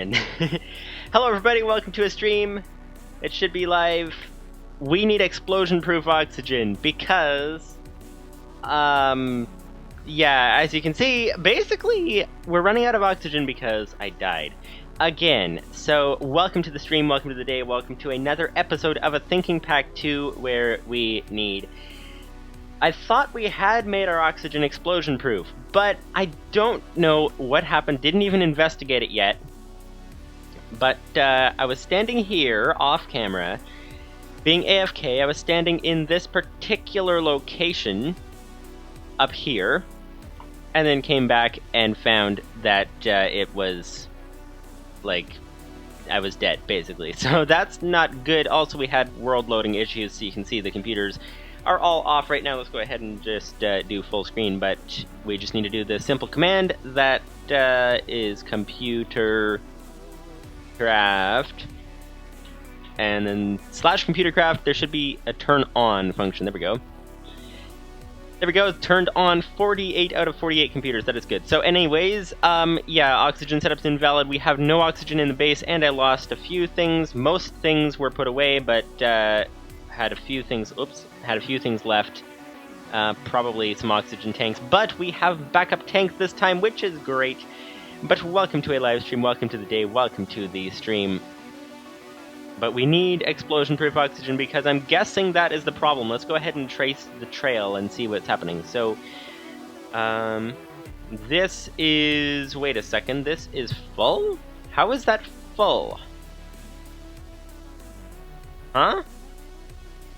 And hello everybody, welcome to a stream. It should be live. We need explosion-proof oxygen because, yeah, as you can see, basically, we're running out of oxygen because I died. Again, so welcome to the stream, welcome to the day, welcome to another episode of a Thinking Pack 2 where we need... I thought we had made our oxygen explosion-proof, but I don't know what happened, didn't even investigate it yet. But I was standing here, off camera, being AFK, I was standing in this particular location, up here, and then came back and found that it was, like, I was dead, basically. So that's not good. Also, we had world loading issues, so you can see the computers are all off right now. Let's go ahead and just do full screen, but we just need to do the simple command that is computer craft, and then /computer craft. There should be a turn on function. There we go. There we go. Turned on 48 out of 48 computers. That is good. So anyways, yeah, oxygen setup's invalid. We have no oxygen in the base, and I lost a few things. Most things were put away, but had a few things. Oops, had a few things left. Probably some oxygen tanks, but we have backup tanks this time, which is great. But welcome to a live stream, welcome to the day, welcome to the stream. But we need explosion-proof oxygen because I'm guessing that is the problem. Let's go ahead and trace the trail and see what's happening. So, this is... wait a second, this is full? How is that full? Huh?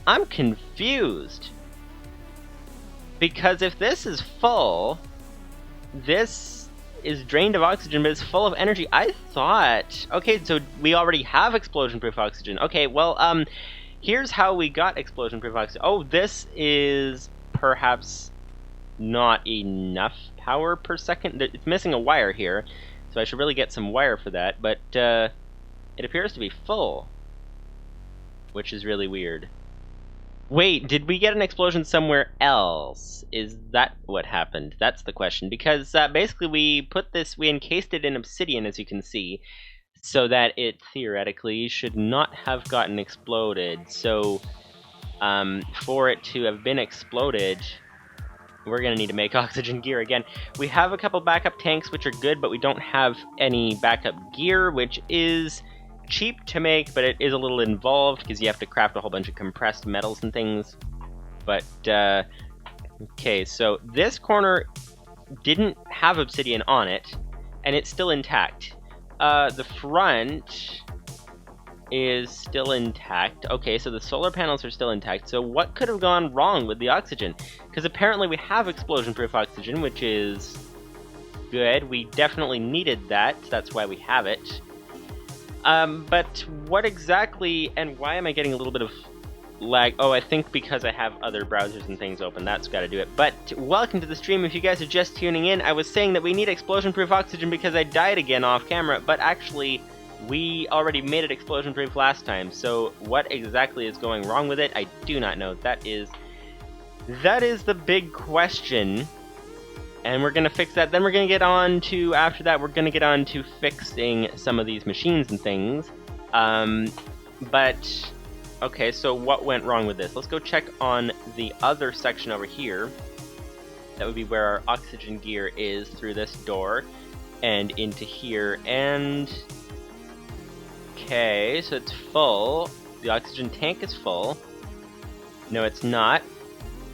I'm confused. Because if this is full, this is drained of oxygen, but it's full of energy. I thought... okay, so we already have explosion-proof oxygen. Okay, well, here's how we got explosion-proof oxygen. Oh, this is perhaps not enough power per second. It's missing a wire here, so I should really get some wire for that, but it appears to be full, which is really weird. Wait, did we get an explosion somewhere else? Is that what happened? That's the question. Because basically we encased it in obsidian, as you can see, so that it theoretically should not have gotten exploded. So, for it to have been exploded, we're going to need to make oxygen gear again. We have a couple backup tanks, which are good, but we don't have any backup gear, which is cheap to make, but it is a little involved because you have to craft a whole bunch of compressed metals and things. But okay, so this corner didn't have obsidian on it, and it's still intact. The front is still intact. Okay, so the solar panels are still intact. So what could have gone wrong with the oxygen? Because apparently we have explosion-proof oxygen, which is good. We definitely needed that. That's why we have it. But what exactly, and why am I getting a little bit of lag? Oh, I think because I have other browsers and things open, that's gotta do it. But welcome to the stream. If you guys are just tuning in, I was saying that we need explosion-proof oxygen because I died again off camera, but actually, we already made it explosion-proof last time, so what exactly is going wrong with it? I do not know. That is the big question. And we're going to fix that. Then we're going to get on to, after that, we're going to get on to fixing some of these machines and things. But, okay, so what went wrong with this? Let's go check on the other section over here. That would be where our oxygen gear is, through this door and into here. And, okay, so it's full. The oxygen tank is full. No, it's not.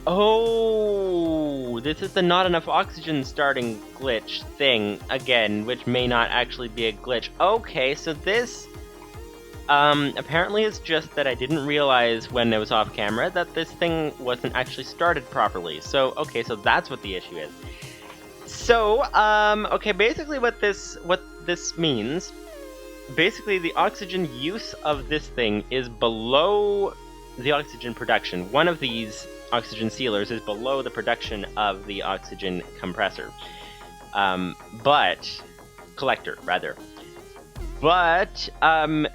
Oh, this is the not enough oxygen starting glitch thing again, which may not actually be a glitch. Okay, so this apparently it's just that I didn't realize when I was off camera that this thing wasn't actually started properly. So, okay, so that's what the issue is. So, okay, basically what this means, basically the oxygen use of this thing is below the oxygen production. One of these oxygen sealers is below the production of the oxygen compressor. Collector, rather. But,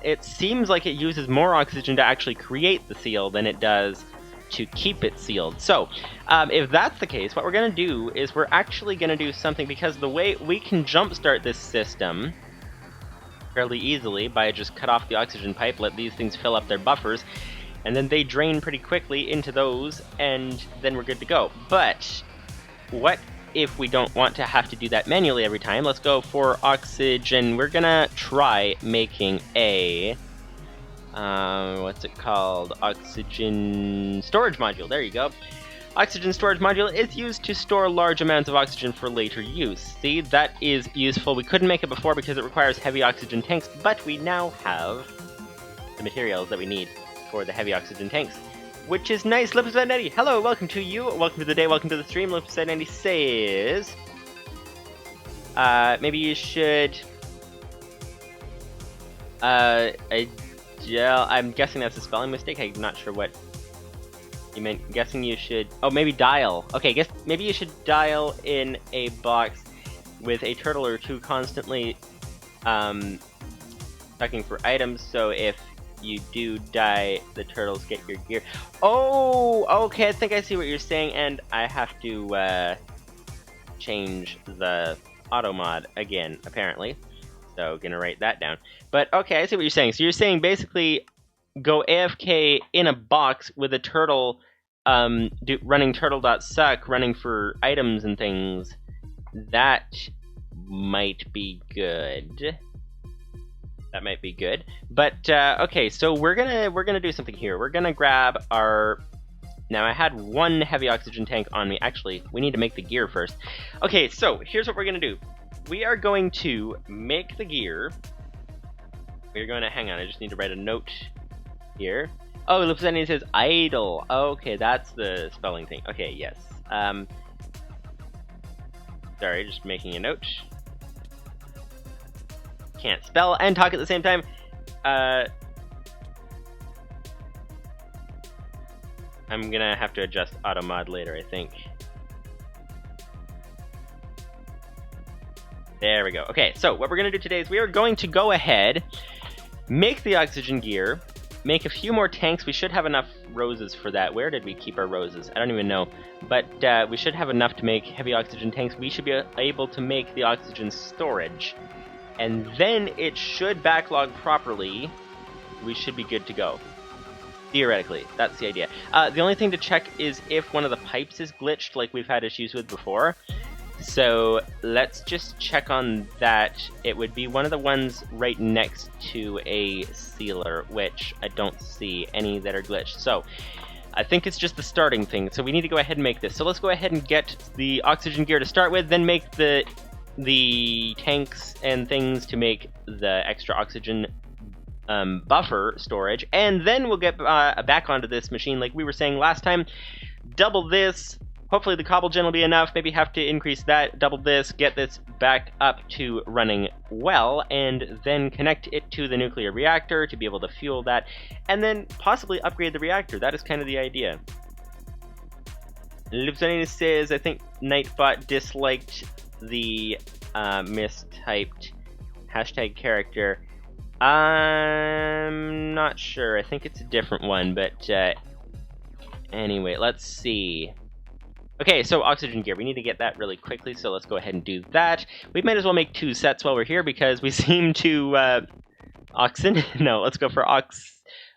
it seems like it uses more oxygen to actually create the seal than it does to keep it sealed. So, if that's the case, what we're going to do is we're actually going to do something, because the way we can jumpstart this system fairly easily by just cut off the oxygen pipe, let these things fill up their buffers, and then they drain pretty quickly into those, and then we're good to go. But what if we don't want to have to do that manually every time? Let's go for oxygen. We're gonna try making a what's it called? Oxygen storage module. There you go. Oxygen storage module is used to store large amounts of oxygen for later use. See, that is useful. We couldn't make it before because it requires heavy oxygen tanks, but we now have the materials that we need for the heavy oxygen tanks, which is nice. Lipside90, hello, welcome to you. Welcome to the day, welcome to the stream. Lipside90 says, maybe you should, I'm guessing that's a spelling mistake. I'm not sure what you meant. Guessing you should, oh, maybe dial. Okay, maybe you should dial in a box with a turtle or two constantly checking for items, so if you do die, the turtles get your gear. Oh, okay, I think I see what you're saying, and I have to change the auto mod again, apparently. So, gonna write that down. But, okay, I see what you're saying. So you're saying basically go AFK in a box with a turtle, running turtle.suck, running for items and things. That might be good. That might be good. But, okay, so we're gonna do something here. We're gonna grab our... Now, I had one heavy oxygen tank on me. Actually, we need to make the gear first. Okay, so here's what we're gonna do. We are going to make the gear. We're going to... Hang on, I just need to write a note here. Oh, Lipsani says idle. Okay, that's the spelling thing. Okay, yes. Sorry, just making a note. Can't spell and talk at the same time. I'm gonna have to adjust auto mod later, I think. There we go. Okay, so what we're gonna do today is we are going to go ahead, make the oxygen gear, make a few more tanks. We should have enough roses for that. Where did we keep our roses? I don't even know. But we should have enough to make heavy oxygen tanks. We should be able to make the oxygen storage. And then it should backlog properly. We should be good to go. Theoretically, that's the idea. The only thing to check is if one of the pipes is glitched, like we've had issues with before. So let's just check on that. It would be one of the ones right next to a sealer, which I don't see any that are glitched. So I think it's just the starting thing. So we need to go ahead and make this. So let's go ahead and get the oxygen gear to start with, then make the tanks and things to make the extra oxygen buffer storage, and then we'll get back onto this machine like we were saying last time. Double this. Hopefully the cobble gen will be enough. Maybe have to increase that, double this, get this back up to running well, and then connect it to the nuclear reactor to be able to fuel that, and then possibly upgrade the reactor. That is kind of the idea. Lipsonina says, I think Nightbot disliked the mistyped hashtag character. I'm not sure. I think it's a different one, but anyway, let's see. Okay, so oxygen gear. We need to get that really quickly, so let's go ahead and do that. We might as well make 2 sets while we're here because we seem to... No, let's go for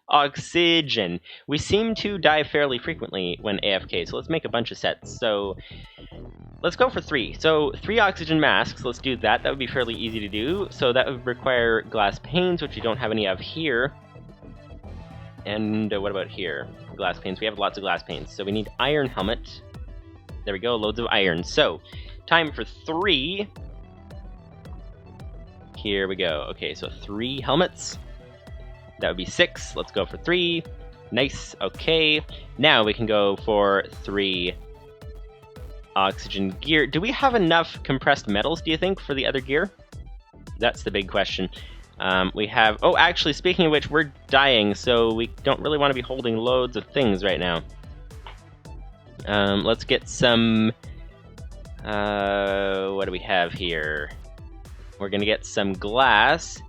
oxygen. We seem to die fairly frequently when AFK, so let's make a bunch of sets. So let's go for 3. So 3 oxygen masks, let's do that. That would be fairly easy to do. So that would require glass panes, which we don't have any of here. And what about here? Glass panes. We have lots of glass panes. So we need iron helmet. There we go, loads of iron. So, time for 3. Here we go. Okay, so 3 helmets. That would be 6. Let's go for 3. Nice, okay. Now we can go for 3 oxygen gear. Do we have enough compressed metals, do you think, for the other gear? That's the big question. We have... Oh, actually, speaking of which, we're dying, so we don't really want to be holding loads of things right now. Let's get some... what do we have here? We're gonna get some glass.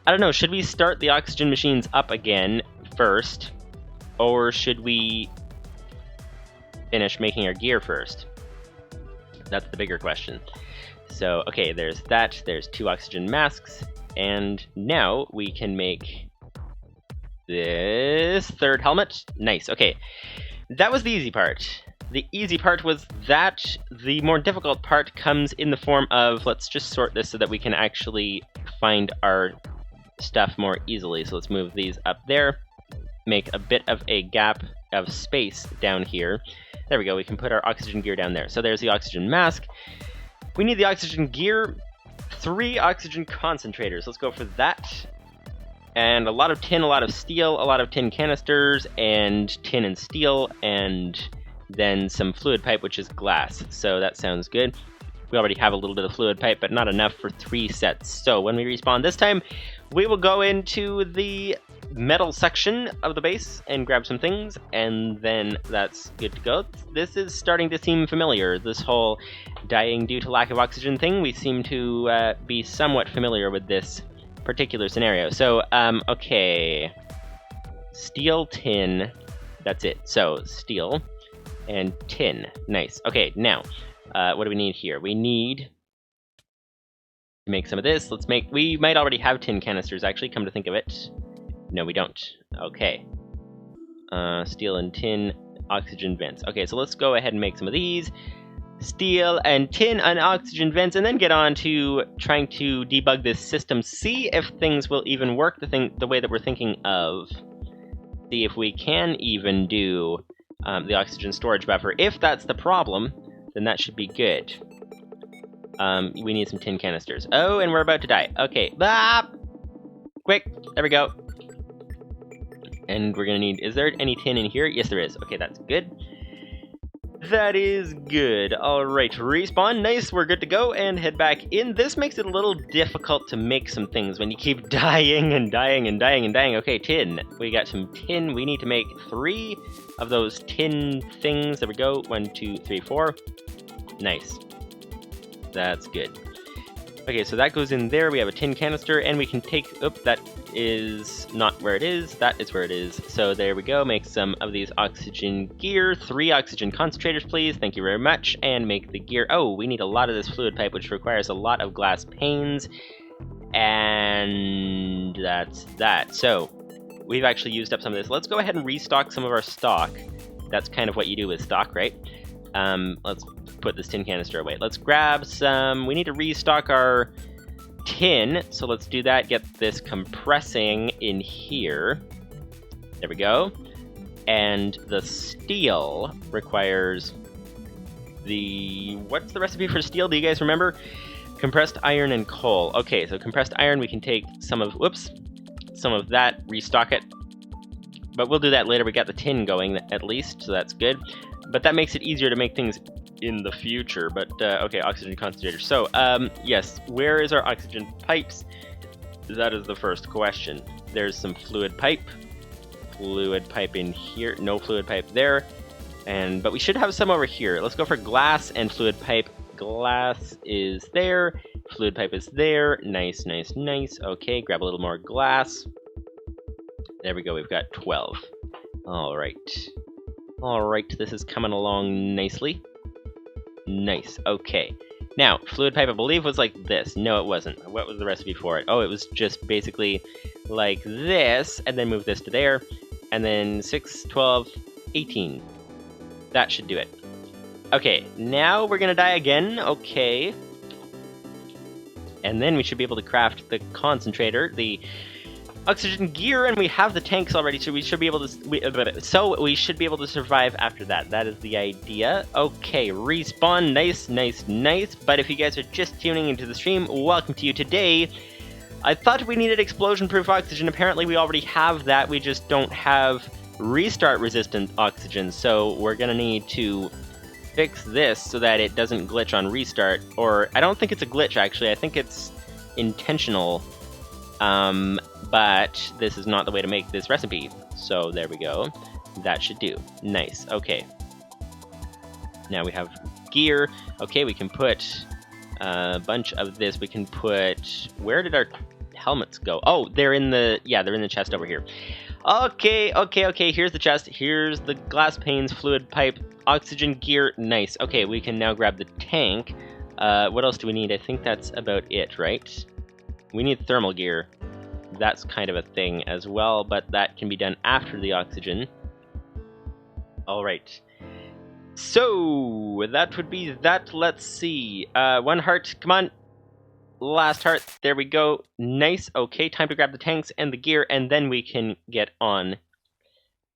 I don't know, should we start the oxygen machines up again first? Or should we finish making our gear first? That's the bigger question. So, okay, there's that. There's 2 oxygen masks. And now we can make this 3rd helmet. Nice, okay. That was the easy part. The easy part was that. The more difficult part comes in the form of, let's just sort this so that we can actually find our stuff more easily. So let's move these up there, make a bit of a gap of space down here. There we go, we can put our oxygen gear down there. So there's the oxygen mask. We need the oxygen gear, 3 oxygen concentrators. Let's go for that. And a lot of tin, a lot of steel, a lot of tin canisters, and tin and steel, and then some fluid pipe, which is glass. So that sounds good. We already have a little bit of fluid pipe, but not enough for 3 sets. So when we respawn this time, we will go into the metal section of the base and grab some things, and then that's good to go. This is starting to seem familiar. This whole dying due to lack of oxygen thing, we seem to be somewhat familiar with this particular scenario. So, okay. Steel, tin, that's it. So, steel and tin. Nice. Okay, now, what do we need here? We need to make some of this. We might already have tin canisters, actually, come to think of it. No, we don't. Okay. Steel and tin, oxygen vents. Okay, so let's go ahead and make some of these. Steel and tin and oxygen vents, and then get on to trying to debug this system. See if things will even work the way that we're thinking of. See if we can even do the oxygen storage buffer. If that's the problem, then that should be good. We need some tin canisters. Oh, and we're about to die. Okay. Ah! Quick. There we go. And we're gonna need... Is there any tin in here? Yes, there is. Okay, that's good. That is good. Alright, respawn. Nice, we're good to go, and head back in. This makes it a little difficult to make some things when you keep dying and dying and dying and dying. Okay, tin. We got some tin. We need to make 3 of those tin things. There we go. 1, 2, 3, 4. Nice. That's good. Okay, so that goes in there. We have a tin canister, and we can take... Oop, that is not where it is. That is where it is. So there we go. Make some of these oxygen gear. 3 oxygen concentrators, please. Thank you very much. And make the gear... Oh, we need a lot of this fluid pipe, which requires a lot of glass panes. And that's that. So we've actually used up some of this. Let's go ahead and restock some of our stock. That's kind of what you do with stock, right? Let's put this tin canister away. Let's grab some... We need to restock our tin, so let's do that. Get this compressing in here. There we go. And the steel requires the... What's the recipe for steel? Do you guys remember? Compressed iron and coal. Okay, so compressed iron, we can take some of... Whoops. Some of that, restock it. But we'll do that later. We got the tin going, at least, so that's good. But that makes it easier to make things in the future. But, okay, oxygen concentrator. So, yes, where is our oxygen pipes? That is the first question. There's some fluid pipe. Fluid pipe in here. No fluid pipe there. But we should have some over here. Let's go for glass and fluid pipe. Glass is there. Fluid pipe is there. Nice, nice, nice. Okay, grab a little more glass. There we go, we've got 12. Alright. Alright, this is coming along nicely. Nice, okay. Now, fluid pipe, I believe, was like this. No, it wasn't. What was the recipe for it? Oh, it was just basically like this, and then move this to there, and then 6, 12, 18. That should do it. Okay, now we're gonna die again. Okay. And then we should be able to craft the concentrator, the oxygen gear, and we have the tanks already, so we should be able to... we should be able to survive after that. That is the idea. Okay, respawn. Nice, nice, nice. But if you guys are just tuning into the stream, welcome to you today. I thought we needed explosion-proof oxygen. Apparently we already have that. We just don't have restart-resistant oxygen, so we're gonna need to fix this so that it doesn't glitch on restart. Or, I don't think it's a glitch, actually. I think it's intentional. But this is not the way to make this recipe. So there we go. That should do. Nice. Okay. Now we have gear. Okay, we can put a bunch of this. We can put... Where did our helmets go? Oh, they're in the... Yeah, they're in the chest over here. Okay, okay, okay. Here's the chest. Here's the glass panes, fluid pipe, oxygen gear. Nice. Okay, we can now grab the tank. What else do we need? I think that's about it, right? We need thermal gear. That's kind of a thing as well, but that can be done after the oxygen. Alright. So, that would be that. Let's see. 1 heart, come on. Last heart, there we go. Nice, okay, time to grab the tanks and the gear, and then we can get on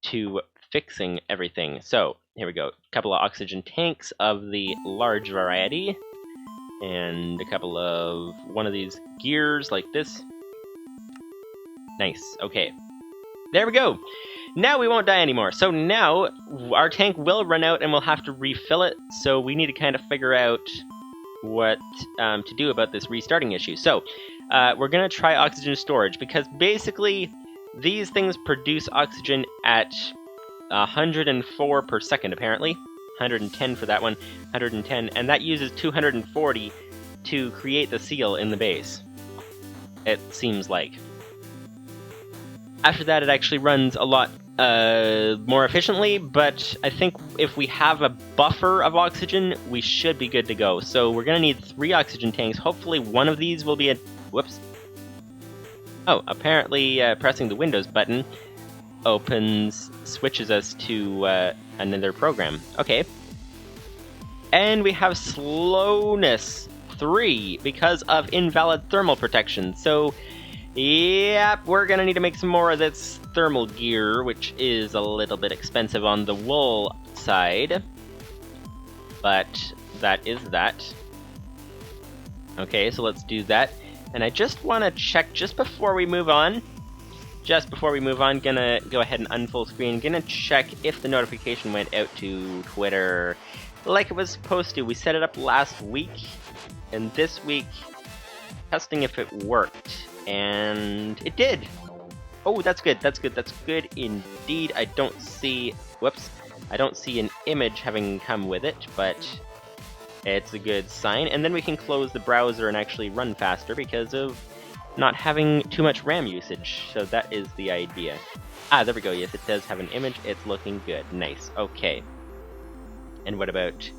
to fixing everything. So, here we go. A couple of oxygen tanks of the large variety, and a couple of one of these gears like this. Nice, okay. There we go! Now we won't die anymore. So now, our tank will run out and we'll have to refill it, so we need to kind of figure out what to do about this restarting issue. So, we're going to try oxygen storage, because basically, these things produce oxygen at 104 per second, apparently. 110 for that one, 110, and that uses 240 to create the seal in the base. It seems like. After that, it actually runs a lot more efficiently, but I think if we have a buffer of oxygen, we should be good to go. So we're going to need 3 oxygen tanks. Hopefully one of these will be a... Whoops. Oh, apparently pressing the Windows button switches us to another program. Okay. And we have slowness 3 because of invalid thermal protection. So... Yep, we're gonna need to make some more of this thermal gear, which is a little bit expensive on the wool side. But that is that. Okay, so let's do that. And I just want to check just before we move on. Gonna go ahead and unfull screen. Gonna check if the notification went out to Twitter like it was supposed to. We set it up last week, and this week, testing if it worked. And it did! Oh, that's good, that's good indeed. I don't see an image having come with it, but it's a good sign. And then we can close the browser and actually run faster because of not having too much RAM usage. So that is the idea. Ah, there we go, yes, it does have an image. It's looking good. Nice, okay. And what about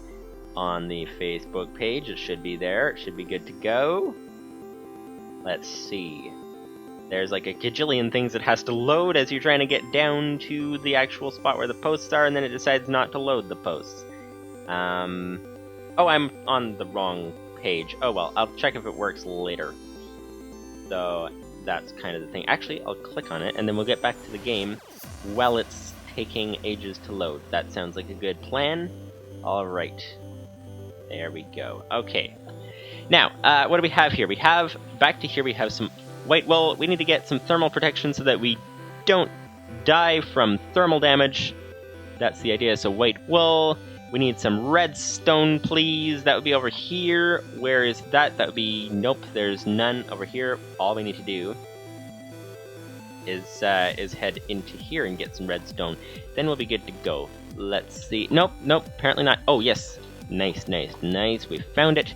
on the Facebook page? It should be there, it should be good to go. Let's see. There's like a gajillion things that has to load as you're trying to get down to the actual spot where the posts are, and then it decides not to load the posts. Oh, I'm on the wrong page. Oh well, I'll check if it works later. So, that's kind of the thing. Actually, I'll click on it, and then we'll get back to the game while it's taking ages to load. That sounds like a good plan. Alright. There we go. Okay. Now, what do we have here? We have some white wool. We need to get some thermal protection so that we don't die from thermal damage. That's the idea, so white wool. We need some redstone, please. That would be over here. Where is that? That would be... Nope, there's none over here. All we need to do is head into here and get some redstone. Then we'll be good to go. Let's see. Nope, apparently not. Oh, yes. Nice. We found it.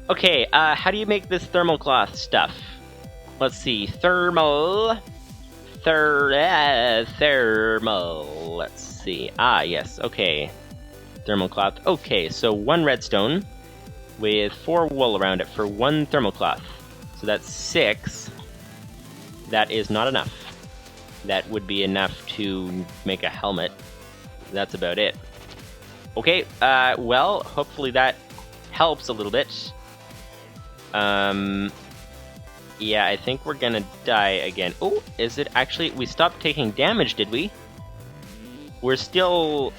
Okay, how do you make this thermal cloth stuff? Let's see, thermal, let's see, yes, okay, thermal cloth, okay, so 1 redstone with 4 wool around it for 1 thermal cloth, so that's 6, that is not enough, that would be enough to make a helmet, that's about it. Okay, well, hopefully that helps a little bit. Yeah, I think we're gonna die again. Oh, is it actually... We stopped taking damage, did we? We're still...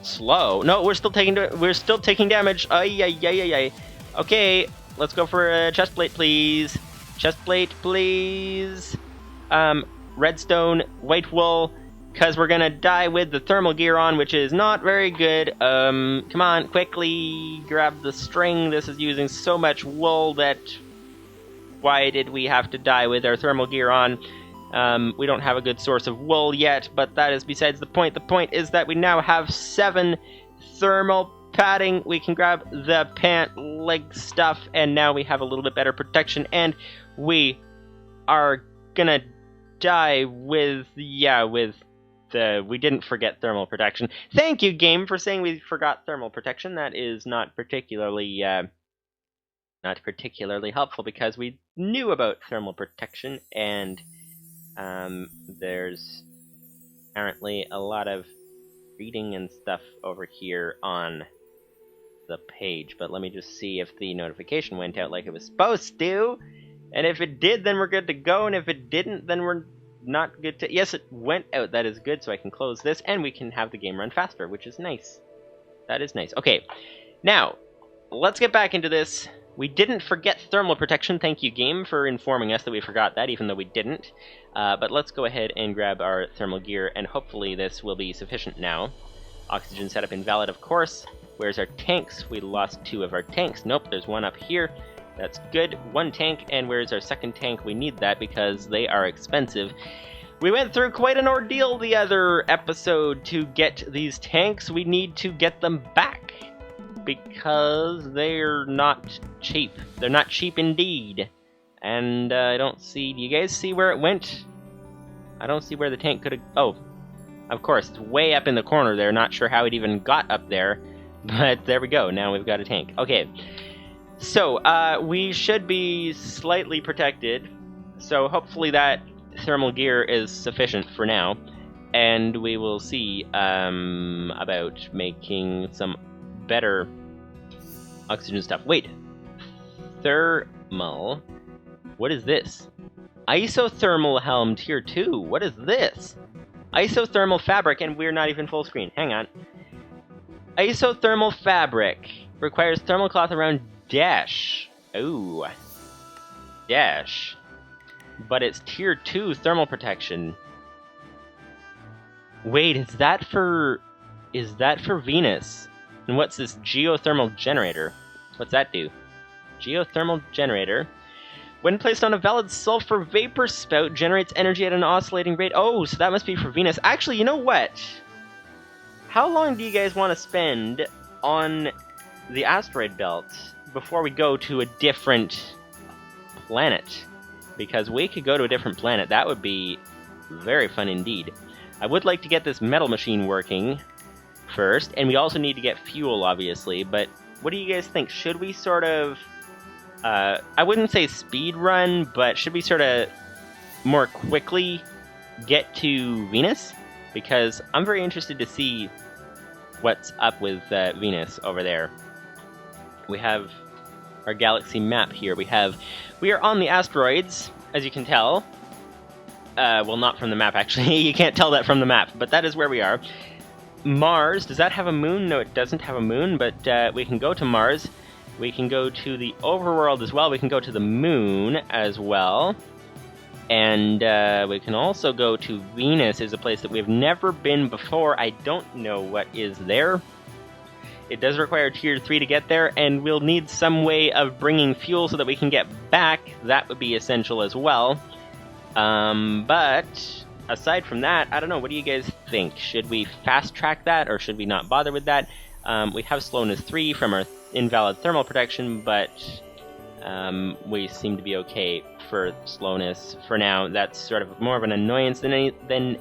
slow. No, we're still taking damage. Ay. Okay, let's go for a chest plate, please. Chest plate, please. Redstone, white wool, because we're gonna die with the thermal gear on, which is not very good. Come on, quickly grab the string. This is using so much wool that... Why did we have to die with our thermal gear on? We don't have a good source of wool yet, but that is besides the point. The point is that we now have 7 thermal padding. We can grab the pant leg stuff, and now we have a little bit better protection, and we are gonna die with we didn't forget thermal protection. Thank you, game, for saying we forgot thermal protection. That is not particularly helpful because we knew about thermal protection, and there's apparently a lot of reading and stuff over here on the page. But let me just see if the notification went out like it was supposed to. And if it did, then we're good to go. And if it didn't, then we're not good to... Yes, it went out. That is good. So I can close this, and we can have the game run faster, which is nice. That is nice. Okay, now, let's get back into this. We didn't forget thermal protection. Thank you, game, for informing us that we forgot that, even though we didn't. But let's go ahead and grab our thermal gear, and hopefully this will be sufficient now. Oxygen setup invalid, of course. Where's our tanks? We lost 2 of our tanks. Nope, there's 1 up here. That's good. 1 tank, and where's our second tank? We need that because they are expensive. We went through quite an ordeal the other episode to get these tanks. We need to get them back because they're not cheap. They're not cheap indeed. And I don't see... Do you guys see where it went? I don't see where the tank could have... Oh, of course, it's way up in the corner there. Not sure how it even got up there. But there we go. Now we've got a tank. Okay. So, we should be slightly protected, so hopefully that thermal gear is sufficient for now, and we will see about making some better oxygen stuff. Wait, thermal, what is this? Isothermal helm tier 2, what is this? Isothermal fabric, and we're not even full screen, hang on. Isothermal fabric requires thermal cloth around dash. Ooh. Dash. But it's tier 2 thermal protection. Wait, is that for Venus? And what's this geothermal generator? What's that do? Geothermal generator. When placed on a valid sulfur vapor spout, generates energy at an oscillating rate. Oh, so that must be for Venus. Actually, you know what? How long do you guys want to spend on the asteroid belt before we go to a different planet? Because we could go to a different planet. That would be very fun indeed. I would like to get this metal machine working first, and we also need to get fuel, obviously, but what do you guys think? Should we sort of, I wouldn't say speed run, but should we sort of more quickly get to Venus? Because I'm very interested to see what's up with Venus over there. We have our galaxy map here. We are on the asteroids, as you can tell. Well, not from the map, actually. You can't tell that from the map, but that is where we are. Mars, does that have a moon? No, it doesn't have a moon, but we can go to Mars. We can go to the overworld as well. We can go to the moon as well. And we can also go to Venus, is a place that we've never been before. I don't know what is there. It does require tier 3 to get there, and we'll need some way of bringing fuel so that we can get back. That would be essential as well. But aside from that, I don't know. What do you guys think? Should we fast track that, or should we not bother with that? We have slowness 3 from our invalid thermal protection, but we seem to be okay for slowness for now. That's sort of more of an annoyance than anything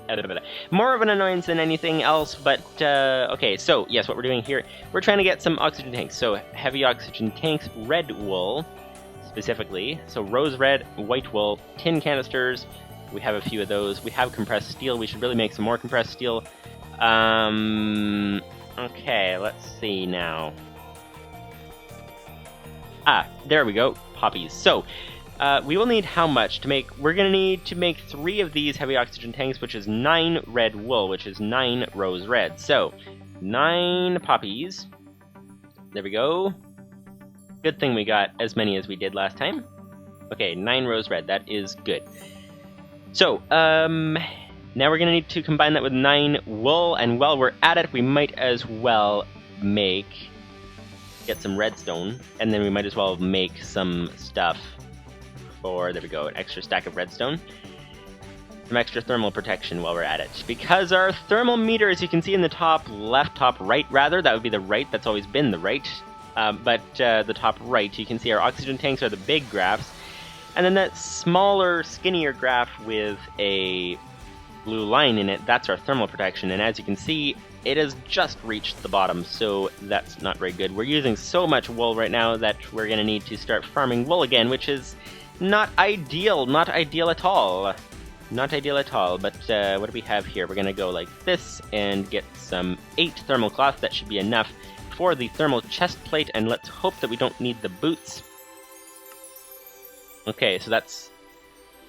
else. But okay, so yes, what we're doing here, we're trying to get some oxygen tanks. So heavy oxygen tanks, red wool specifically. So rose red, white wool, tin canisters. We have a few of those. We have compressed steel. We should really make some more compressed steel. Okay, let's see now. Ah, there we go. Poppies. So, we will need how much to make... We're going to need to make 3 of these heavy oxygen tanks, which is 9 red wool, which is 9 rose red. So, 9 poppies. There we go. Good thing we got as many as we did last time. Okay, 9 rose red. That is good. So, now we're going to need to combine that with 9 wool, and while we're at it, we might as well get some redstone, and then we might as well make some stuff for, there we go, an extra stack of redstone. Some extra thermal protection while we're at it. Because our thermal meter, as you can see in the top right rather, that would be the right, that's always been the right, but the top right, you can see our oxygen tanks are the big graphs, and then that smaller, skinnier graph with a blue line in it, that's our thermal protection, and as you can see, it has just reached the bottom, so that's not very good. We're using so much wool right now that we're going to need to start farming wool again, which is not ideal, not ideal at all. Not ideal at all, but what do we have here? We're going to go like this and get some 8 thermal cloth. That should be enough for the thermal chest plate, and let's hope that we don't need the boots. Okay, so that's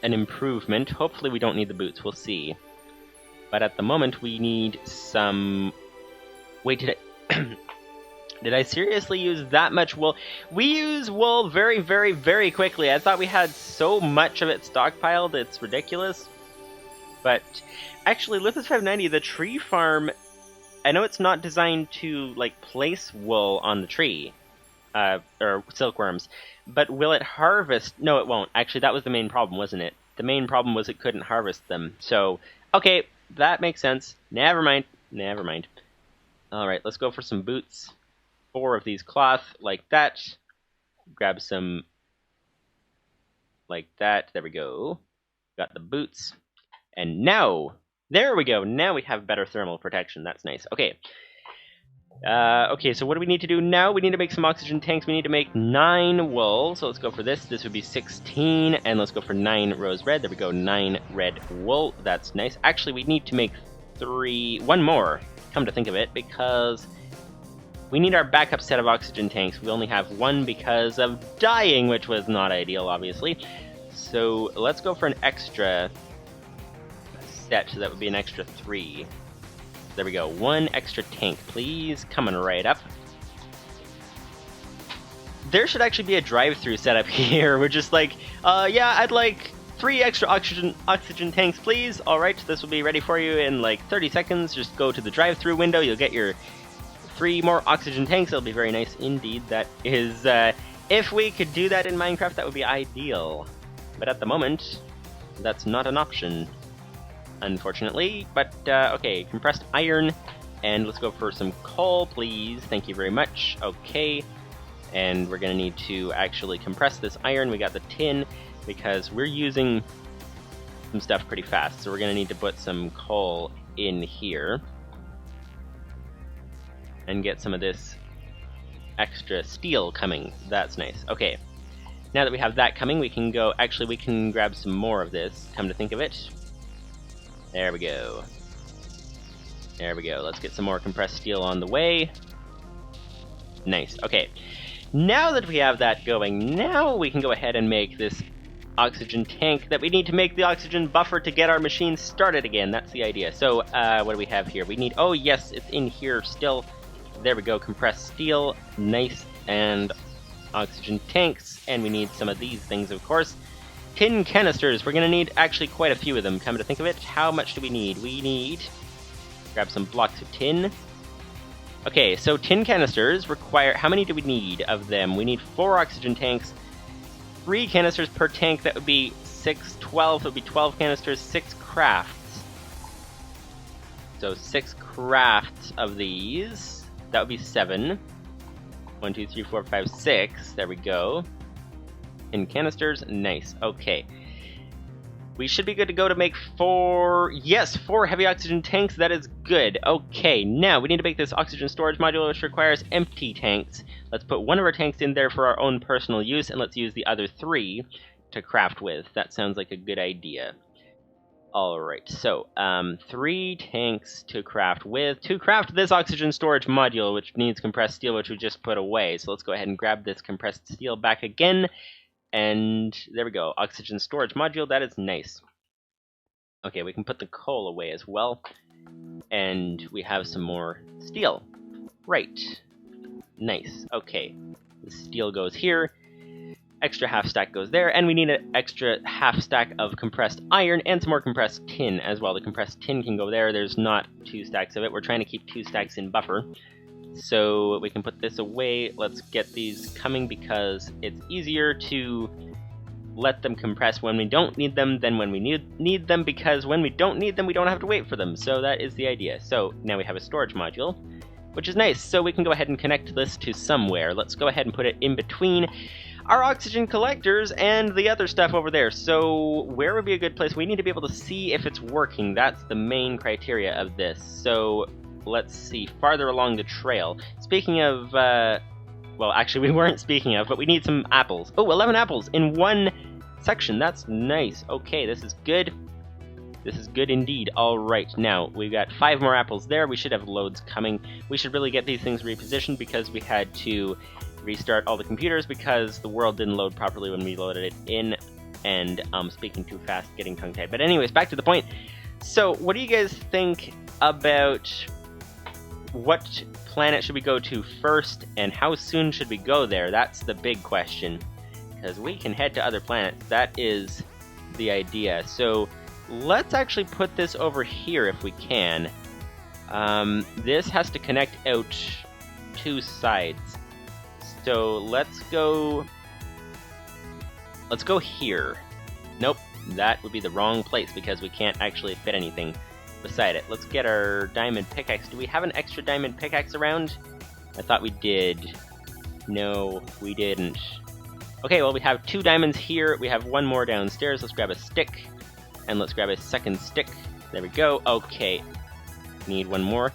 an improvement. Hopefully we don't need the boots, we'll see. But at the moment we need some... Wait, did I... Did I seriously use that much wool? We use wool very, very, very quickly. I thought we had so much of it stockpiled, it's ridiculous. But actually, Lithus 590, the tree farm, I know it's not designed to, like, place wool on the tree, or silkworms, but will it harvest? No, it won't. Actually, that was the main problem, wasn't it? The main problem was it couldn't harvest them. So, okay, that makes sense. Never mind. Never mind. Alright, let's go for some boots. 4 of these cloth, like that. Grab some like that. There we go. Got the boots. And now, there we go. Now we have better thermal protection. That's nice. Okay. Okay, so what do we need to do now? We need to make some oxygen tanks. We need to make 9 wool. So let's go for this. This would be 16. And let's go for 9 rose red. There we go. 9 red wool. That's nice. Actually, we need to make 1 more, come to think of it, because we need our backup set of oxygen tanks. We only have 1 because of dying, which was not ideal, obviously. So let's go for an extra set. So that would be an extra 3. There we go. 1 extra tank, please. Coming right up. There should actually be a drive-through setup here. We're just like, yeah, I'd like 3 extra oxygen tanks, please. All right, this will be ready for you in like 30 seconds. Just go to the drive-through window. You'll get your 3 more oxygen tanks. It'll be very nice indeed. That is, if we could do that in Minecraft, that would be ideal. But at the moment, that's not an option, unfortunately. But, okay, compressed iron, and let's go for some coal, please. Thank you very much. Okay, and we're gonna need to actually compress this iron. We got the tin, because we're using some stuff pretty fast, so we're gonna need to put some coal in here and get some of this extra steel coming. That's nice. Okay, now that we have that coming, we can go, actually we can grab some more of this, come to think of it. There we go. There we go. Let's get some more compressed steel on the way. Nice. Okay, now that we have that going, now we can go ahead and make this oxygen tank that we need to make the oxygen buffer to get our machine started again. That's the idea. So, what do we have here? We need, oh yes, it's in here still. There we go, compressed steel, nice, and oxygen tanks, and we need some of these things, of course. Tin canisters, we're gonna need actually quite a few of them, come to think of it. How much do we need? We need, grab some blocks of tin. Okay, so tin canisters require, how many do we need of them? We need 4 oxygen tanks, 3 canisters per tank, that would be 12, that would be 12 canisters, 6 crafts. So 6 crafts of these. That would be 7. 1, 2, 3, 4, 5, 6. There we go. In canisters. Nice. Okay. We should be good to go to make 4... Yes, 4 heavy oxygen tanks. That is good. Okay, now we need to make this oxygen storage module, which requires empty tanks. Let's put 1 of our tanks in there for our own personal use, and let's use the other 3 to craft with. That sounds like a good idea. Alright, so, 3 tanks to craft with, to craft this oxygen storage module, which needs compressed steel, which we just put away. So let's go ahead and grab this compressed steel back again, and there we go, oxygen storage module, that is nice. Okay, we can put the coal away as well, and we have some more steel. Right, nice, okay, the steel goes here. Extra half stack goes there, and we need an extra half stack of compressed iron and some more compressed tin as well. The compressed tin can go there. There's not 2 stacks of it. We're trying to keep 2 stacks in buffer. So we can put this away. Let's get these coming because it's easier to let them compress when we don't need them than when we need them, because when we don't need them, we don't have to wait for them. So that is the idea. So now we have a storage module, which is nice. So we can go ahead and connect this to somewhere. Let's go ahead and put it in between our oxygen collectors and the other stuff over there. So where would be a good place? We need to be able to see if it's working. That's the main criteria of this. So let's see, farther along the trail. Speaking of, well, actually we weren't speaking of, but we need some apples. Oh, 11 apples in one section. That's nice. Okay, this is good. This is good indeed. All right, now we've got 5 more apples there. We should have loads coming. We should really get these things repositioned because we had to restart all the computers because the world didn't load properly when we loaded it in, and speaking too fast, getting tongue-tied. But anyways, back to the point. So what do you guys think about what planet should we go to first, and how soon should we go there? That's the big question, because we can head to other planets. That is the idea. So let's actually put this over here if we can. This has to connect out 2 sides. So let's go here. Nope, that would be the wrong place because we can't actually fit anything beside it. Let's get our diamond pickaxe. Do we have an extra diamond pickaxe around? I thought we did. No, we didn't. Okay, well we have 2 diamonds here. We have 1 more downstairs. Let's grab a stick. And let's grab a second stick. There we go. Okay. Need 1 more.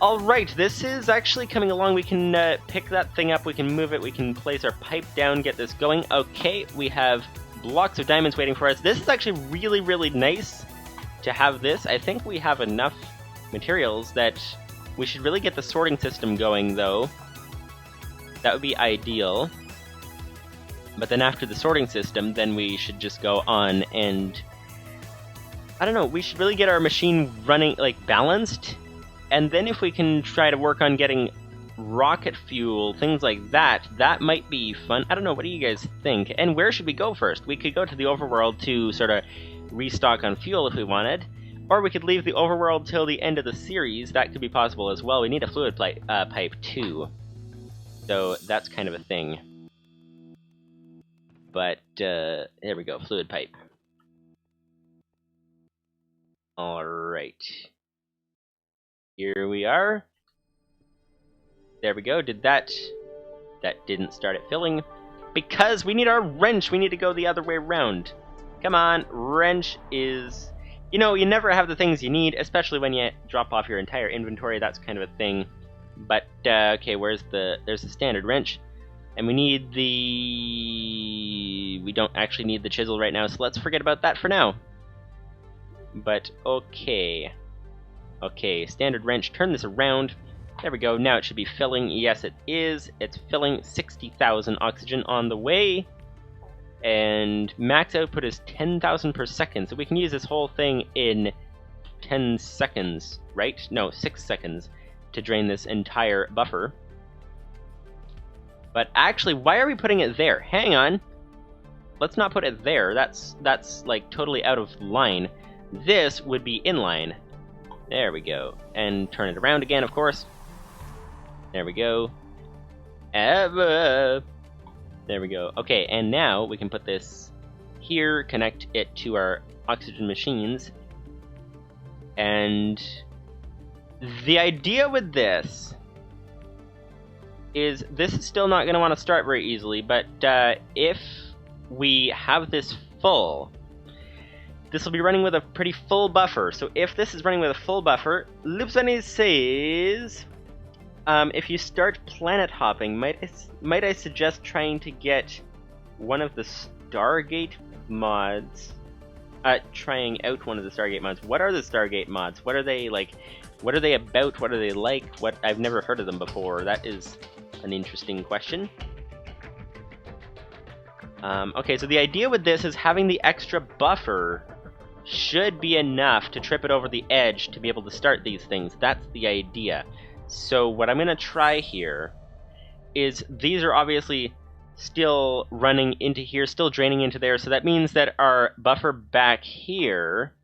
Alright, this is actually coming along. We can pick that thing up, we can move it, we can place our pipe down, get this going. Okay, we have blocks of diamonds waiting for us. This is actually really, really nice to have this. I think we have enough materials that we should really get the sorting system going, though. That would be ideal. But then after the sorting system, then we should just go on and I don't know, we should really get our machine running, like, balanced. And then if we can try to work on getting rocket fuel, things like that, that might be fun. I don't know, what do you guys think? And where should we go first? We could go to the overworld to sort of restock on fuel if we wanted. Or we could leave the overworld till the end of the series. That could be possible as well. We need a fluid pipe too. So that's kind of a thing. But, there we go, fluid pipe. Alright. Here we are. There we go. That didn't start it filling. Because we need our wrench. We need to go the other way around. Come on. Wrench is... You know, you never have the things you need, especially when you drop off your entire inventory. That's kind of a thing. But, okay, there's the standard wrench. And we need the... We don't actually need the chisel right now, so let's forget about that for now. But, okay. Okay, standard wrench, turn this around. There we go, now it should be filling. Yes, it is. It's filling 60,000 oxygen on the way. And max output is 10,000 per second, so we can use this whole thing in 10 seconds, right? No, 6 seconds to drain this entire buffer. But actually, why are we putting it there? Hang on. Let's not put it there. That's like totally out of line. This would be in line. There we go. And turn it around again, of course. There we go. There we go. Okay, and now we can put this here, connect it to our oxygen machines. And the idea with this is this is still not going to want to start very easily, but if we have this full, this will be running with a pretty full buffer. So if this is running with a full buffer, Lupsani says, if you start planet hopping, might I suggest trying to get one of the Stargate mods? Trying out one of the Stargate mods. What are the Stargate mods? What are they like? What are they about? What are they like? What I've never heard of them before. That is an interesting question. Okay, so the idea with this is having the extra buffer should be enough to trip it over the edge to be able to start these things. That's the idea. So what I'm going to try here is these are obviously still running into here, still draining into there, so that means that our buffer back here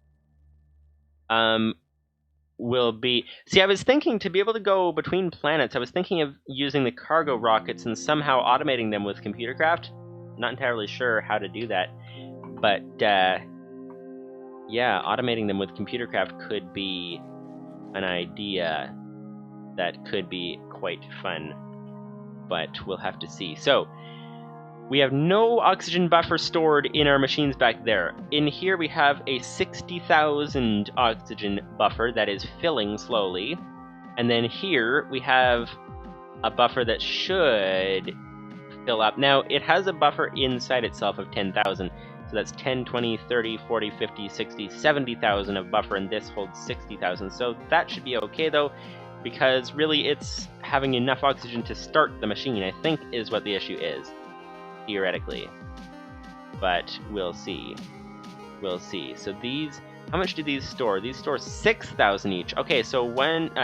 will be... See, I was thinking to be able to go between planets, I was thinking of using the cargo rockets and somehow automating them with ComputerCraft. Not entirely sure how to do that, but yeah, automating them with ComputerCraft could be an idea that could be quite fun, but we'll have to see. So, We have no oxygen buffer stored in our machines back there. In here we have a 60,000 oxygen buffer that is filling slowly. And then here we have a buffer that should fill up. Now, it has a buffer inside itself of 10,000. So that's 10, 20, 30, 40, 50, 60, 70,000 of buffer, and this holds 60,000. So that should be okay though, because really it's having enough oxygen to start the machine, I think, is what the issue is. Theoretically. But we'll see. We'll see. So these, how much do these store? These store 6,000 each. Okay, so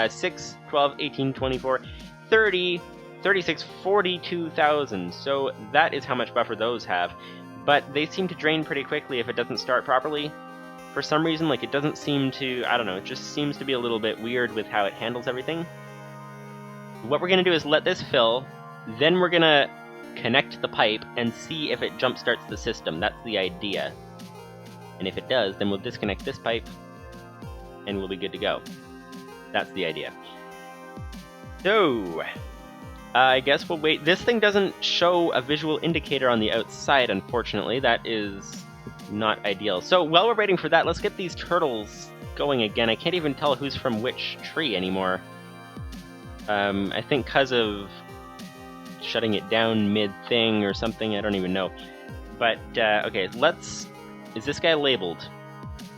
6, 12, 18, 24, 30, 36, 42,000. So that is how much buffer those have. But they seem to drain pretty quickly if it doesn't start properly. For some reason, like, it doesn't seem to, I don't know, it just seems to be a little bit weird with how it handles everything. What we're going to do is let this fill, then we're going to connect the pipe and see if it jump starts the system. That's the idea. And if it does, then we'll disconnect this pipe and we'll be good to go. That's the idea. So, I guess we'll wait. This thing doesn't show a visual indicator on the outside, unfortunately. That is not ideal. So while we're waiting for that, let's get these turtles going again. I can't even tell who's from which tree anymore. I think because of shutting it down mid-thing or something, I don't even know. But, okay, let's... Is this guy labeled?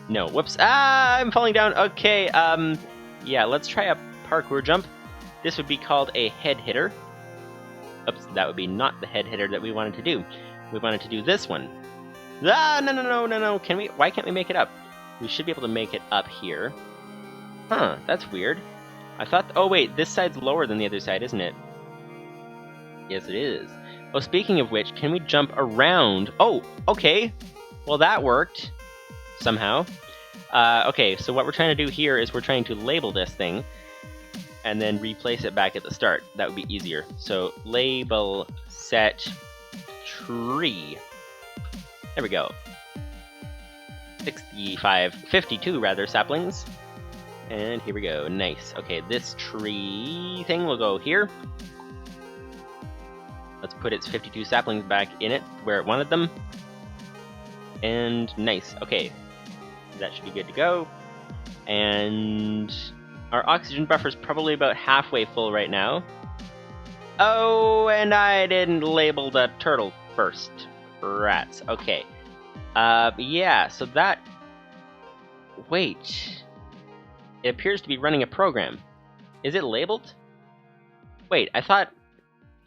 No, whoops. Ah, I'm falling down. Okay, yeah, let's try a parkour jump. This would be called a head hitter. Oops, that would be not the head hitter that we wanted to do. We wanted to do this one. Ah, no. Can we? Why can't we make it up? We should be able to make it up here. Huh, that's weird. I thought... Oh, wait, this side's lower than the other side, isn't it? Yes, it is. Oh, speaking of which, can we jump around? Oh, okay. Well, that worked. Somehow. Okay, so what we're trying to do here is we're trying to label this thing and then replace it back at the start. That would be easier. So, label set tree. There we go. 52 rather, saplings. And here we go. Nice. Okay, this tree thing will go here. Let's put its 52 saplings back in it, where it wanted them. And nice. Okay. That should be good to go. And our oxygen buffer is probably about halfway full right now. Oh, and I didn't label the turtle first. Rats. Okay. Yeah, so that... Wait. It appears to be running a program. Is it labeled? Wait, I thought...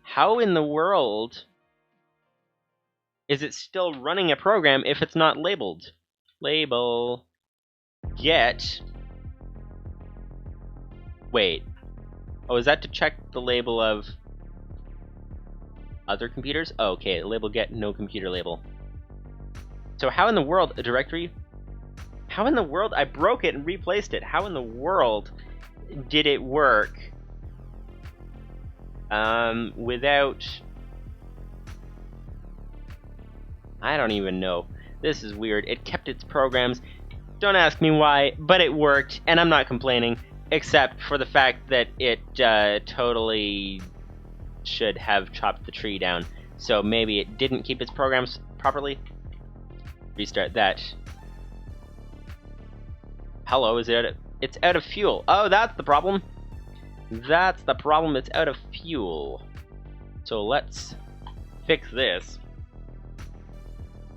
How in the world is it still running a program if it's not labeled? Label... Get... Wait. Oh, is that to check the label of other computers? Oh, okay, label get, no computer label. So how in the world, a directory? How in the world, I broke it and replaced it. How in the world did it work without... I don't even know. This is weird. It kept its programs. Don't ask me why, but it worked, and I'm not complaining, except for the fact that it totally should have chopped the tree down. So maybe it didn't keep its programs properly. Restart that. Hello, is it? It's out of fuel. Oh, that's the problem. That's the problem. It's out of fuel. So let's fix this.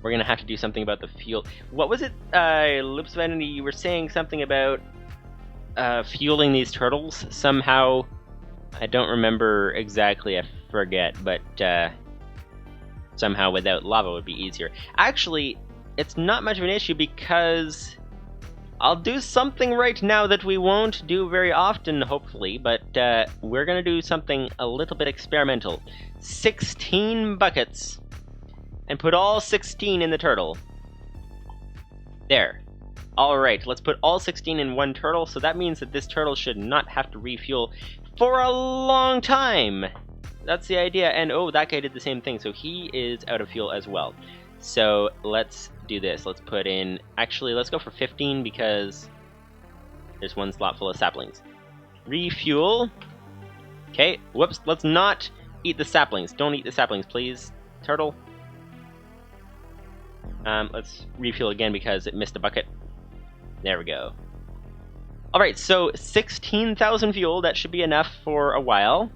We're gonna have to do something about the fuel. What was it, Lips Vanity? You were saying something about fueling these turtles somehow. I don't remember exactly. I forget, but somehow without lava would be easier. Actually, it's not much of an issue because I'll do something right now that we won't do very often, hopefully, but we're gonna do something a little bit experimental. 16 buckets. And put all 16 in the turtle. There. Alright, let's put all 16 in one turtle, so that means that this turtle should not have to refuel for a long time! That's the idea, and oh, that guy did the same thing, so he is out of fuel as well. So, let's do this. Let's put in... Actually, let's go for 15, because there's one slot full of saplings. Refuel. Okay, whoops, let's not eat the saplings. Don't eat the saplings, please, turtle. Let's refuel again because it missed a bucket. There we go. Alright, so 16,000 fuel, that should be enough for a while.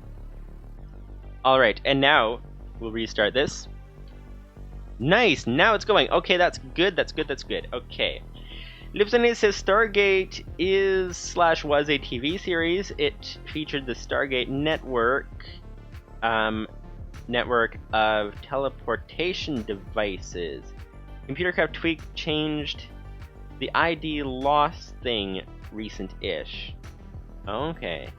Alright, and now we'll restart this. Nice, now it's going. Okay, that's good, that's good, that's good. Okay. Lipson says Stargate is/was a TV series. It featured the Stargate network, network of teleportation devices. Computercraft tweak changed the ID loss thing recent-ish. Okay.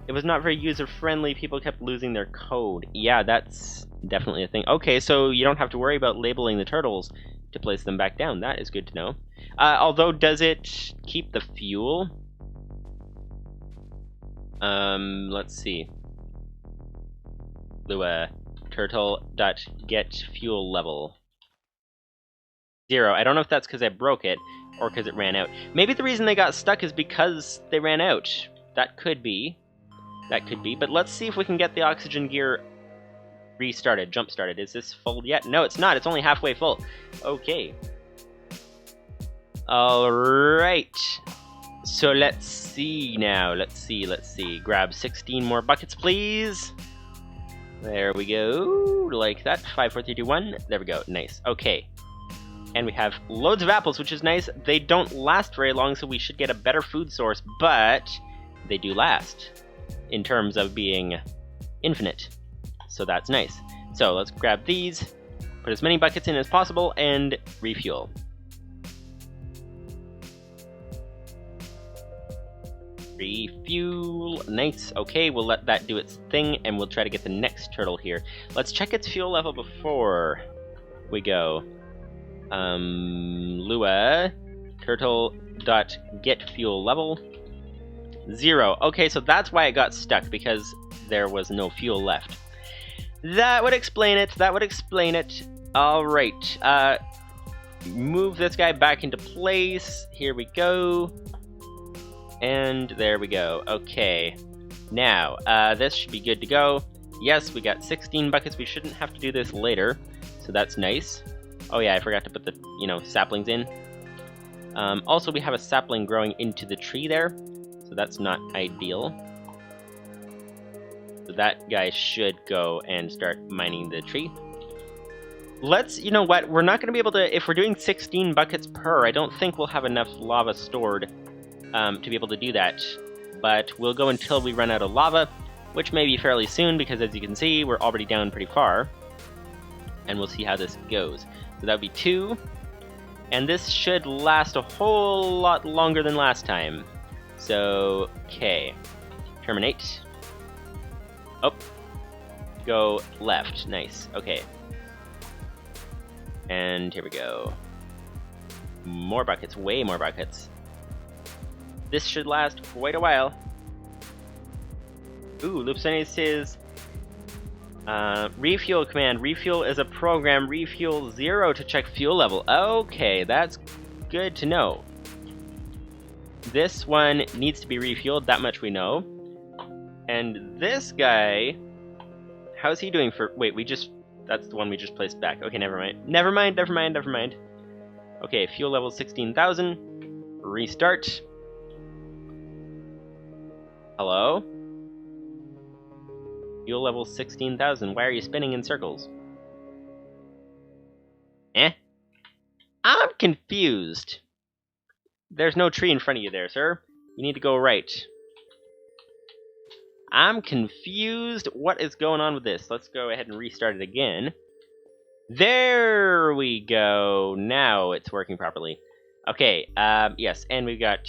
It was not very user-friendly. People kept losing their code. Yeah, that's definitely a thing. Okay, so you don't have to worry about labeling the turtles to place them back down. That is good to know. Although, does it keep the fuel? Let's see. Lua, turtle.get fuel level. 0. I don't know if that's because I broke it or because it ran out. Maybe the reason they got stuck is because they ran out. That could be. That could be. But let's see if we can get the oxygen gear restarted, jump-started. Is this full yet? No, it's not. It's only halfway full. Okay. Alright. So let's see now. Let's see. Grab 16 more buckets, please. There we go. Like that. 5, 4, 3, 2, 1. There we go. Nice. Okay. And we have loads of apples, which is nice. They don't last very long, so we should get a better food source, but they do last in terms of being infinite. So that's nice. So let's grab these, put as many buckets in as possible, and refuel. Refuel. Nice. Okay, we'll let that do its thing, and we'll try to get the next turtle here. Let's check its fuel level before we go. Lua, turtle.get fuel level. 0. Okay, so that's why it got stuck, because there was no fuel left. That would explain it, that would explain it. Alright, move this guy back into place. Here we go. And there we go. Okay. Now, this should be good to go. Yes, we got 16 buckets. We shouldn't have to do this later, so that's nice. Oh yeah, I forgot to put the, saplings in. Also, we have a sapling growing into the tree there, so that's not ideal. So that guy should go and start mining the tree. Let's, you know what, we're not going to be able to, if we're doing 16 buckets per, I don't think we'll have enough lava stored to be able to do that. But we'll go until we run out of lava, which may be fairly soon, because as you can see, we're already down pretty far. And we'll see how this goes. So that would be 2. And this should last a whole lot longer than last time. So, okay. Terminate. Oh. Go left. Nice. Okay. And here we go. More buckets. Way more buckets. This should last quite a while. Ooh, Loopsone says... refuel command. Refuel is a program. Refuel 0 to check fuel level. Okay, that's good to know. This one needs to be refueled, that much we know. And this guy... how's he doing for... wait, that's the one we just placed back. Okay, never mind. Never mind. Okay, fuel level 16,000. Restart. Hello? Fuel level 16,000. Why are you spinning in circles? I'm confused. There's no tree in front of you there, sir. You need to go right. I'm confused. What is going on with this? Let's go ahead and restart it again. There we go. Now it's working properly. Okay, yes, and we've got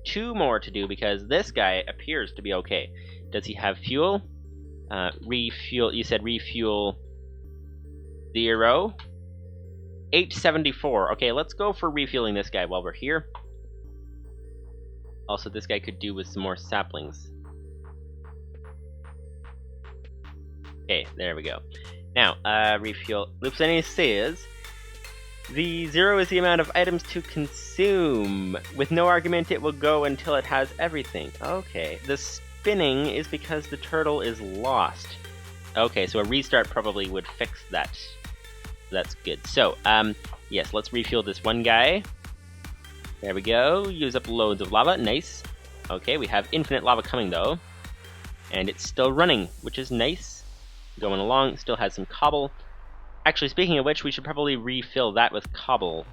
2 more to do because this guy appears to be okay. Does he have fuel? Refuel, you said refuel 0. 874. Okay, let's go for refueling this guy while we're here. Also, this guy could do with some more saplings. Okay, there we go. Now, refuel. Loopsene says, the 0 is the amount of items to consume. With no argument, it will go until it has everything. Okay, the spinning is because the turtle is lost. Okay, so a restart probably would fix that. That's good. So, Yes, let's refuel this one guy. There we go. Use up loads of lava. Nice. Okay, we have infinite lava coming though. And it's still running, which is nice. Going along, still has some cobble. Actually, speaking of which, we should probably refill that with cobble.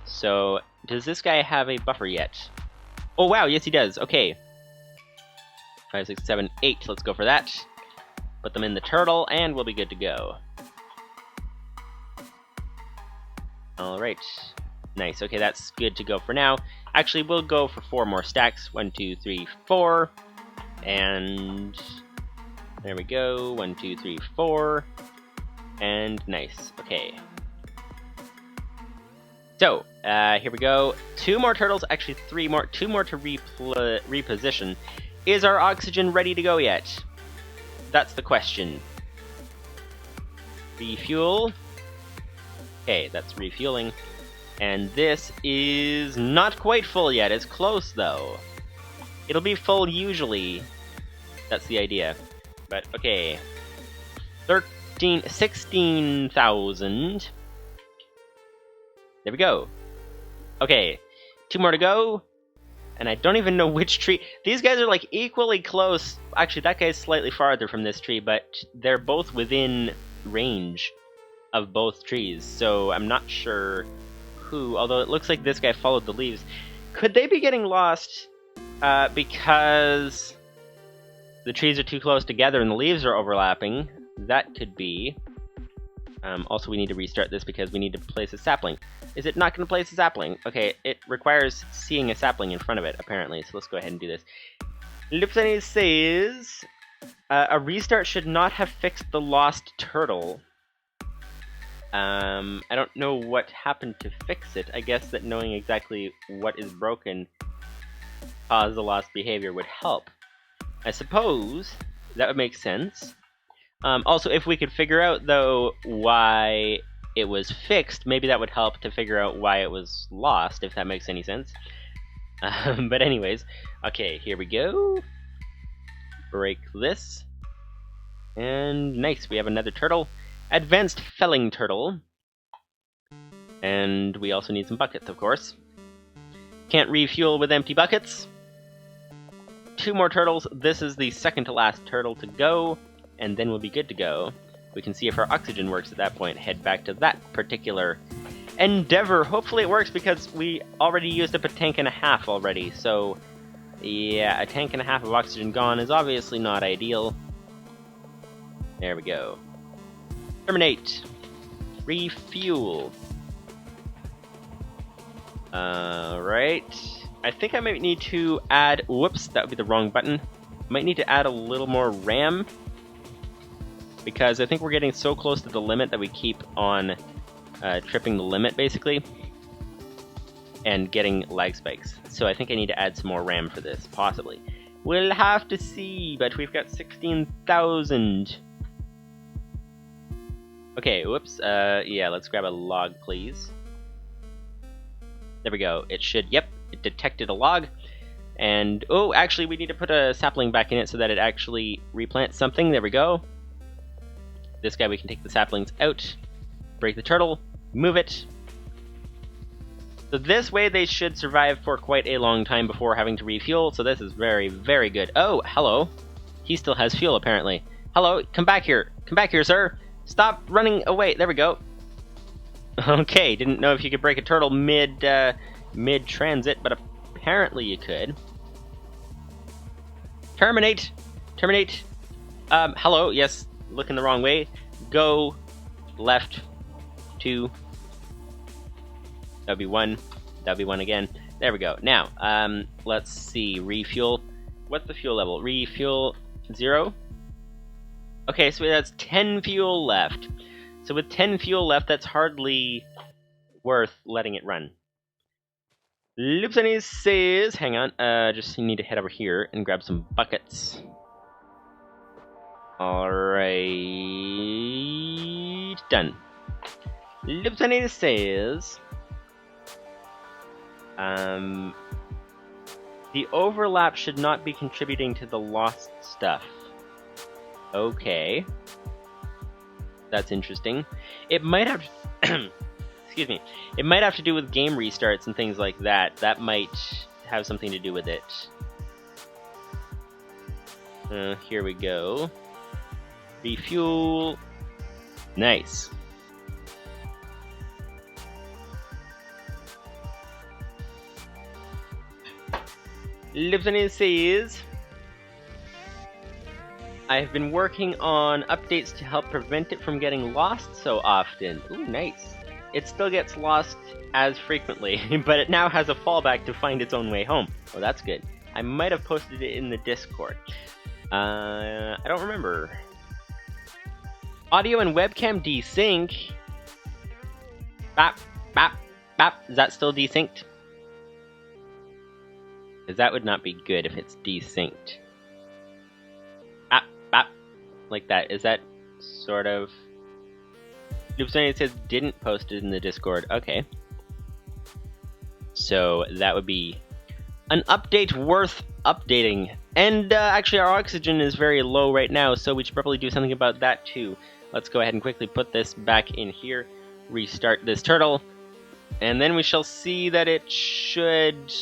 So, does this guy have a buffer yet? Oh wow, yes he does. Okay. 5, 6, 7, 8. Let's go for that. Put them in the turtle, and we'll be good to go. Alright. Nice. Okay, that's good to go for now. Actually, we'll go for 4 more stacks. 1, 2, 3, 4. And there we go. 1, 2, 3, 4. And nice. Okay. So, here we go. 2 more turtles. Actually, 3 more. 2 more to reposition. Is our oxygen ready to go yet? That's the question. Refuel. Okay, that's refueling. And this is not quite full yet. It's close, though. It'll be full usually. That's the idea. But, okay. 16,000. There we go. Okay. 2 more to go. And I don't even know which tree. These guys are like equally close. Actually, that guy's slightly farther from this tree, but they're both within range of both trees. So I'm not sure who, although it looks like this guy followed the leaves. Could they be getting lost because the trees are too close together and the leaves are overlapping? That could be. Also, we need to restart this because we need to place a sapling. Is it not going to place a sapling? Okay, it requires seeing a sapling in front of it, apparently, so let's go ahead and do this. Lipsani says, a restart should not have fixed the lost turtle. I don't know what happened to fix it. I guess that knowing exactly what is broken cause the lost behavior would help. I suppose that would make sense. Also, if we could figure out, though, why it was fixed, maybe that would help to figure out why it was lost, if that makes any sense. But anyways, okay, here we go. Break this. And nice, we have another turtle. Advanced felling turtle. And we also need some buckets, of course. Can't refuel with empty buckets. 2 more turtles. This is the second to last turtle to go. And then we'll be good to go. We can see if our oxygen works at that point. Head back to that particular endeavor. Hopefully it works because we already used up a tank and a half already. So, yeah, a tank and a half of oxygen gone is obviously not ideal. There we go. Terminate. Refuel. Alright. I think I might need to add... Whoops, that would be the wrong button. Might need to add a little more RAM. Because I think we're getting so close to the limit that we keep on tripping the limit, basically. And getting lag spikes. So I think I need to add some more RAM for this, possibly. We'll have to see, but we've got 16,000. Okay, whoops. Yeah, let's grab a log, please. There we go. It should, yep, it detected a log. And, oh, actually, we need to put a sapling back in it so that it actually replants something. There we go. This guy, we can take the saplings out, break the turtle, move it. So this way they should survive for quite a long time before having to refuel, so this is very, very good. Oh, hello. He still has fuel, apparently. Hello, come back here. Come back here, sir. Stop running away. There we go. Okay, didn't know if you could break a turtle mid-transit, but apparently you could. Terminate. Terminate. Hello, yes. Looking the wrong way. Go left 2. That'll be 1. That'll be 1 again. There we go. Now, let's see. Refuel. What's the fuel level? Refuel 0. Okay, so that's 10 fuel left. So with 10 fuel left, that's hardly worth letting it run. Loopsany says, hang on, just need to head over here and grab some buckets. Alright, done. Loopsany says, the overlap should not be contributing to the lost stuff. Okay. That's interesting. It might have... excuse me. It might have to do with game restarts and things like that. That might have something to do with it. Here we go. Refuel. Nice. Lieutenant says, I have been working on updates to help prevent it from getting lost so often. Ooh, nice. It still gets lost as frequently, but it now has a fallback to find its own way home. Oh, that's good. I might have posted it in the Discord. I don't remember. Audio and webcam desync. Bap, bap, bap. Is that still desynced? Because that would not be good if it's desynced. Bap, bap. Like that. Is that sort of... It says didn't post it in the Discord. Okay. So that would be an update worth updating. And actually our oxygen is very low right now, so we should probably do something about that too. Let's go ahead and quickly put this back in here, restart this turtle, and then we shall see that it should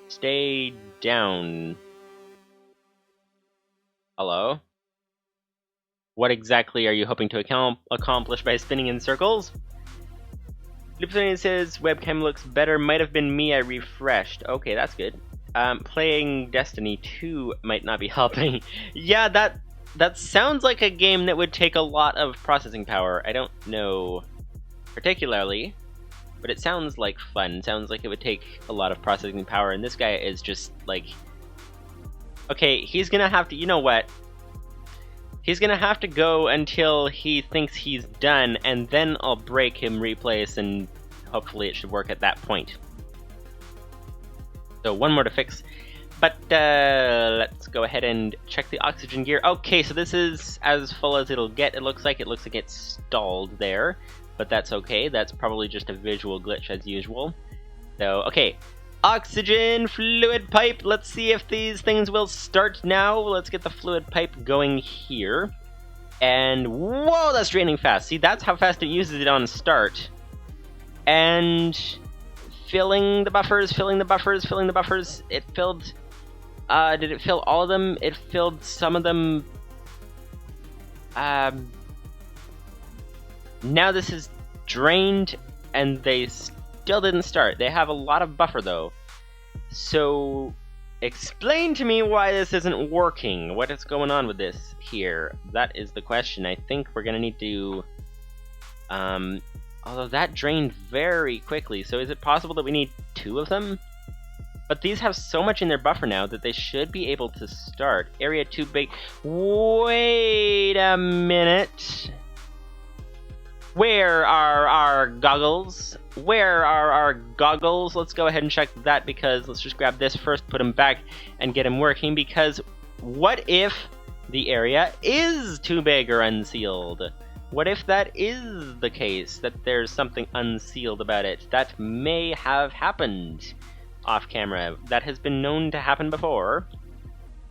stay down. Hello? What exactly are you hoping to accomplish by spinning in circles? Lipsonian says, webcam looks better, might have been me, I refreshed. Okay, that's good. Playing Destiny 2 might not be helping. Yeah, that sounds like a game that would take a lot of processing power. I don't know particularly, but it sounds like fun. Sounds like it would take a lot of processing power, and this guy is just like... Okay, he's gonna have to... You know what? He's gonna have to go until he thinks he's done, and then I'll break him, replace, and hopefully it should work at that point. So one more to fix. But let's go ahead and check the oxygen gear. Okay, so this is as full as it'll get. It looks like it's stalled there, but that's okay. That's probably just a visual glitch as usual. So, okay. Oxygen fluid pipe. Let's see if these things will start now. Let's get the fluid pipe going here. And whoa, that's draining fast. See, that's how fast it uses it on start. And filling the buffers, filling the buffers, filling the buffers. It filled... did it fill all of them? It filled some of them. Now this is drained, and they still didn't start. They have a lot of buffer, though. So, explain to me why this isn't working. What is going on with this here? That is the question. I think we're gonna need to... although that drained very quickly, so is it possible that we need 2 of them? But these have so much in their buffer now that they should be able to start. Area too big. Wait a minute. Where are our goggles? Where are our goggles? Let's go ahead and check that, because let's just grab this first, put him back, and get him working, because what if the area is too big or unsealed? What if that is the case, that there's something unsealed about it? That may have happened off camera. That has been known to happen before.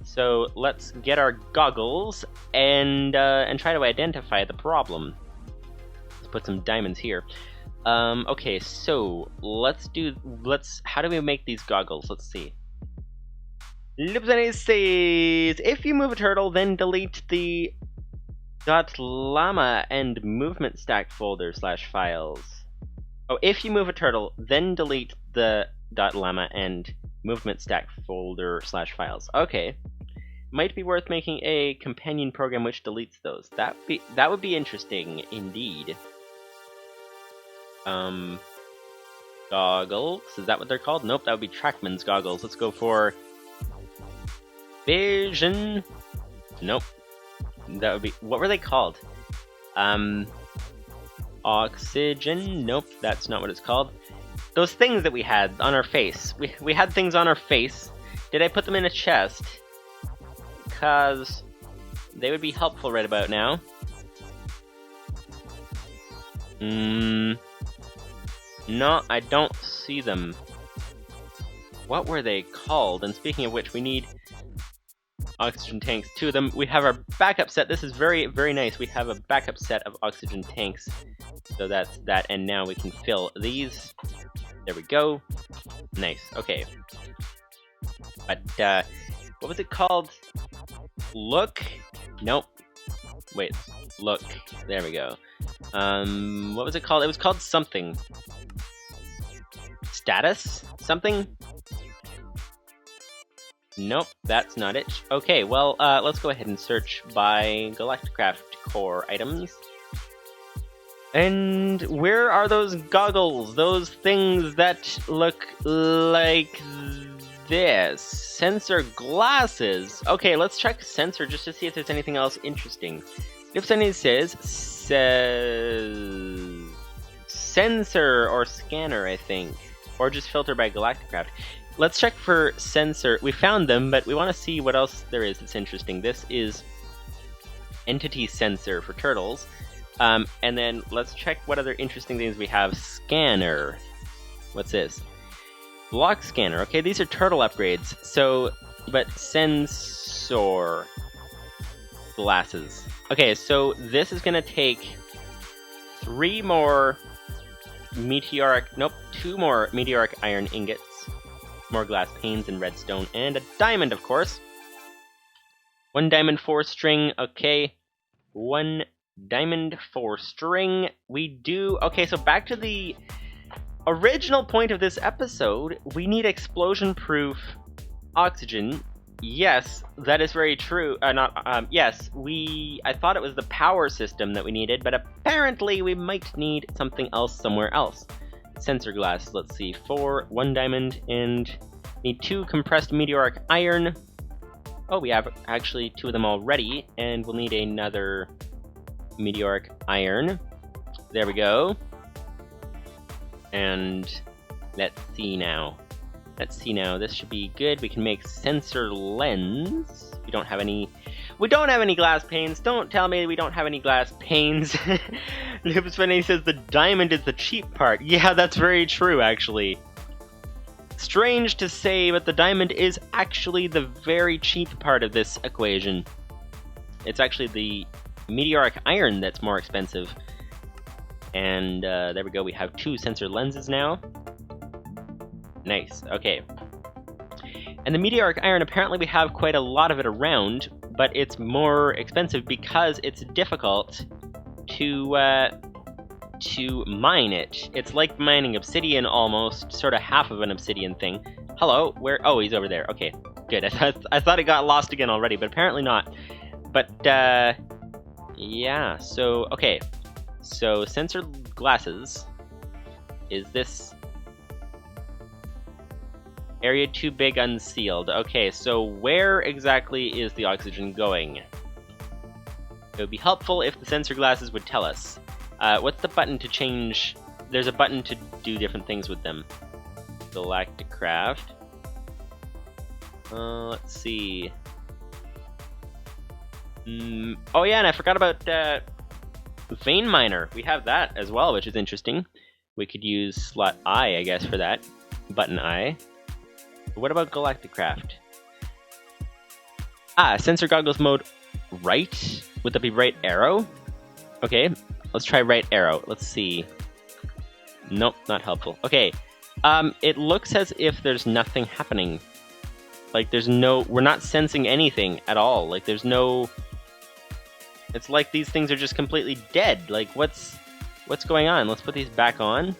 So let's get our goggles and try to identify the problem. Let's put some diamonds here. Okay, so how do we make these goggles? Let's see. Lipsane says, if you move a turtle, then delete the .llama and movement stack folder / files. Oh, if you move a turtle, then delete the .llama and movement stack folder / files. Okay. Might be worth making a companion program which deletes those. That would be interesting indeed. Goggles, is that what they're called? Nope, that would be Trackman's goggles. Let's go for Vision. Nope. That would be, what were they called? Oxygen. Nope, that's not what it's called. Those things that we had on our face. We had things on our face. Did I put them in a chest? Because they would be helpful right about now. No, I don't see them. What were they called? And speaking of which, we need oxygen tanks, 2 of them. We have our backup set. This is very, very nice. We have a backup set of oxygen tanks. So that's that, and now we can fill these. There we go. Nice, okay. But, what was it called? Look? Nope. Wait, look. There we go. What was it called? It was called something. Status? Something? Nope, that's not it. Okay, well, let's go ahead and search by Galacticraft core items. And where are those goggles? Those things that look like this. Sensor glasses. Okay, let's check sensor just to see if there's anything else interesting. If something says sensor or scanner, I think. Or just filter by Galacticraft. Let's check for sensor. We found them, but we want to see what else there is that's interesting. This is entity sensor for turtles. And then let's check what other interesting things we have. Scanner. What's this? Block scanner. Okay, these are turtle upgrades. So, but sensor glasses. Okay, so this is gonna take 3 more meteoric, nope, 2 more meteoric iron ingots, more glass panes and redstone, and a diamond, of course. 1 diamond, 4 string, okay. 1 diamond, 4 string. We do, okay, so back to the original point of this episode, we need explosion-proof oxygen. Yes, that is very true. Yes, I thought it was the power system that we needed, but apparently we might need something else somewhere else. Sensor glass, let's see, 4, 1 diamond, and need 2 compressed meteoric iron. Oh, we have actually 2 of them already, and we'll need another meteoric iron. There we go. And let's see now. Let's see now. This should be good. We can make sensor lens. We don't have any glass panes. Don't tell me we don't have any glass panes. Loops when he says the diamond is the cheap part. Yeah, that's very true, actually. Strange to say, but the diamond is actually the very cheap part of this equation. It's actually the meteoric iron that's more expensive. And there we go, we have 2 sensor lenses now. Nice, okay. And the meteoric iron, apparently we have quite a lot of it around, but it's more expensive because it's difficult to mine it. It's like mining obsidian almost, sort of half of an obsidian thing. Hello, where? Oh, he's over there. Okay, good. I thought it got lost again already, but apparently not. But, yeah, so, okay. So, sensor glasses is this area too big unsealed. Okay, so where exactly is the oxygen going? It would be helpful if the sensor glasses would tell us. What's the button to change? There's a button to do different things with them. Galacticraft. Let's see. Oh yeah, and I forgot about Vein Miner. We have that as well, which is interesting. We could use slot I guess, for that. Button I. What about Galacticraft? Sensor goggles mode right? Would that be right arrow? Okay, let's try right arrow. Let's see. Nope, not helpful. Okay, it looks as if there's nothing happening. Like we're not sensing anything at all. Like there's no... It's like these things are just completely dead. Like, what's going on? Let's put these back on.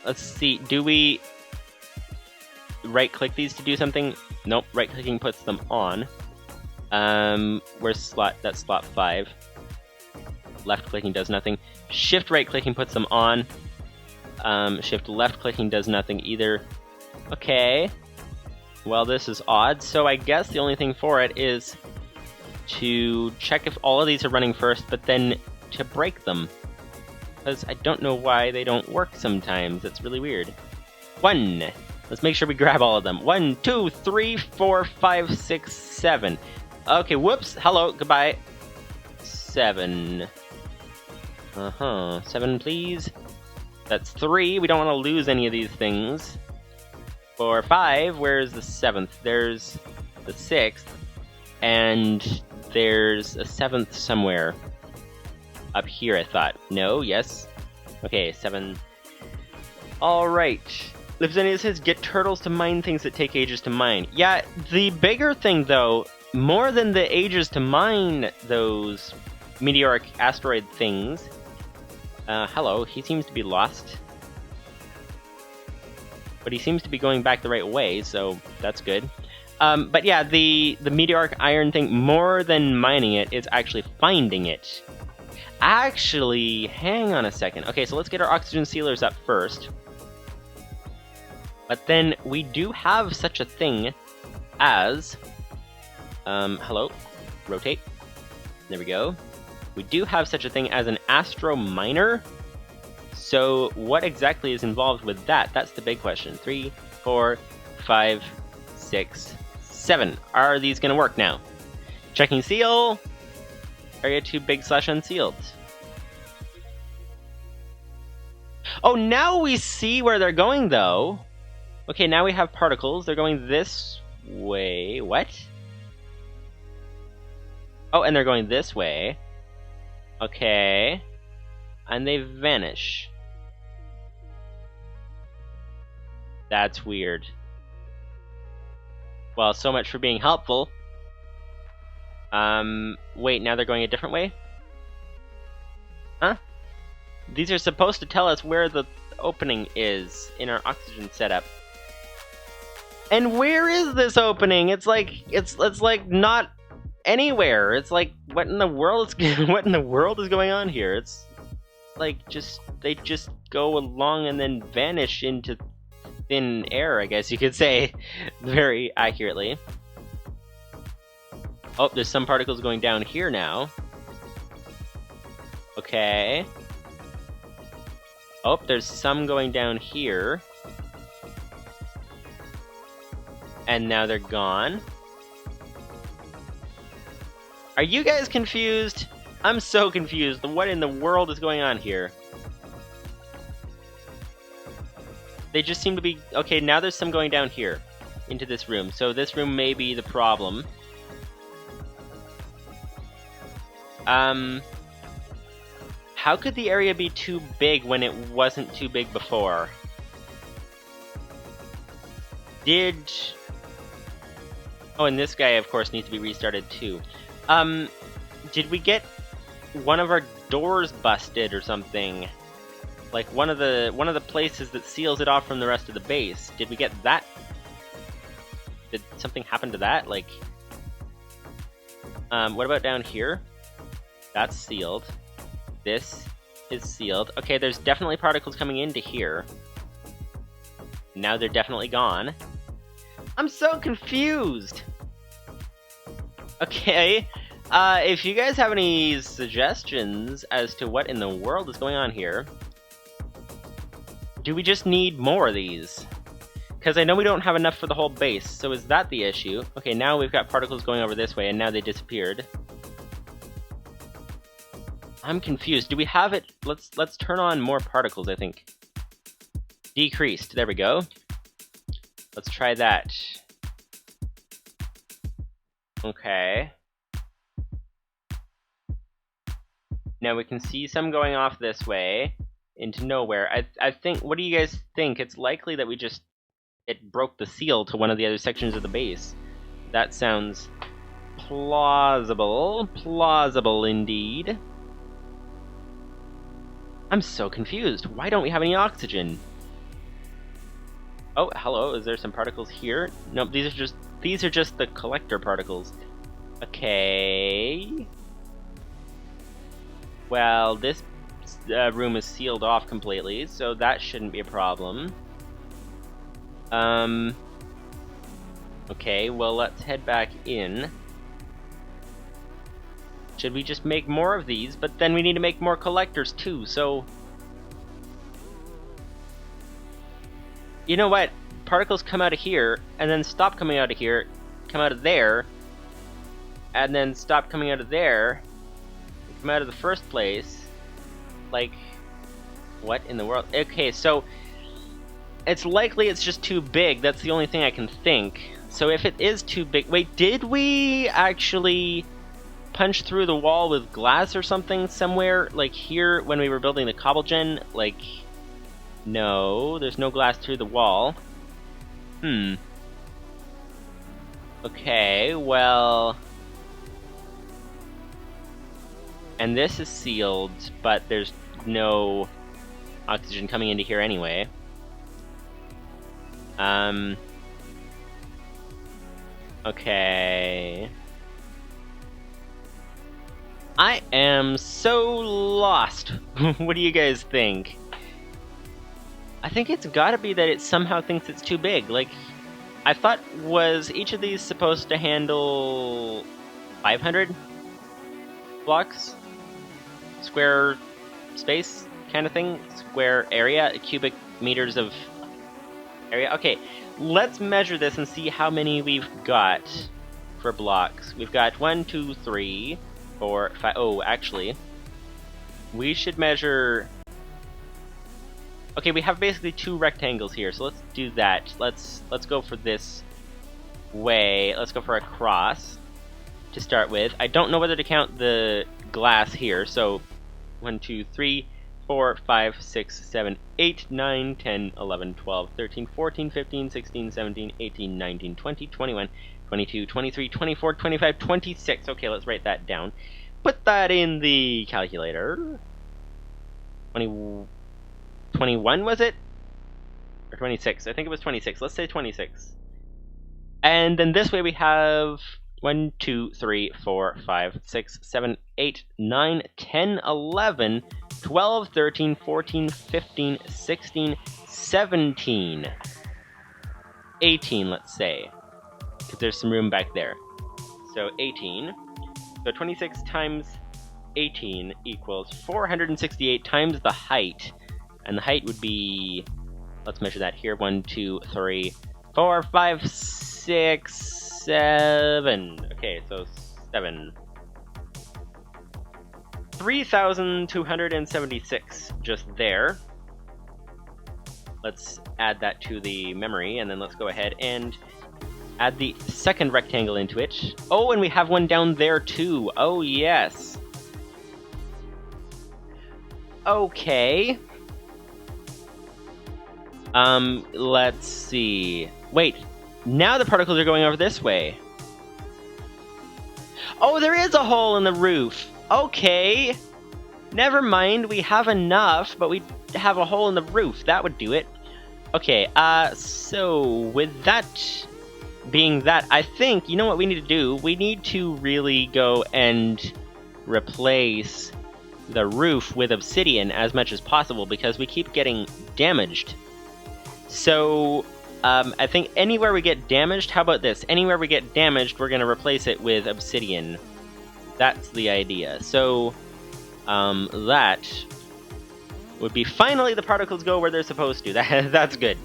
Let's see. Do we right-click these to do something? Nope. Right-clicking puts them on. Where's slot? That's slot 5. Left-clicking does nothing. Shift right-clicking puts them on. Shift left-clicking does nothing either. Okay. Well, this is odd, so I guess the only thing for it is to check if all of these are running first, but then to break them. Because I don't know why they don't work sometimes. It's really weird. 1. Let's make sure we grab all of them. 1, 2, 3, 4, 5, 6, 7. Okay, whoops. Hello, goodbye. 7. 7, please. That's 3. We don't want to lose any of these things. 4, 5, where's the 7th? There's the 6th, and there's a 7th somewhere. Up here, I thought. No, yes. Okay, 7. Alright. Livzenia says, get turtles to mine things that take ages to mine. Yeah, the bigger thing, though, more than the ages to mine those meteoric asteroid things... hello, he seems to be lost. But he seems to be going back the right way, so that's good. But yeah, the meteoric iron thing, more than mining it, is actually finding it. Actually, hang on a second. Okay, so let's get our oxygen sealers up first. But then we do have such a thing as... hello? Rotate. There we go. We do have such a thing as an astro miner. So what exactly is involved with that? That's the big question. 3, 4, 5, 6, 7. Are these going to work now? Checking seal. Area 2 big / unsealed. Oh, now we see where they're going, though. Okay, now we have particles. They're going this way. What? Oh, and they're going this way. Okay. And they vanish. That's weird. Well, so much for being helpful. Wait, now they're going a different way? Huh? These are supposed to tell us where the opening is in our oxygen setup. And where is this opening? It's like not anywhere. It's like what in the world is going on here? It's like they just go along and then vanish into thin air, I guess you could say, very accurately. Oh, there's some particles going down here now. Okay. Oh, there's some going down here. And now they're gone. Are you guys confused? I'm so confused. What in the world is going on here? They just seem to be... Okay, now there's some going down here. Into this room. So this room may be the problem. How could the area be too big when it wasn't too big before? Oh, and this guy, of course, needs to be restarted too. Did we get one of our doors busted or something? Like one of the places that seals it off from the rest of the base. Did we get that? Did something happen to that? Like, what about down here? That's sealed. This is sealed. Okay, there's definitely particles coming into here. Now they're definitely gone. I'm so confused! Okay, if you guys have any suggestions as to what in the world is going on here, do we just need more of these? Because I know we don't have enough for the whole base, so is that the issue? Okay, now we've got particles going over this way, and now they disappeared. I'm confused. Do we have it? Let's turn on more particles, I think. Decreased. There we go. Let's try that. Okay. Now we can see some going off this way into nowhere. I think, what do you guys think? It's likely that it broke the seal to one of the other sections of the base. That sounds plausible. Plausible indeed. I'm so confused. Why don't we have any oxygen? Oh, hello. Is there some particles here? Nope, these are just the collector particles. Okay. Well, this room is sealed off completely, so that shouldn't be a problem. Okay, well, let's head back in. Should we just make more of these? But then we need to make more collectors too, so... You know what? Particles come out of here, and then stop coming out of here, come out of there, and then stop coming out of there, come out of the first place. Like, what in the world? Okay, so it's likely it's just too big. That's the only thing I can think. So if it is too big... Wait, did we actually punch through the wall with glass or something somewhere? Like here, when we were building the cobble gen? Like, no, there's no glass through the wall. Okay, well... And this is sealed, but there's no oxygen coming into here anyway. Okay... I am so lost. What do you guys think? I think it's gotta be that it somehow thinks it's too big. Like, I thought, was each of these supposed to handle 500 blocks? Square space kind of thing? Square area? Cubic meters of area? Okay, let's measure this and see how many we've got for blocks. We've got 1, 2, 3... 4, 5. Oh, actually, we should measure. Okay, we have basically 2 rectangles here, so let's do that. Let's go for this way. Let's go for a cross to start with. I don't know whether to count the glass here, so 1, 2, 3, 4, 5, 6, 7, 8, 9, 10, 11, 12, 13, 14, 15, 16, 17, 18, 19, 20, 21, 22, 23, 24, 25, 26. Okay, let's write that down. Put that in the calculator. 21 was it? Or 26? I think it was 26. Let's say 26. And then this way we have 1, 2, 3, 4, 5, 6, 7, 8, 9, 10, 11, 12, 13, 14, 15, 16, 17. 18, let's say. Because there's some room back there. So 18. So 26 times 18 equals 468 times the height. And the height would be... Let's measure that here. 1, 2, 3, 4, 5, 6, 7. Okay, so 7. 3,276 just there. Let's add that to the memory, and then let's go ahead and add the second rectangle into it. Oh, and we have one down there too. Oh, yes. Okay. Let's see. Wait, now the particles are going over this way. Oh, there is a hole in the roof. Okay. Never mind, we have enough, but we have a hole in the roof. That would do it. Okay, so with that being that, I think, you know what we need to do? We need to really go and replace the roof with obsidian as much as possible because we keep getting damaged. So, I think anywhere we get damaged, how about this? Anywhere we get damaged, we're going to replace it with obsidian. That's the idea. So, that would be finally the particles go where they're supposed to. That's good.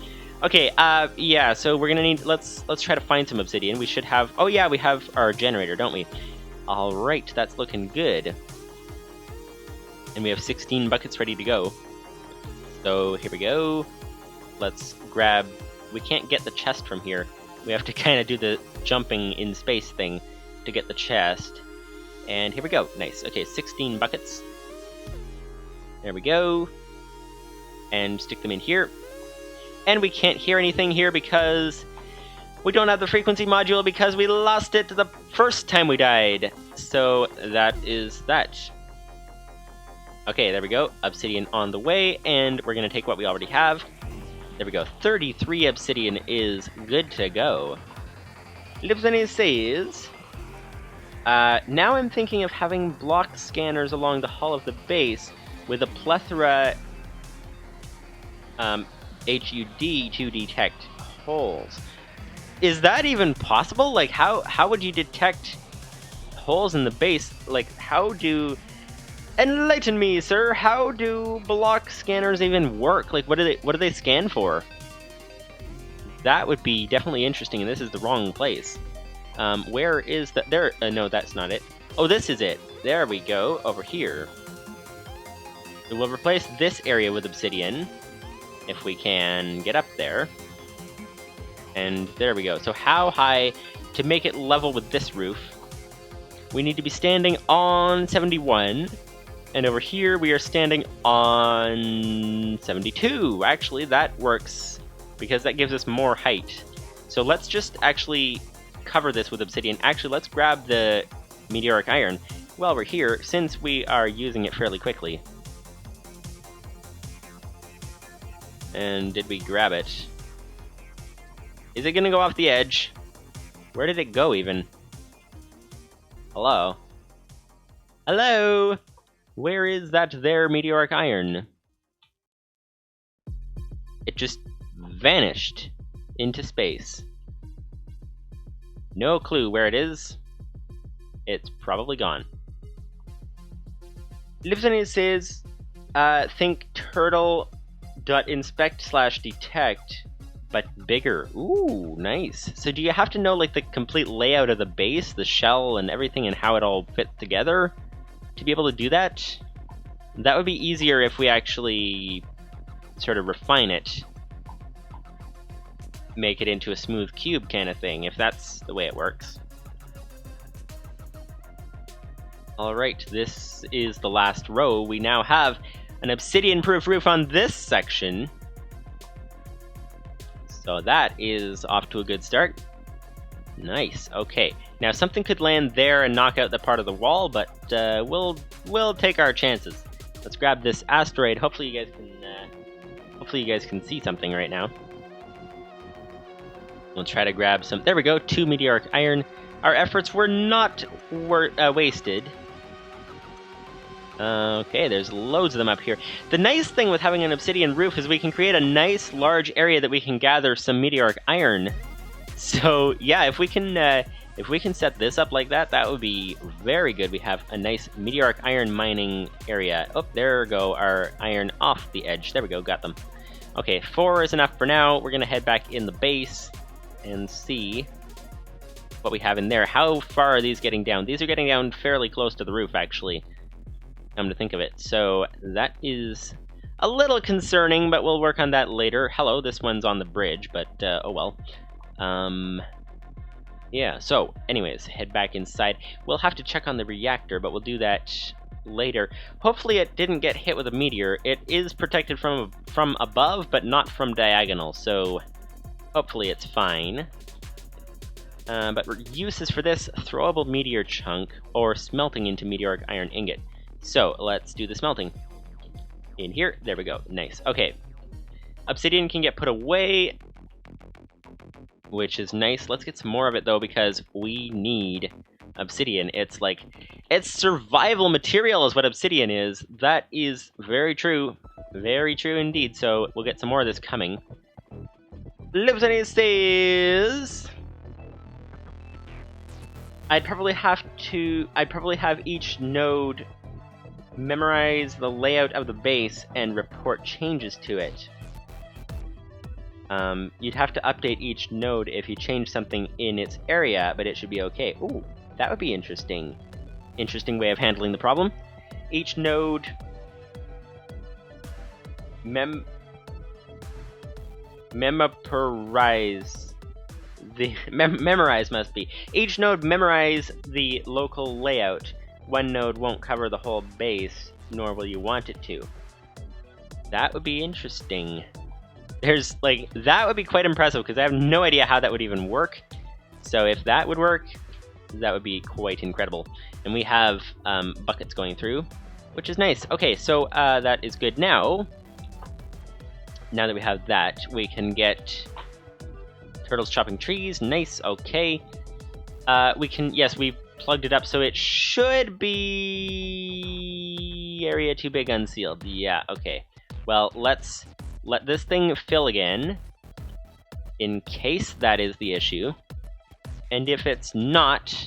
Okay, yeah, so we're gonna need, let's try to find some obsidian. We should have, oh yeah, we have our generator, don't we? Alright, that's looking good. And we have 16 buckets ready to go. So, here we go. Let's grab, we can't get the chest from here. We have to kind of do the jumping in space thing to get the chest. And here we go, nice. Okay, 16 buckets. There we go. And stick them in here. And we can't hear anything here because we don't have the frequency module because we lost it the first time we died. So that is that. Okay, there we go. Obsidian on the way, and we're going to take what we already have. There we go. 33 obsidian is good to go. Livesany says... now I'm thinking of having block scanners along the hull of the base with a plethora HUD to detect holes. Is that even possible? Like, how would you detect holes in the base? Like, how do... Enlighten me, sir! How do block scanners even work? Like, what do they scan for? That would be definitely interesting, and this is the wrong place. Where is that? There, no, that's not it. Oh, this is it. There we go, over here. So we'll replace this area with obsidian, if we can get up there. And there we go. So how high, to make it level with this roof, we need to be standing on 71. And over here, we are standing on 72. Actually, that works because that gives us more height. So let's just actually cover this with obsidian. Actually, let's grab the meteoric iron while we're here, since we are using it fairly quickly. And did we grab it? Is it gonna go off the edge? Where did it go, even? Hello? Hello? Where is that there meteoric iron? It just vanished into space. No clue where it is. It's probably gone. Livestream says, think turtle.inspect/detect, but bigger. Ooh, nice. So do you have to know like the complete layout of the base, the shell, and everything, and how it all fits together to be able to do that? That would be easier if we actually sort of refine it. Make it into a smooth cube kind of thing, if that's the way it works. Alright, this is the last row. We now have an obsidian-proof roof on this section. So that is off to a good start. Nice, okay. Now something could land there and knock out the part of the wall, but we'll take our chances. Let's grab this asteroid. Hopefully you guys can see something right now. We'll try to grab some. There we go, 2 meteoric iron. Our efforts were not wasted. Okay, there's loads of them up here. The nice thing with having an obsidian roof is we can create a nice large area that we can gather some meteoric iron. So yeah, if we can set this up like that, that would be very good. We have a nice meteoric iron mining area. Oh, there we go, our iron off the edge. There we go, got them. Okay, 4 is enough for now. We're gonna head back in the base and see what we have in there. How far are these getting down? These are getting down fairly close to the roof, actually, come to think of it. So that is a little concerning, but we'll work on that later. Hello, this one's on the bridge, but oh well. Yeah, so anyways, head back inside. We'll have to check on the reactor, but we'll do that later. Hopefully it didn't get hit with a meteor. It is protected from above, but not from diagonal, so hopefully it's fine. But uses for this: throwable meteor chunk, or smelting into meteoric iron ingot. So let's do the smelting. In here, there we go, nice. Okay, obsidian can get put away, which is nice. Let's get some more of it though, because we need obsidian. It's like, it's survival material is what obsidian is. That is very true indeed. So we'll get some more of this coming. Livestream says, I'd probably have each node memorize the layout of the base and report changes to it. You'd have to update each node if you change something in its area, but it should be okay. Ooh, that would be interesting. Interesting way of handling the problem. Each node memorize must be. Each node memorize the local layout. One node won't cover the whole base, nor will you want it to. That would be interesting. There's like, that would be quite impressive, because I have no idea how that would even work. So if that would work, that would be quite incredible. And we have buckets going through, which is nice. Okay, so that is good. Now that we have that, we can get turtles chopping trees. Nice, okay. We can, yes, we plugged it up, so it should be area too big unsealed. Yeah, okay. Well, let's let this thing fill again, in case that is the issue. And if it's not,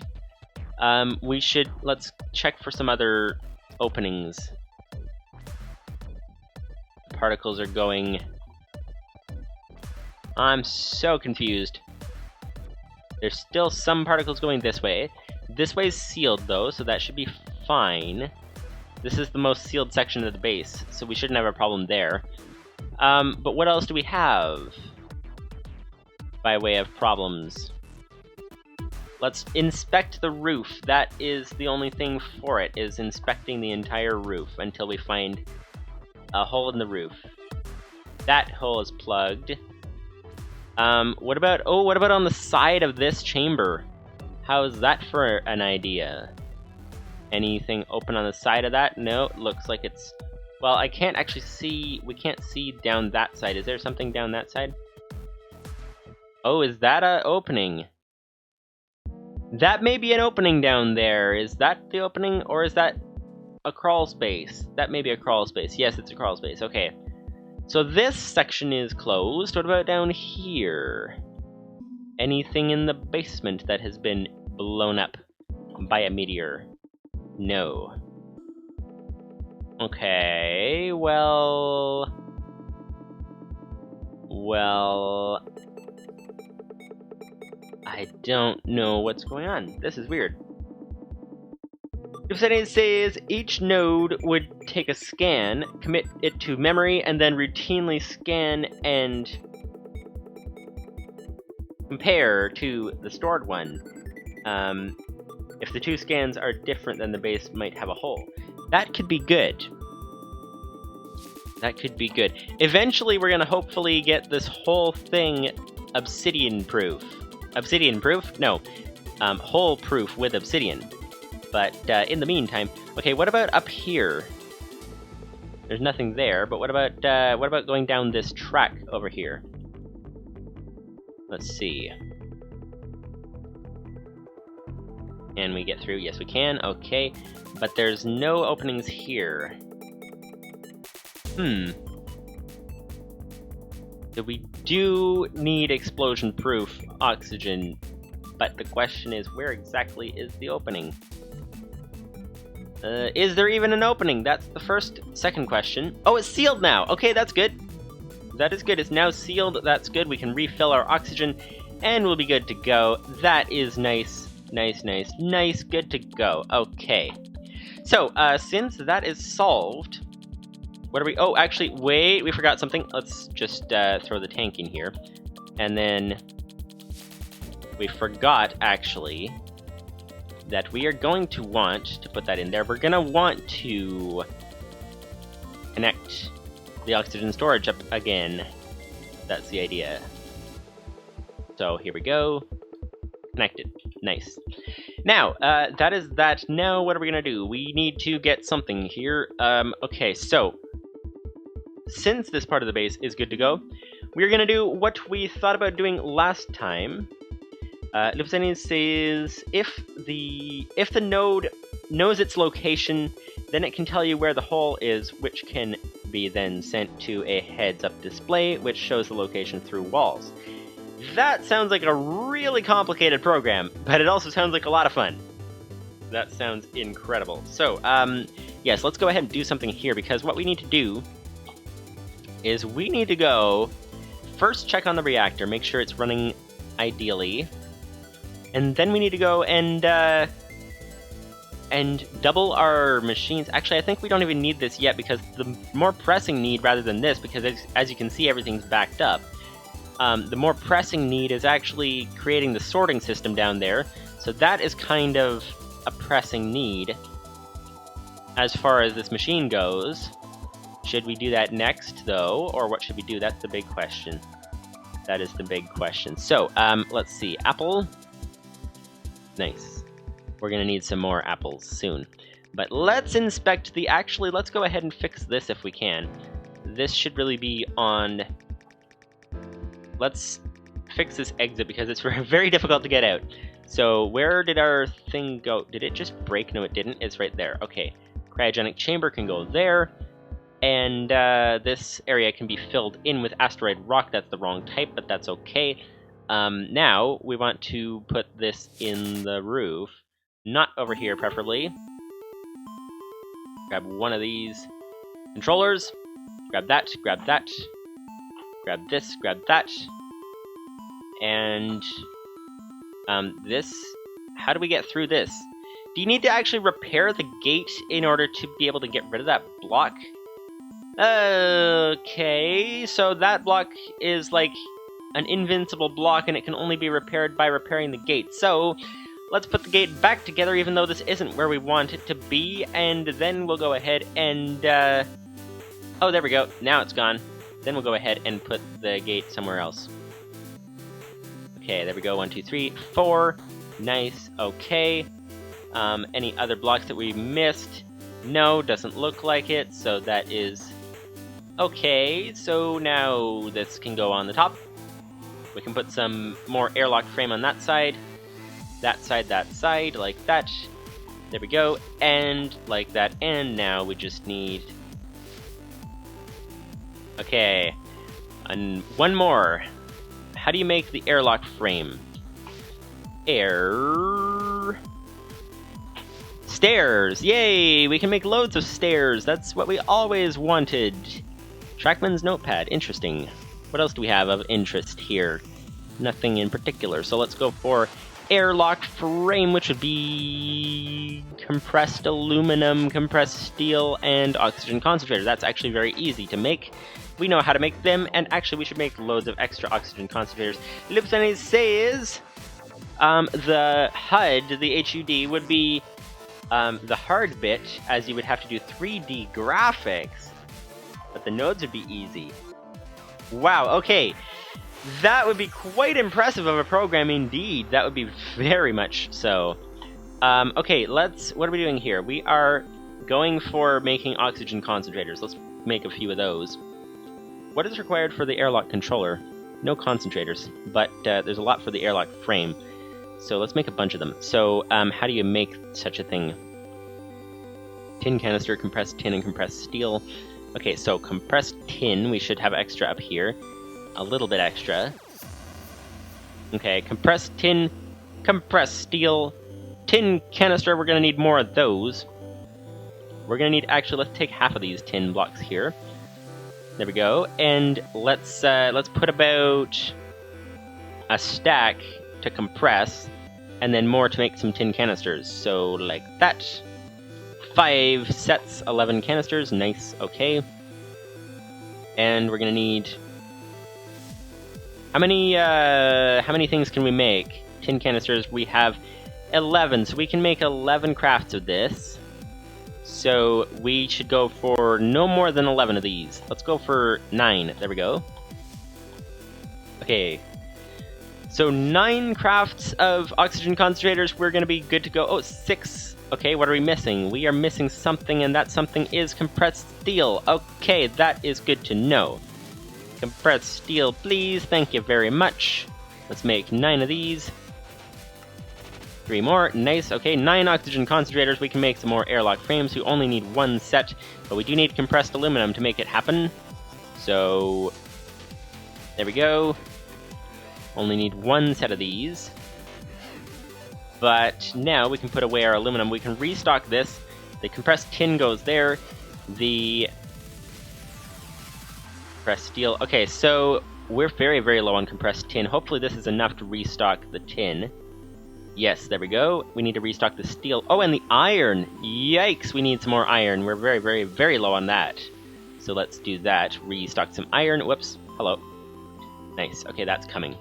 let's check for some other openings. Particles are going. I'm so confused. There's still some particles going this way. This way's sealed though, so that should be fine. This is the most sealed section of the base, so we shouldn't have a problem there. But what else do we have by way of problems? Let's inspect the roof. That is the only thing for it, is inspecting the entire roof until we find a hole in the roof. That hole is plugged. What about on the side of this chamber? How's that for an idea? Anything open on the side of that? No, it looks like it's... Well, I can't actually see... We can't see down that side. Is there something down that side? Oh, is that an opening? That may be an opening down there. Is that the opening, or is that a crawl space? That may be a crawl space. Yes, it's a crawl space. Okay. So this section is closed. What about down here? Anything in the basement that has been blown up by a meteor? No. Okay, well... I don't know what's going on. This is weird. It says each node would take a scan, commit it to memory, and then routinely scan and compare to the stored one. If the two scans are different, then the base might have a hole. That could be good. That could be good. Eventually, we're gonna hopefully get this whole thing obsidian-proof. Obsidian-proof? No. Hole-proof with obsidian. But in the meantime... Okay, what about up here? There's nothing there, but what about going down this track over here? Let's see. Can we get through? Yes, we can. Okay. But there's no openings here. So we do need explosion-proof oxygen, but the question is, where exactly is the opening? Is there even an opening? That's the second question. Oh, it's sealed now! Okay, that's good. That is good. It's now sealed. That's good. We can refill our oxygen, and we'll be good to go. That is nice. Nice. Good to go. Okay. So, since that is solved... What are we... Oh, actually, wait, we forgot something. Let's just throw the tank in here. And then we forgot, actually, that we are going to want to put that in there. We're going to want to connect the oxygen storage up again. That's the idea. So here we go. Connected. Nice. Now, that is that. Now, what are we going to do? We need to get something here. Okay, so... Since this part of the base is good to go, we're going to do what we thought about doing last time. Livestream says, if the node knows its location, then it can tell you where the hole is, which can be then sent to a heads-up display, which shows the location through walls. That sounds like a really complicated program, but it also sounds like a lot of fun. That sounds incredible. So, yes, let's go ahead and do something here, because what we need to do is we need to go first check on the reactor, make sure it's running ideally, and then we need to go and double our machines. Actually, I think we don't even need this yet, because the more pressing need rather than this, because as you can see, everything's backed up. The more pressing need is actually creating the sorting system down there, so that is kind of a pressing need as far as this machine goes. Should we do that next, though, or what should we do? That's the big question. That is the big question. So, let's see. Apple. Nice. We're gonna need some more apples soon. But let's inspect the... Actually, let's go ahead and fix this if we can. This should really be on... Let's fix this exit, because it's very difficult to get out. So, where did our thing go? Did it just break? No, it didn't. It's right there. Okay. Cryogenic chamber can go there. And this area can be filled in with asteroid rock. That's the wrong type, but that's okay. Now, we want to put this in the roof. Not over here, preferably. Grab one of these controllers. Grab that, grab that. Grab this, grab that. And this... How do we get through this? Do you need to actually repair the gate in order to be able to get rid of that block? Okay, so that block is like an invincible block, and it can only be repaired by repairing the gate. So, let's put the gate back together, even though this isn't where we want it to be, and then we'll go ahead and, oh, there we go. Now it's gone. Then we'll go ahead and put the gate somewhere else. Okay, there we go. 1, 2, 3, 4. Nice. Okay. Any other blocks that we missed? No, doesn't look like it, so that is okay. So now this can go on the top. We can put some more airlock frame on that side, like that. There we go, and like that, and now we just need... Okay, and one more. How do you make the airlock frame? Stairs! Yay! We can make loads of stairs! That's what we always wanted! Trackman's notepad, interesting. What else do we have of interest here? Nothing in particular, so let's go for airlock frame, which would be compressed aluminum, compressed steel, and oxygen concentrator. That's actually very easy to make. We know how to make them, and actually we should make loads of extra oxygen concentrators. Lipsani says the HUD, the HUD, would be the hard bit, as you would have to do 3D graphics, but the nodes would be easy. Wow, okay. That would be quite impressive of a program indeed. That would be very much so. Okay, what are we doing here? We are going for making oxygen concentrators. Let's make a few of those. What is required for the airlock controller? No concentrators, but there's a lot for the airlock frame. So let's make a bunch of them. So how do you make such a thing? Tin canister, compressed tin, and compressed steel. Okay, so compressed tin, we should have extra up here. A little bit extra. Okay, compressed tin, compressed steel, tin canister, we're gonna need more of those. We're gonna need, actually, let's take half of these tin blocks here. There we go, and let's put about a stack to compress, and then more to make some tin canisters. So, like that. 5 sets, 11 canisters, nice, okay. And we're gonna need... How many things can we make? Tin canisters, we have 11, so we can make 11 crafts of this. So we should go for no more than 11 of these. Let's go for 9, there we go. Okay. So 9 crafts of oxygen concentrators, we're gonna be good to go. Oh, 6. Okay, what are we missing? We are missing something, and that something is compressed steel. Okay, that is good to know. Compressed steel, please. Thank you very much. Let's make 9 of these. 3 more. Nice. Okay, 9 oxygen concentrators. We can make some more airlock frames. We only need 1 set, but we do need compressed aluminum to make it happen. So, there we go. Only need 1 set of these. But now we can put away our aluminum. We can restock this. The compressed tin goes there. The compressed steel. Okay, so we're very, very low on compressed tin. Hopefully this is enough to restock the tin. Yes, there we go. We need to restock the steel. Oh, and the iron! Yikes, we need some more iron. We're very, very, very low on that. So let's do that. Restock some iron. Whoops. Hello. Nice. Okay, that's coming.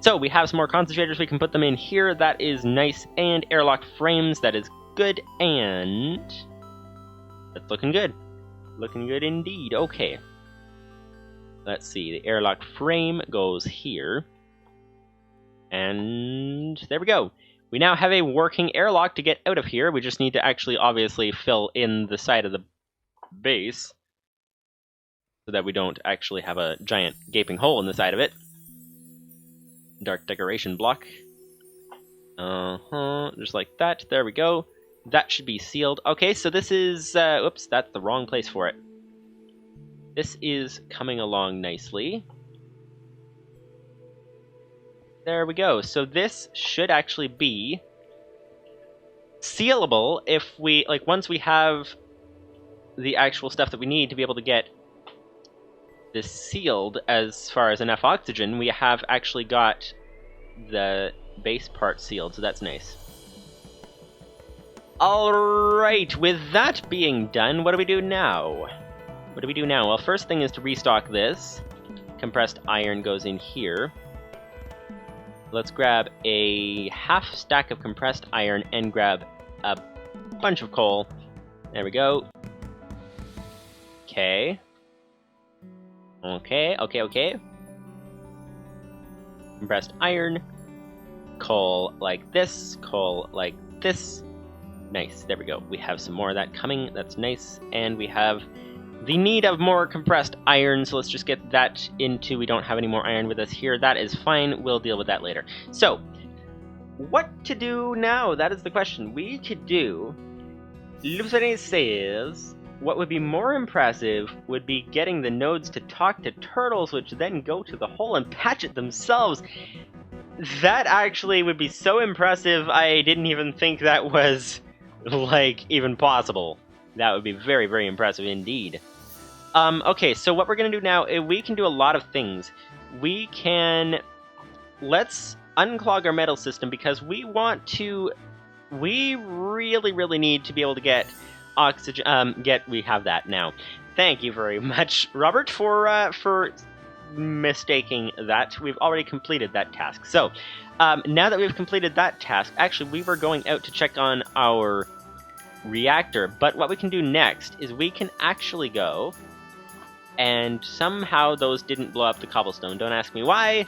So we have some more concentrators. We can put them in here. That is nice. And airlock frames. That is good. And that's looking good. Looking good indeed. Okay. Let's see. The airlock frame goes here. And there we go. We now have a working airlock to get out of here. We just need to actually obviously fill in the side of the base so that we don't actually have a giant gaping hole in the side of it. Dark decoration block. Just like that. There we go. That should be sealed. Okay, so this is... oops, that's the wrong place for it. This is coming along nicely. There we go. So this should actually be sealable if we... Like, once we have the actual stuff that we need to be able to get this sealed as far as enough oxygen, we have actually got the base part sealed, so that's nice. Alright, with that being done, what do we do now? What do we do now? Well, first thing is to restock this. Compressed iron goes in here. Let's grab a half stack of compressed iron and grab a bunch of coal. There we go. Okay. Okay. Compressed iron. Coal like this. Coal like this. Nice. There we go. We have some more of that coming. That's nice. And we have the need of more compressed iron, so let's just get that into... We don't have any more iron with us here. That is fine. We'll deal with that later. So, what to do now? That is the question. We could do... Livestream says... What would be more impressive would be getting the nodes to talk to turtles, which then go to the hole and patch it themselves. That actually would be so impressive, I didn't even think that was, like, even possible. That would be very, very impressive indeed. Okay, so what we're going to do now, we can do a lot of things. We can... Let's unclog our metal system, because we want to... We really, really need to be able to get oxygen... we have that now. Thank you very much, Robert, for mistaking that. We've already completed that task. So, now that we've completed that task, actually, we were going out to check on our reactor, but what we can do next is we can actually go, and somehow those didn't blow up the cobblestone. Don't ask me why,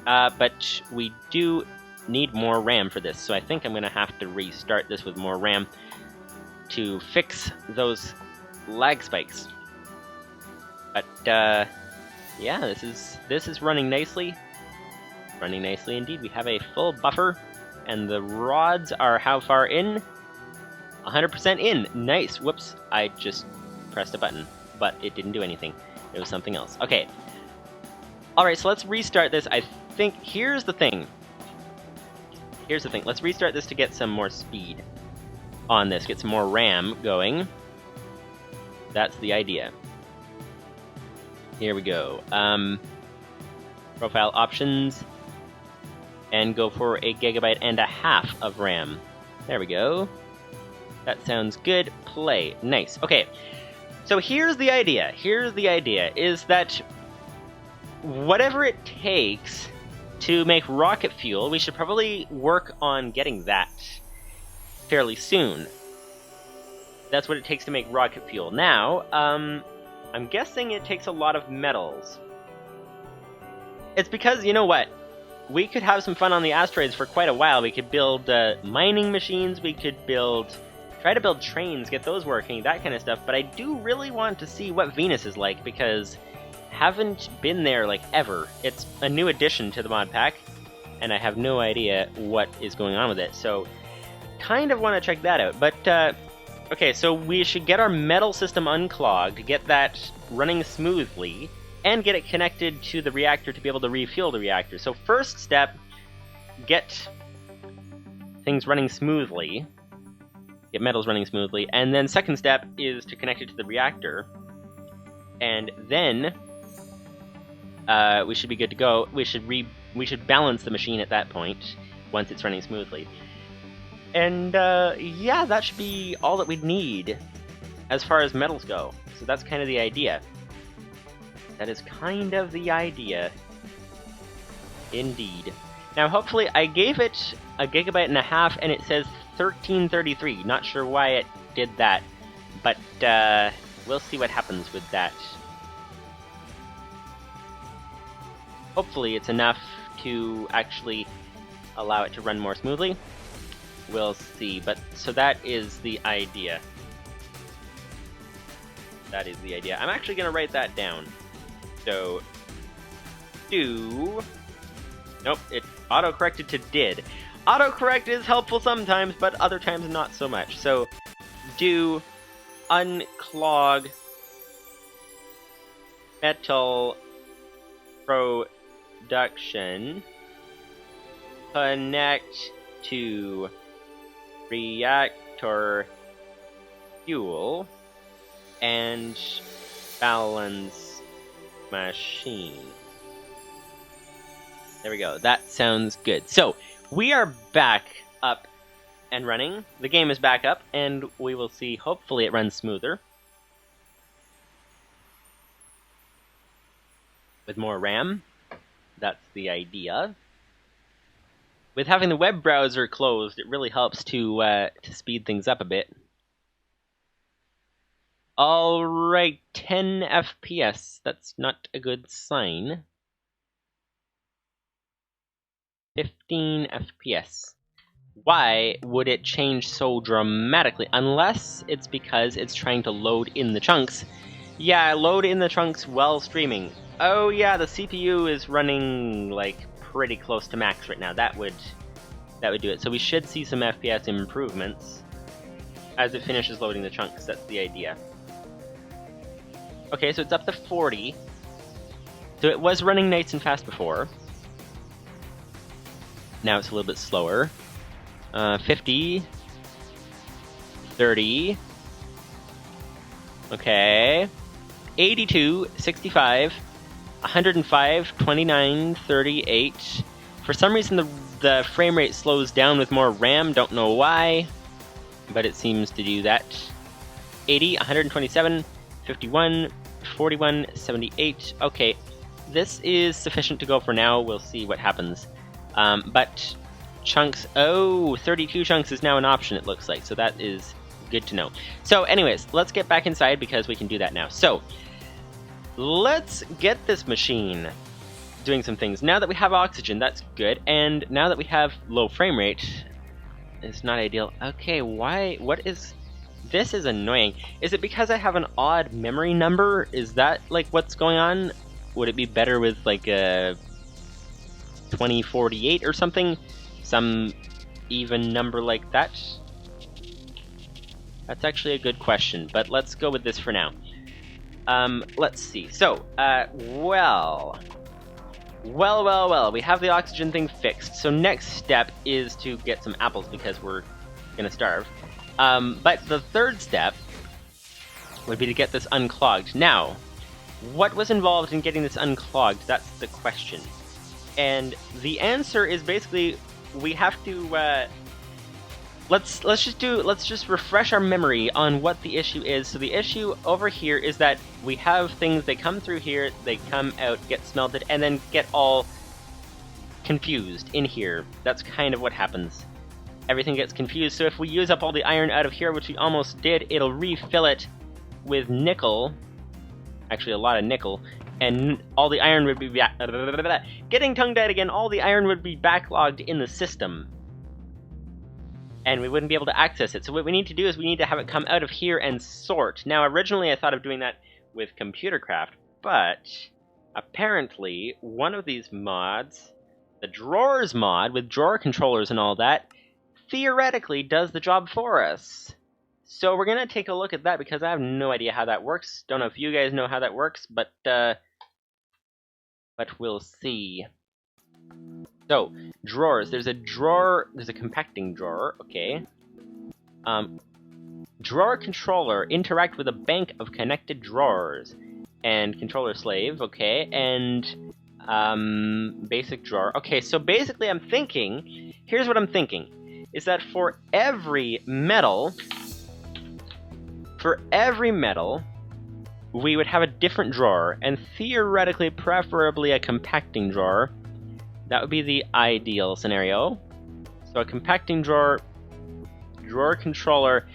but we do need more RAM for this, so I think I'm going to have to restart this with more RAM to fix those lag spikes. But, yeah, this is running nicely. Running nicely indeed. We have a full buffer, and the rods are how far in? 100% in. Nice. Whoops. I just pressed a button, but it didn't do anything. It was something else. Okay. Alright, so let's restart this. I think... Here's the thing. Let's restart this to get some more speed on this. Get some more RAM going. That's the idea. Here we go. Profile options. And go for 1.5 GB of RAM. There we go. That sounds good. Play. Nice. Okay. So here's the idea. Is that whatever it takes to make rocket fuel, we should probably work on getting that fairly soon. That's what it takes to make rocket fuel. Now, I'm guessing it takes a lot of metals. It's because, you know what? We could have some fun on the asteroids for quite a while. We could build mining machines, we could try to build trains, get those working, that kind of stuff, but I do really want to see what Venus is like, because haven't been there, like, ever. It's a new addition to the mod pack, and I have no idea what is going on with it, so kind of want to check that out. But, okay, so we should get our metal system unclogged, get that running smoothly, and get it connected to the reactor to be able to refuel the reactor. So first step, get things running smoothly, get metals running smoothly, and then second step is to connect it to the reactor, and then we should be good to go. We should balance the machine at that point once it's running smoothly. And yeah, that should be all that we'd need as far as metals go. So that's kind of the idea. That is kind of the idea. Indeed. Now, hopefully, I gave it 1.5 GB and it says 1333. Not sure why it did that, but we'll see what happens with that. Hopefully, it's enough to actually allow it to run more smoothly. We'll see. But so that is the idea. That is the idea. I'm actually going to write that down. So, do... Nope, it auto-corrected to did. Autocorrect is helpful sometimes, but other times not so much. So, do unclog metal production, connect to reactor fuel, and balance machine. There we go. That sounds good. So, we are back up and running. The game is back up, and we will see. Hopefully it runs smoother. With more RAM. That's the idea. With having the web browser closed, it really helps to speed things up a bit. Alright, 10 FPS. That's not a good sign. 15 FPS. Why would it change so dramatically? Unless it's because it's trying to load in the chunks. Yeah, load in the chunks while streaming. Oh yeah, the CPU is running like pretty close to max right now. That would do it. So we should see some FPS improvements as it finishes loading the chunks. That's the idea. Okay, so it's up to 40. So it was running nice and fast before. Now it's a little bit slower. 50. 30. Okay. 82, 65, 105, 29, 38. For some reason the frame rate slows down with more RAM, don't know why, but it seems to do that. 80, 127, 51, 41, 78. Okay, this is sufficient to go for now. We'll see what happens. But chunks, 32 chunks is now an option, it looks like, so that is good to know. So anyways, let's get back inside because we can do that now. So let's get this machine doing some things. Now that we have oxygen, that's good, and now that we have low frame rate, it's not ideal. Okay, what is... This is annoying. Is it because I have an odd memory number? Is that like what's going on? Would it be better with like a 2048 or something? Some even number like that? That's actually a good question, but let's go with this for now. Let's see. So, well, we have the oxygen thing fixed. So next step is to get some apples because we're gonna starve. But the third step would be to get this unclogged. Now, what was involved in getting this unclogged? That's the question. And the answer is basically we have to, let's just refresh our memory on what the issue is. So the issue over here is that we have things, they come through here, they come out, get smelted, and then get all confused in here. That's kind of what happens. Everything gets confused, so if we use up all the iron out of here, which we almost did, it'll refill it with nickel. Actually, a lot of nickel. And all the iron would be getting tongue-tied again, all the iron would be backlogged in the system. And we wouldn't be able to access it. So what we need to do is we need to have it come out of here and sort. Now, originally I thought of doing that with ComputerCraft, but apparently one of these mods, the Drawers mod, with drawer controllers and all that, theoretically does the job for us. So we're going to take a look at that because I have no idea how that works. Don't know if you guys know how that works, but we'll see. So, drawers. There's a drawer, there's a compacting drawer, okay. Drawer controller, interact with a bank of connected drawers. And controller slave, okay, and basic drawer. Okay, so basically I'm thinking, here's what I'm thinking, is that for every metal, we would have a different drawer, and theoretically, preferably a compacting drawer. That would be the ideal scenario. So a compacting drawer, drawer controller.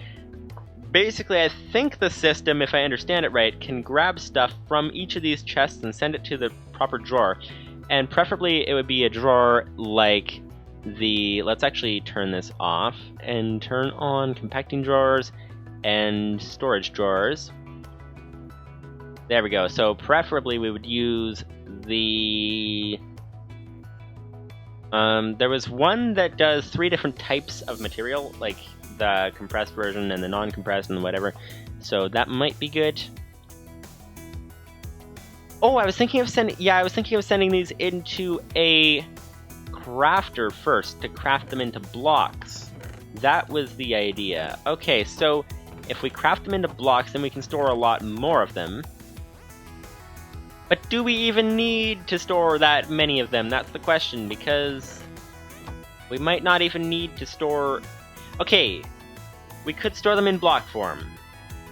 Basically, I think the system, if I understand it right, can grab stuff from each of these chests and send it to the proper drawer. And preferably, it would be a drawer like the... Let's actually turn this off and turn on compacting drawers and storage drawers. There we go. So preferably, we would use the... there was one that does 3 different types of material, like the compressed version and the non-compressed and whatever. So that might be good. Oh, I was thinking of sending these into a crafter first to craft them into blocks. That was the idea. Okay, so if we craft them into blocks, then we can store a lot more of them. But do we even need to store that many of them? That's the question, because we might not even need to store... Okay, we could store them in block form.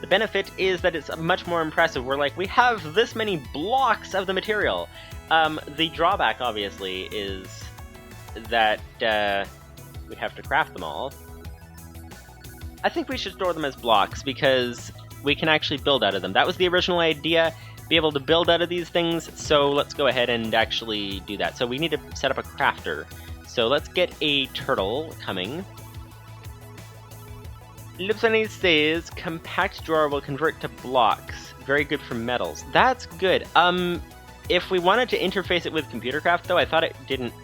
The benefit is that it's much more impressive. We're like, we have this many blocks of the material. The drawback, obviously, is that we have to craft them all. I think we should store them as blocks because we can actually build out of them. That was the original idea, be able to build out of these things, so let's go ahead and actually do that. So we need to set up a crafter. So let's get a turtle coming. Livestream says, compact drawer will convert to blocks. Very good for metals. That's good. If we wanted to interface it with ComputerCraft, though, I thought it didn't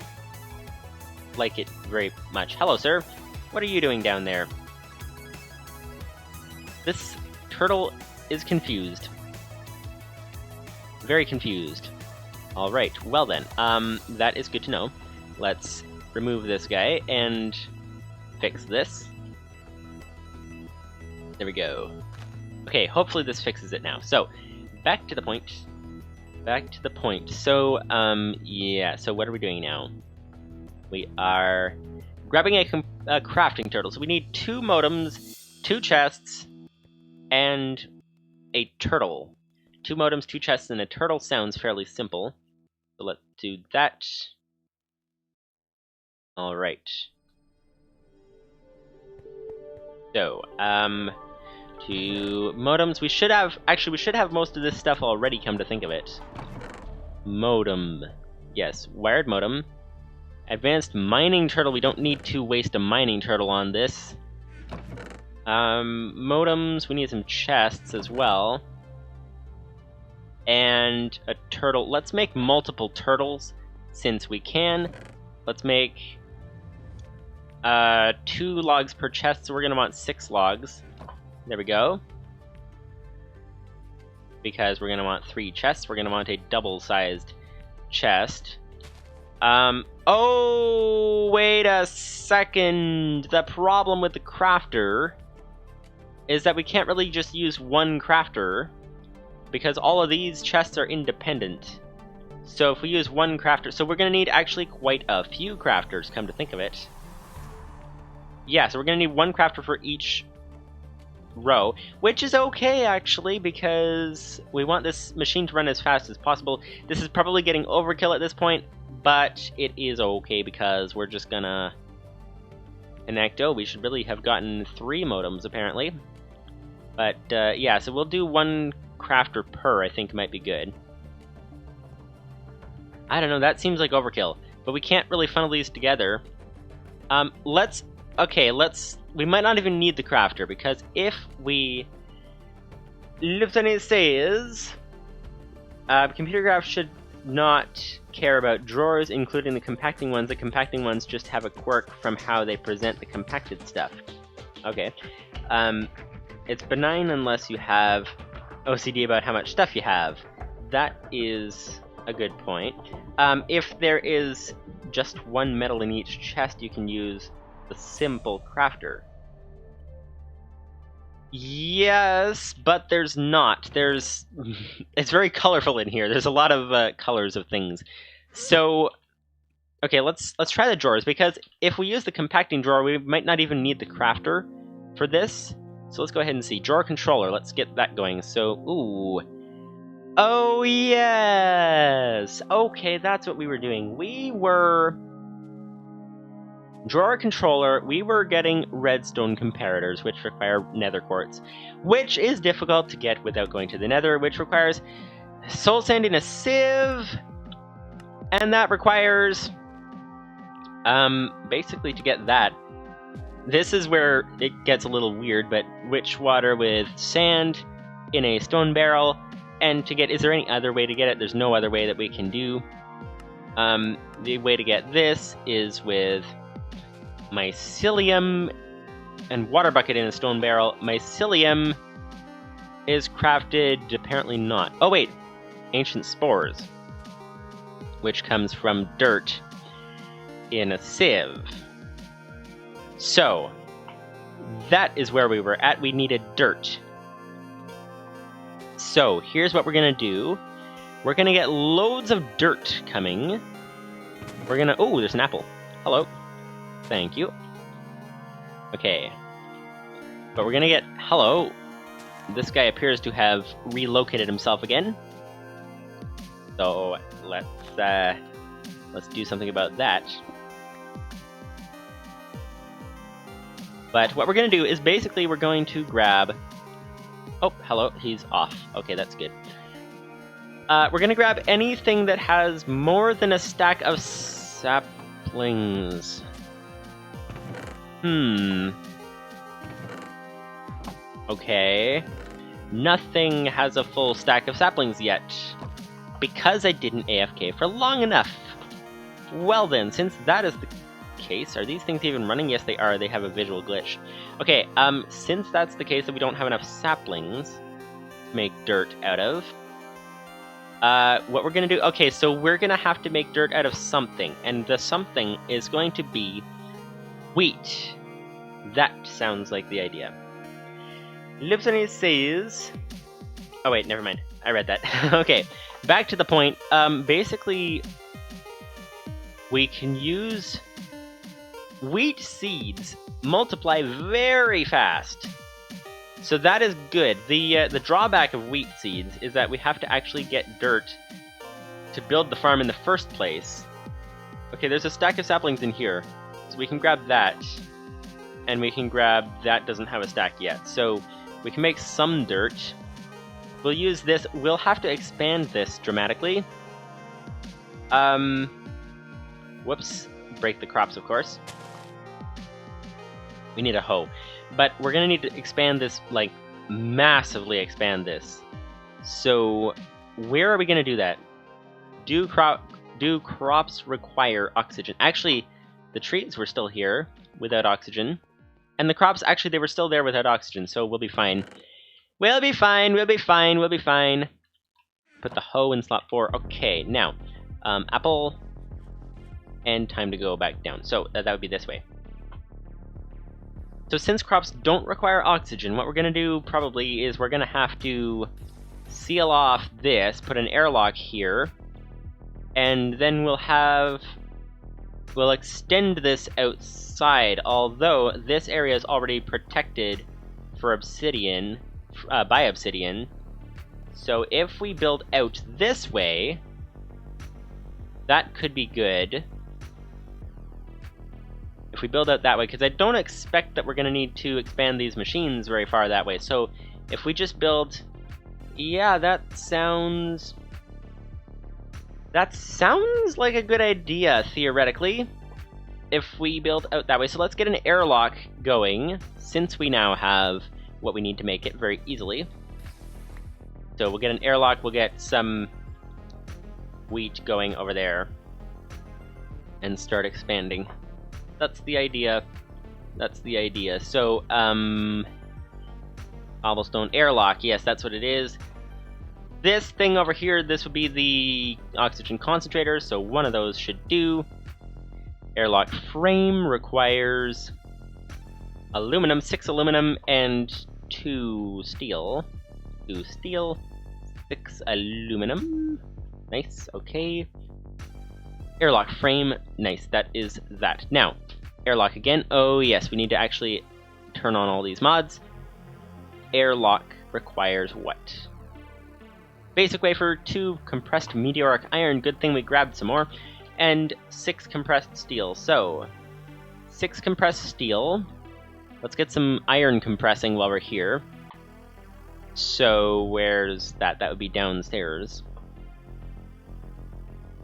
like it very much. Hello, sir. What are you doing down there? This turtle is confused. Very confused. Alright, well then, that is good to know. Let's remove this guy and fix this. There we go. Okay, hopefully this fixes it now. So, back to the point. Back to the point. So, yeah, so what are we doing now? We are grabbing a crafting turtle. So we need 2 modems, 2 chests, and a turtle. 2 modems, 2 chests, and a turtle sounds fairly simple. So let's do that. Alright. So, 2 modems. We should have most of this stuff already, come to think of it. Modem. Yes, wired modem. Advanced mining turtle. We don't need to waste a mining turtle on this. Modems. We need some chests as well. And a turtle. Let's make multiple turtles since we can. Let's make 2 logs per chest, so we're going to want 6 logs. There we go. Because we're going to want 3 chests, we're going to want a double-sized chest. Oh, wait a second. The problem with the crafter is that we can't really just use one crafter, because all of these chests are independent. So if we use one crafter, so we're going to need actually quite a few crafters, come to think of it. Yeah, so we're going to need 1 crafter for each row, which is okay actually, because we want this machine to run as fast as possible. This is probably getting overkill at this point, but it is okay because we're just gonna enact. Oh, we should really have gotten 3 modems apparently. But yeah, so we'll do 1 crafter per, I think might be good. I don't know, that seems like overkill, but we can't really funnel these together. We might not even need the crafter, because if we... Lieutenant says... ComputerCraft should not care about drawers, including the compacting ones. The compacting ones just have a quirk from how they present the compacted stuff. Okay. It's benign unless you have OCD about how much stuff you have. That is a good point. If there is just 1 metal in each chest, you can use the simple crafter. Yes, but there's not. There's... it's very colorful in here. There's a lot of colors of things. So, okay, let's try the drawers, because if we use the compacting drawer, we might not even need the crafter for this. So let's go ahead and see. Drawer controller, let's get that going. So, ooh. Oh, yes! Okay, that's what we were doing. We were... Drawer controller, we were getting redstone comparators, which require nether quartz, which is difficult to get without going to the nether, which requires soul sand in a sieve, and that requires, basically to get that, this is where it gets a little weird, but witch water with sand in a stone barrel, and to get, is there any other way to get it? There's no other way that we can do. The way to get this is with mycelium and water bucket in a stone barrel. Mycelium is crafted, apparently not. Oh wait, ancient spores, which comes from dirt in a sieve. So, that is where we were at. We needed dirt. So, here's what we're gonna do. We're gonna get loads of dirt coming. We're gonna... Oh, there's an apple. Hello. Thank you. Okay. But we're gonna get... Hello. This guy appears to have relocated himself again. So, let's do something about that. But what we're going to do is basically we're going to grab... Oh, hello, he's off. Okay, that's good. We're going to grab anything that has more than a stack of saplings. Okay. Nothing has a full stack of saplings yet, because I didn't AFK for long enough. Well then, since that is the case, are these things even running? Yes, they are. They have a visual glitch. Okay, since that's the case that we don't have enough saplings to make dirt out of, what we're gonna do... Okay, so we're gonna have to make dirt out of something, and the something is going to be wheat. That sounds like the idea. Livestream says... Oh wait, never mind. I read that. Okay, back to the point. Basically, we can use wheat seeds multiply very fast. So that is good. The drawback of wheat seeds is that we have to actually get dirt to build the farm in the first place. Okay, there's a stack of saplings in here, so we can grab that, and we can grab that doesn't have a stack yet. So we can make some dirt. We'll use this. We'll have to expand this dramatically. Whoops. Break the crops, of course. We need a hoe. But we're gonna need to expand this, like, massively expand this. So, where are we gonna do that? Do crops require oxygen? Actually, the trees were still here without oxygen. And the crops, actually, they were still there without oxygen, so we'll be fine. We'll be fine, we'll be fine, we'll be fine. Put the hoe in slot 4. Okay, now, apple, and time to go back down. So, that would be this way. So since crops don't require oxygen, what we're going to do probably is we're going to have to seal off this, put an airlock here, and then we'll extend this outside, although this area is already protected for obsidian, by obsidian. So if we build out this way, that could be good. If we build out that way, because I don't expect that we're going to need to expand these machines very far that way. So if we just build... Yeah, that sounds like a good idea, theoretically, if we build out that way. So let's get an airlock going, since we now have what we need to make it very easily. So we'll get an airlock, we'll get some wheat going over there, and start expanding. That's the idea. That's the idea. So, cobblestone airlock. Yes, that's what it is. This thing over here, this would be the oxygen concentrator, so one of those should do. Airlock frame requires aluminum, 6 aluminum, and 2 steel. 2 steel, 6 aluminum. Nice, okay. Airlock frame, nice, that is that. Now, airlock again. Oh yes, we need to actually turn on all these mods. Airlock requires what? Basic wafer, 2 compressed meteoric iron, good thing we grabbed some more, and 6 compressed steel. So, 6 compressed steel. Let's get some iron compressing while we're here. So, where's that? That would be downstairs.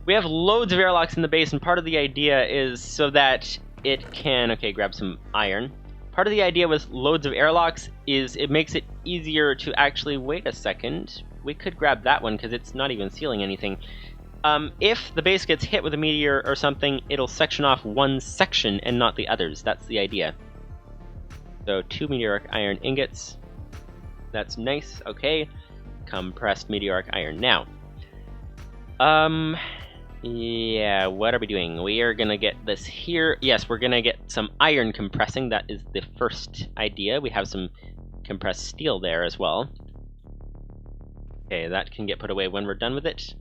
We have loads of airlocks in the base, and part of the idea is so that it can... Okay, grab some iron. Part of the idea with loads of airlocks is it makes it easier to actually... Wait a second. We could grab that one, because it's not even sealing anything. If the base gets hit with a meteor or something, it'll section off one section and not the others. That's the idea. So, 2 meteoric iron ingots. That's nice. Okay. Compressed meteoric iron. Now... Yeah, what are we doing? We are gonna get this here. Yes, we're gonna get some iron compressing. That is the first idea. We have some compressed steel there as well. Okay, that can get put away when we're done with it.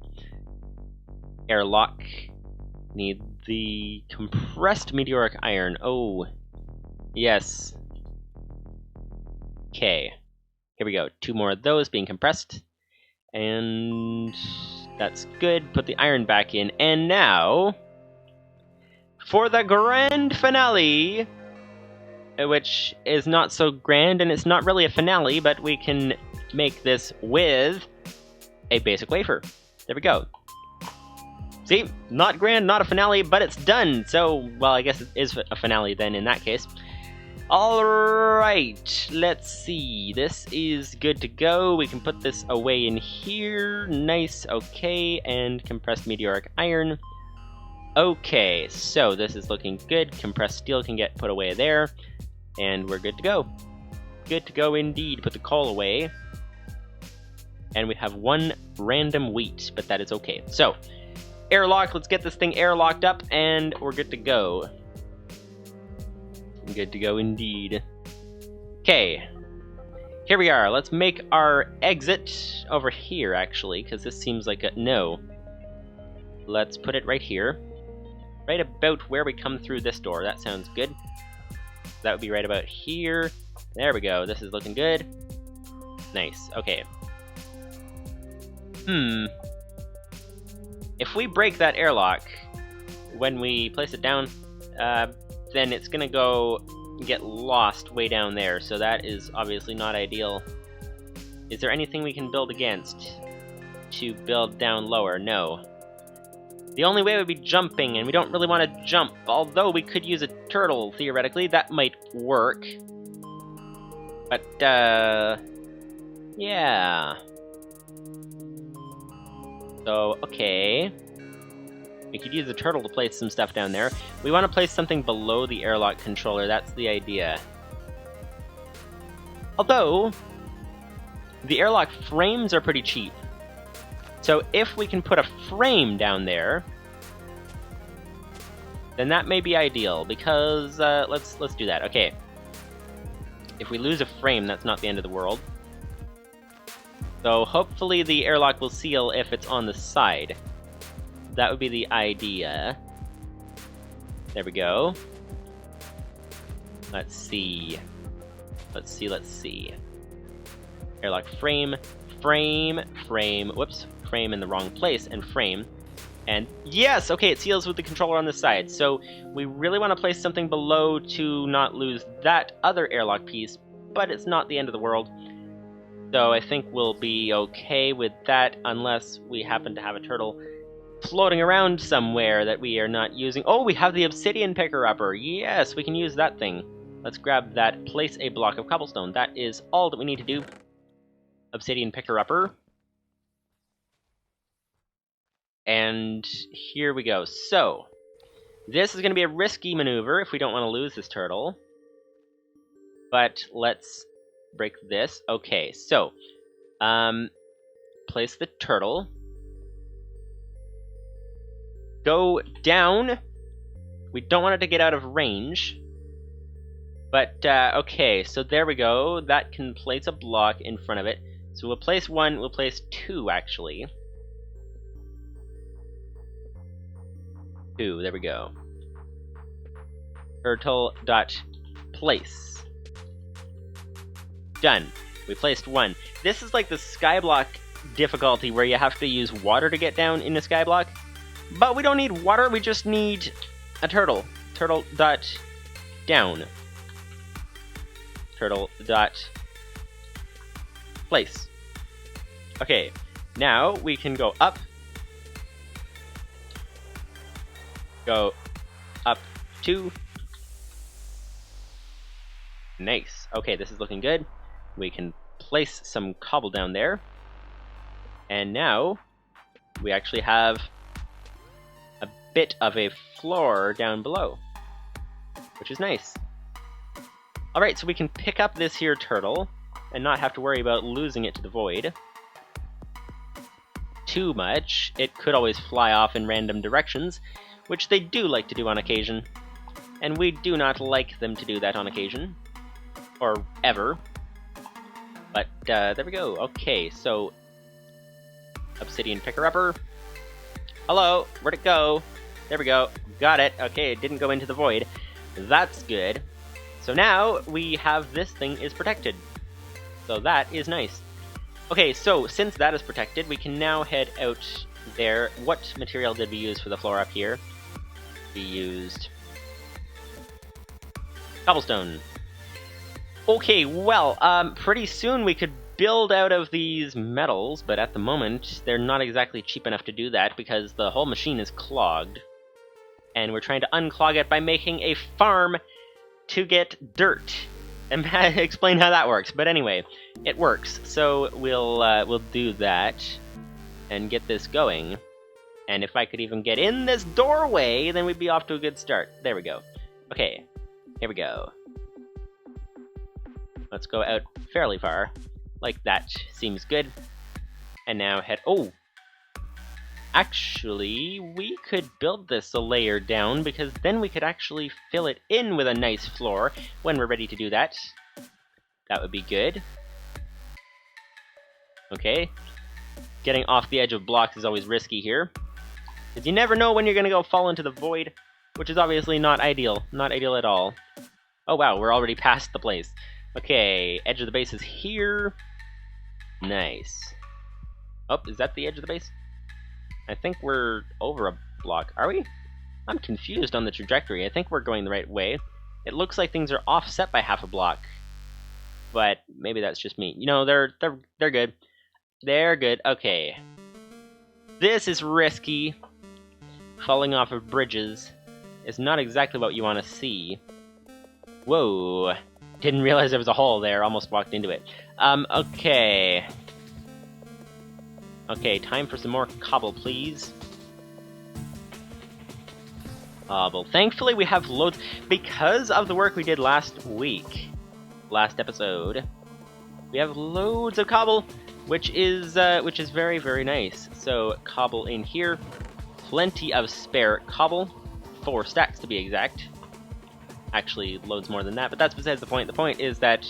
Airlock. Need the compressed meteoric iron. Oh, yes. Okay, here we go. 2 more of those being compressed. And... that's good. Put the iron back in. And now, for the grand finale, which is not so grand, and it's not really a finale, but we can make this with a basic wafer. There we go. See? Not grand, not a finale, but it's done! So, well, I guess it is a finale then in that case. Alright, let's see. This is good to go. We can put this away in here. Nice, okay, and compressed meteoric iron. Okay, so this is looking good. Compressed steel can get put away there. And we're good to go. Good to go indeed. Put the coal away. And we have one random wheat, but that is okay. So, airlock, let's get this thing airlocked up, and we're good to go. Good to go indeed. Okay. Here we are. Let's make our exit over here, actually, because this seems like a... No. Let's put it right here. Right about where we come through this door. That sounds good. That would be right about here. There we go. This is looking good. Nice. Okay. If we break that airlock when we place it down, then it's gonna go get lost way down there, so that is obviously not ideal. Is there anything we can build against to build down lower? No. The only way would be jumping, and we don't really want to jump, although we could use a turtle, theoretically. That might work. But, yeah. So, okay. We could use the turtle to place some stuff down there. We want to place something below the airlock controller, that's the idea. Although, the airlock frames are pretty cheap. So if we can put a frame down there, then that may be ideal, because, let's do that. Okay. If we lose a frame, that's not the end of the world. So hopefully the airlock will seal if it's on the side. That would be the idea. There we go. Let's see. Let's see. Airlock frame, whoops, frame in the wrong place, and frame. And yes, okay, it seals with the controller on the side. So we really want to place something below to not lose that other airlock piece, but it's not the end of the world. So I think we'll be okay with that, unless we happen to have a turtle floating around somewhere that we are not using. Oh, we have the obsidian picker-upper. Yes, we can use that thing. Let's grab that, place a block of cobblestone. That is all that we need to do. Obsidian picker-upper. And here we go. So, this is going to be a risky maneuver if we don't want to lose this turtle. But let's break this. Okay, so, place the turtle. Go down. We don't want it to get out of range. But, okay, so there we go. That can place a block in front of it. So we'll place one, we'll place two, actually. Two, there we go. Turtle.place. Done. We placed one. This is like the skyblock difficulty where you have to use water to get down in a skyblock. But we don't need water, we just need a turtle. Turtle.down. Turtle.place. Okay, now we can go up. Go up 2. Nice. Okay, this is looking good. We can place some cobble down there. And now we actually have a bit of a floor down below, which is nice. Alright, so we can pick up this here turtle and not have to worry about losing it to the void too much. It could always fly off in random directions, which they do like to do on occasion. And we do not like them to do that on occasion. Or ever. But, there we go. Okay, so... obsidian picker-upper. Hello, where'd it go? There we go. Got it. Okay, it didn't go into the void. That's good. So now, we have this thing is protected. So that is nice. Okay, so since that is protected, we can now head out there. What material did we use for the floor up here? We used Cobblestone. Okay, well, pretty soon we could build out of these metals, but at the moment, they're not exactly cheap enough to do that because the whole machine is clogged. And we're trying to unclog it by making a farm to get dirt. And explain how that works, but anyway, it works. So we'll do that and get this going. And if I could even get in this doorway, then we'd be off to a good start. There we go. Okay, here we go. Let's go out fairly far. Like that seems good. And now head... Oh! Actually, we could build this a layer down, because then we could actually fill it in with a nice floor when we're ready to do that. That would be good. Okay. Getting off the edge of blocks is always risky here, because you never know when you're going to go fall into the void, which is obviously not ideal. Not ideal at all. Oh wow, we're already past the place. Okay, edge of the base is here. Nice. Oh, is that the edge of the base? I think we're over a block. Are we? I'm confused on the trajectory. I think we're going the right way. It looks like things are offset by half a block. But maybe that's just me. You know, they're good. They're good. Okay. This is risky. Falling off of bridges is not exactly what you want to see. Whoa. Didn't realize there was a hole there. Almost walked into it. Okay. Okay, time for some more cobble, please. Cobble. Thankfully, we have loads because of the work we did last week. Last episode. We have loads of cobble, which is very, very nice. So, cobble in here. Plenty of spare cobble. 4 stacks to be exact. Actually, loads more than that, but that's besides the point. The point is that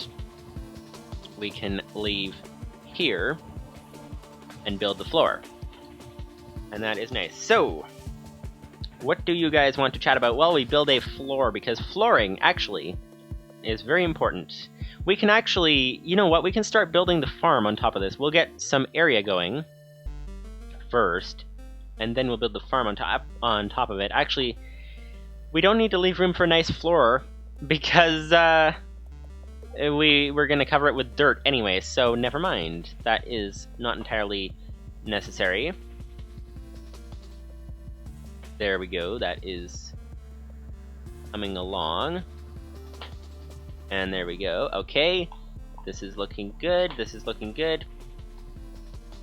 we can leave here and build the floor. And that is nice. So, what do you guys want to chat about? Well, we build a floor, because flooring, actually, is very important. We can actually, you know what, we can start building the farm on top of this. We'll get some area going first, and then we'll build the farm on top of it. Actually, we don't need to leave room for a nice floor, because we're going to cover it with dirt anyway, so never mind. That is not entirely necessary. There we go, that is coming along. And there we go. Okay, this is looking good, this is looking good.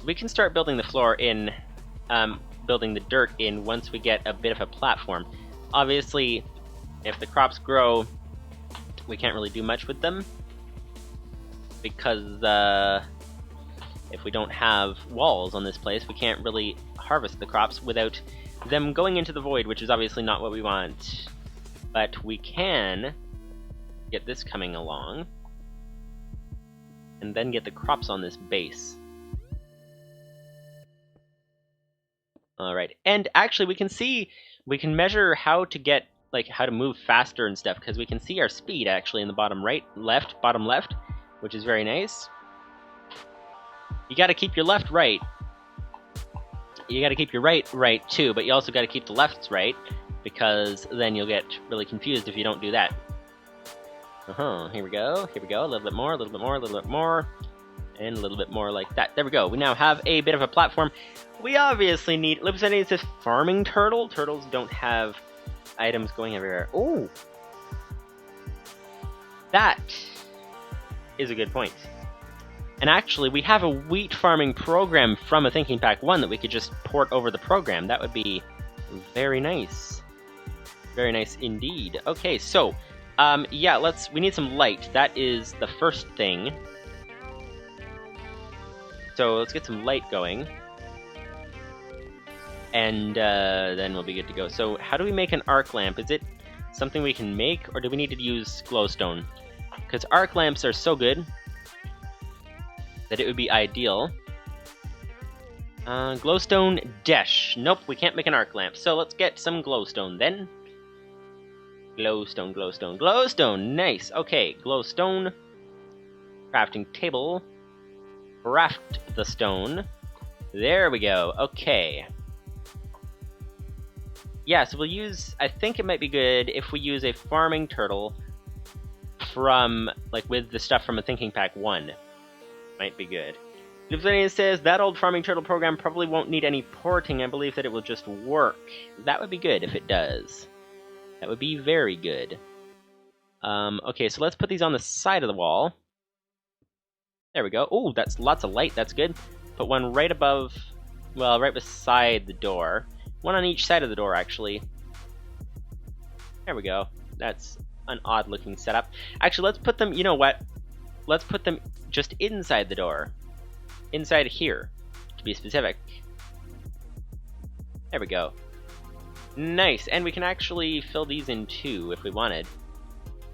We can start building the floor in, building the dirt in once we get a bit of a platform. Obviously, if the crops grow, we can't really do much with them, because if we don't have walls on this place, we can't really harvest the crops without them going into the void, which is obviously not what we want. But we can get this coming along, and then get the crops on this base. Alright, and actually we can measure how to get, like, how to move faster and stuff, because we can see our speed actually in the bottom left, which is very nice. You gotta keep your left right. You gotta keep your right too, but you also gotta keep the lefts right, because then you'll get really confused if you don't do that. Here we go, a little bit more, a little bit more, a little bit more, and a little bit more like that. There we go, we now have a bit of a platform. We obviously need, it says farming turtle. Turtles don't have items going everywhere. Ooh! That is a good point. And actually, we have a wheat farming program from a Thinking Pack 1 that we could just port over the program. That would be very nice. Very nice indeed. Okay, so, yeah, we need some light. That is the first thing. So let's get some light going. And then we'll be good to go. So how do we make an arc lamp? Is it something we can make, or do we need to use glowstone? Because arc lamps are so good that it would be ideal. Glowstone dash. Nope, we can't make an arc lamp. So let's get some glowstone then. Glowstone, glowstone, glowstone. Nice. Okay, glowstone. Crafting table. Craft the stone. There we go. Okay. Yeah, so we'll use... I think it might be good if we use a farming turtle from, like, with the stuff from a Thinking Pack 1. Might be good. Livestream says, that old farming turtle program probably won't need any porting. I believe that it will just work. That would be good if it does. That would be very good. Okay, so let's put these on the side of the wall. There we go. Oh, that's lots of light. That's good. Put one right above, well, right beside the door. One on each side of the door, actually. There we go. That's an odd-looking setup. Actually, let's put them, you know what? Let's put them just inside the door. Inside here, to be specific. There we go. Nice, and we can actually fill these in too, if we wanted.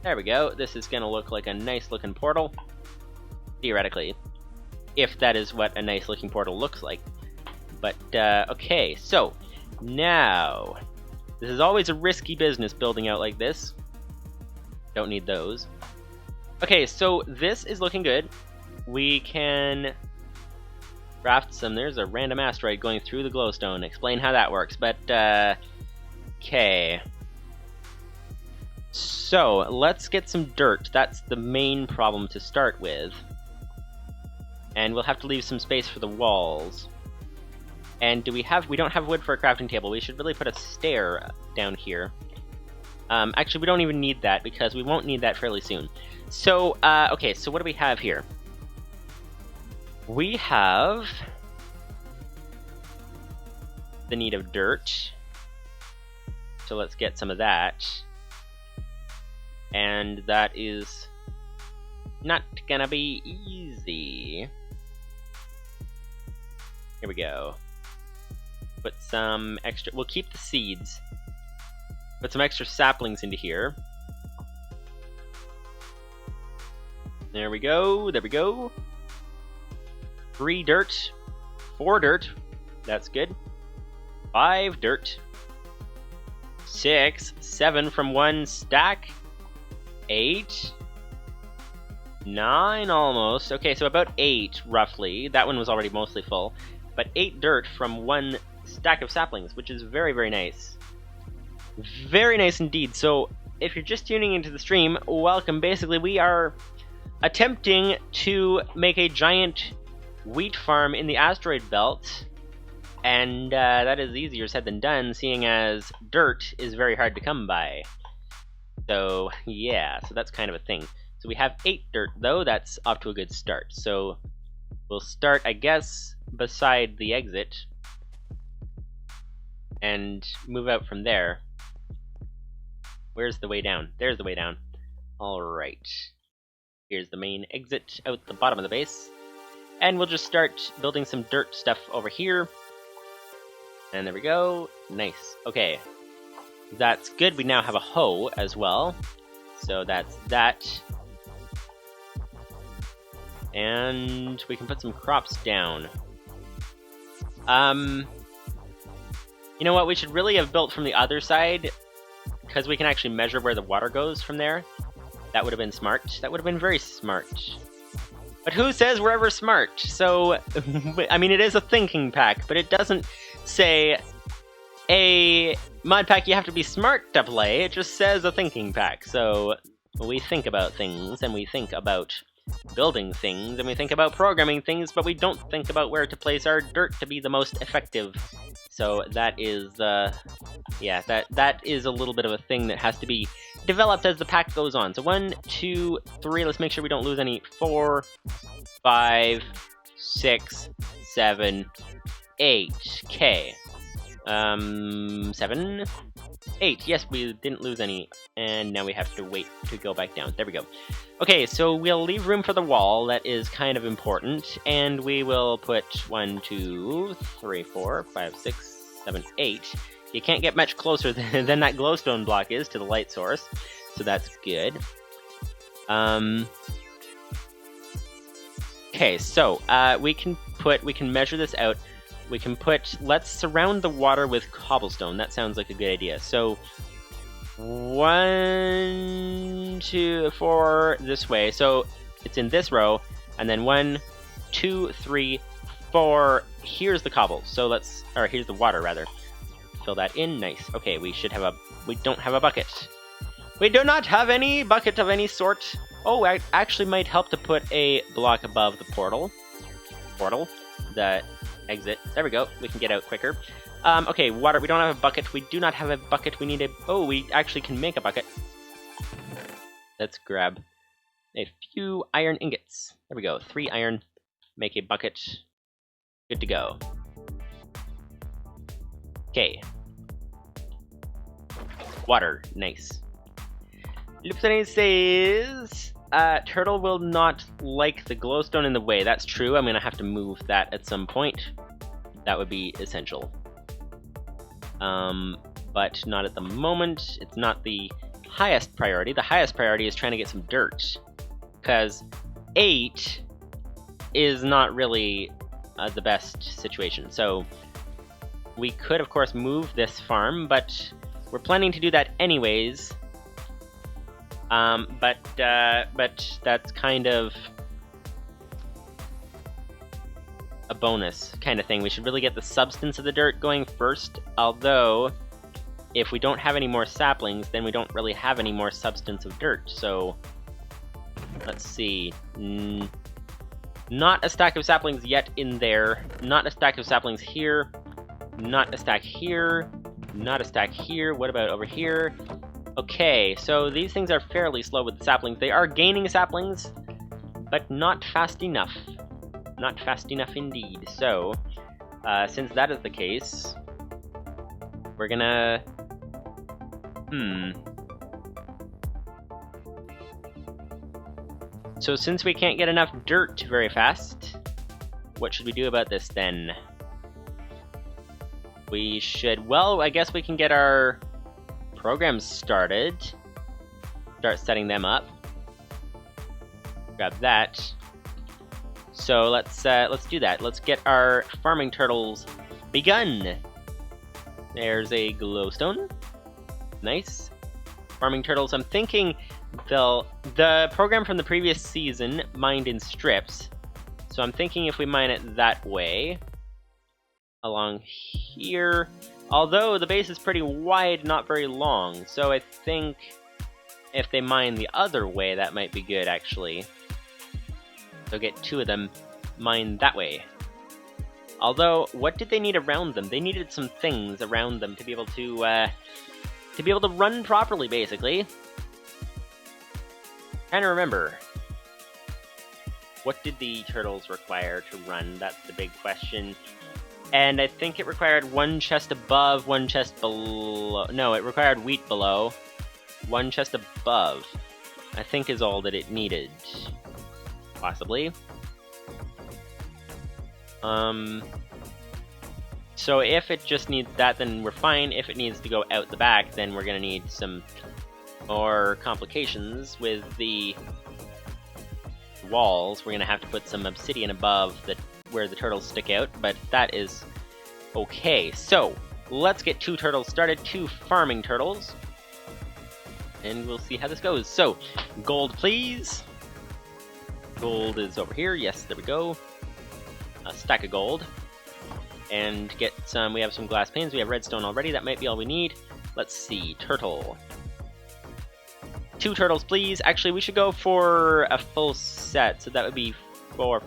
There we go. This is gonna look like a nice-looking portal. Theoretically. If that is what a nice-looking portal looks like. But, okay, so, now... This is always a risky business, building out like this. Don't need those. Okay, so this is looking good. We can... craft some... There's a random asteroid going through the glowstone. Explain how that works, but, okay. So, let's get some dirt. That's the main problem to start with. And we'll have to leave some space for the walls. And we don't have wood for a crafting table. We should really put a stair down here. Actually, we don't even need that, because we won't need that fairly soon. So, okay, so what do we have here? We have the need of dirt. So let's get some of that. And that is not gonna be easy. Here we go. Put some extra... We'll keep the seeds. Put some extra saplings into here. There we go, there we go. 3 dirt. 4 dirt. That's good. 5 dirt. 6. 7 from 1 stack. 8. 9 almost. Okay, so about 8 roughly. That one was already mostly full. But 8 dirt from 1 stack of saplings, which is very, very nice. Very nice indeed. So, if you're just tuning into the stream, welcome. Basically, we are attempting to make a giant wheat farm in the asteroid belt. And that is easier said than done, seeing as dirt is very hard to come by. So, yeah, so that's kind of a thing. So we have 8 dirt, though. That's off to a good start. So we'll start, I guess, beside the exit. And move out from there. Where's the way down? There's the way down. Alright. Here's the main exit out the bottom of the base. And we'll just start building some dirt stuff over here. And there we go. Nice. Okay. That's good. We now have a hoe as well. So that's that. And we can put some crops down. You know what? We should really have built from the other side, because we can actually measure where the water goes from there. That would have been smart. That would have been very smart. But who says we're ever smart? So, I mean, it is a thinking pack, but it doesn't say a mod pack you have to be smart to play. It just says a thinking pack. So, we think about things, and we think about building things, and we think about programming things, but we don't think about where to place our dirt to be the most effective. So that is, yeah, that is a little bit of a thing that has to be developed as the pack goes on. So 1, 2, 3, let's make sure we don't lose any. 4, 5, 6, 7, 8. Okay. 7, 8. Yes, we didn't lose any. And now we have to wait to go back down. There we go. Okay, so we'll leave room for the wall. That is kind of important. And we will put 1, 2, 3, 4, 5, 6, 7, 8. You can't get much closer than that glowstone block is to the light source. So that's good. Okay, so we can measure this out. We can put, let's surround the water with cobblestone. That sounds like a good idea. So 1, 2, 4 this way. So it's in this row, and then 1, 2, 3, 4. Here's the cobble. So here's the water rather. Fill that in. Nice. Okay, we don't have a bucket. We do not have any bucket of any sort. Oh, I actually might help to put a block above the portal. The exit. There we go. We can get out quicker. Okay, water. We don't have a bucket. We do not have a bucket. We need a... Oh, we actually can make a bucket. Let's grab a few iron ingots. There we go. 3 iron. Make a bucket. Good to go. Okay. Water. Nice. Lupsani says... Turtle will not like the glowstone in the way. That's true. I'm going to have to move that at some point. That would be essential. But not at the moment. It's not the highest priority. The highest priority is trying to get some dirt. Because 8 is not really the best situation. So we could, of course, move this farm, but we're planning to do that anyways. But that's kind of a bonus kind of thing. We should really get the substance of the dirt going first, although if we don't have any more saplings, then we don't really have any more substance of dirt. So let's see. Not a stack of saplings yet in there. Not a stack of saplings here. Not a stack here. Not a stack here. What about over here? Okay, so these things are fairly slow with the saplings. They are gaining saplings, but not fast enough. Not fast enough indeed. So, since that is the case, we're gonna... So since we can't get enough dirt very fast, what should we do about this then? We should... Well, I guess we can get our... programs started. Start setting them up. Grab that. So let's do that. Let's get our farming turtles begun. There's a glowstone. Nice. Farming turtles. I'm thinking the program from the previous season mined in strips. So I'm thinking if we mine it that way, along here. Although the base is pretty wide, not very long, so I think if they mine the other way, that might be good, actually. So get 2 of them mined that way. Although, what did they need around them? They needed some things around them to be able to run properly, basically. Trying to remember. What did the turtles require to run? That's the big question. And I think it required 1 chest above, 1 chest below. No, it required wheat below. 1 chest above, I think, is all that it needed. Possibly. So if it just needs that, then we're fine. If it needs to go out the back, then we're gonna need some more complications with the walls. We're gonna have to put some obsidian above where the turtles stick out, but that is okay. So let's get 2 turtles started, 2 farming turtles, and we'll see how this goes. So gold, please. Gold is over here. Yes, there we go. A stack of gold, and get some. We have some glass panes. We have redstone already. That might be all we need. Let's see. Turtle. 2 turtles, please. Actually, we should go for a full set, so that would be 4,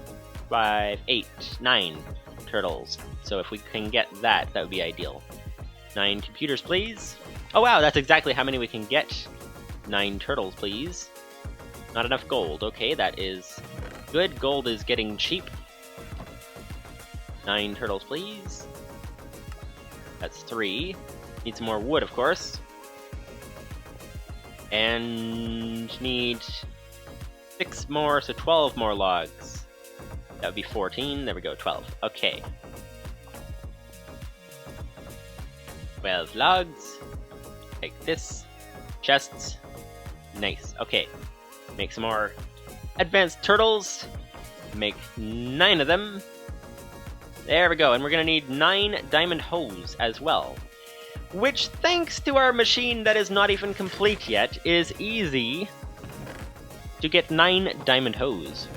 5, 8, 9 turtles. So if we can get that, that would be ideal. 9 computers, please. Oh wow, that's exactly how many we can get. 9 turtles, please. Not enough gold. Okay, that is good. Gold is getting cheap. 9 turtles, please. That's 3. Need some more wood, of course. And need 6 more, so 12 more logs. That would be 14. There we go, 12. Okay. 12 logs. Take this. Chests. Nice. Okay. Make some more advanced turtles. Make 9 of them. There we go. And we're going to need 9 diamond hose as well. Which, thanks to our machine that is not even complete yet, is easy to get 9 diamond hose.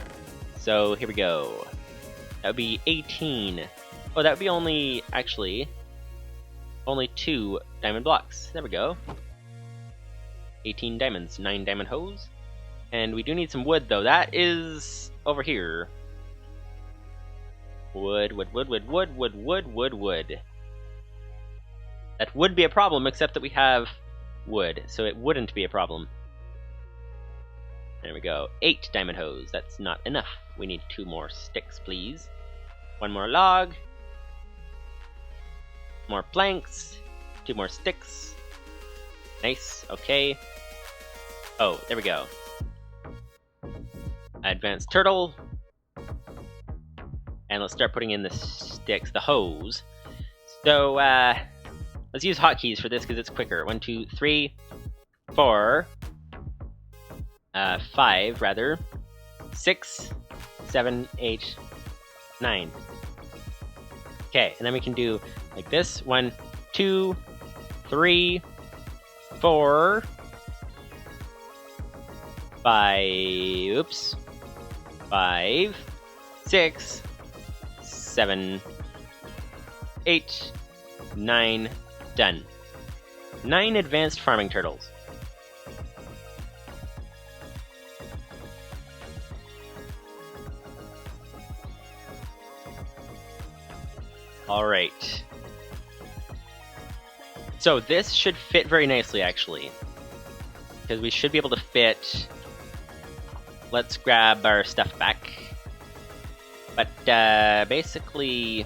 So here we go. That would be 18. Oh, that would be only 2 diamond blocks. There we go. 18 diamonds, 9 diamond hose. And we do need some wood, though. That is over here. Wood, wood, wood, wood, wood, wood, wood, wood, wood. That would be a problem, except that we have wood, so it wouldn't be a problem. There we go. 8 diamond hose. That's not enough. We need 2 more sticks, please. 1 more log. More planks. 2 more sticks. Nice. Okay. Oh, there we go. Advanced turtle. And let's start putting in the sticks, the hose. So, let's use hotkeys for this because it's quicker. 1, 2, 3, 4, 5 rather, 6, 7, 8, 9. Okay, and then we can do like this. 1, 2, 3, 4, 5. Oops. 5, 6, 7, 8, 9. Done. 9 advanced farming turtles. Alright. So this should fit very nicely, actually. Because we should be able to fit... Let's grab our stuff back. But, basically...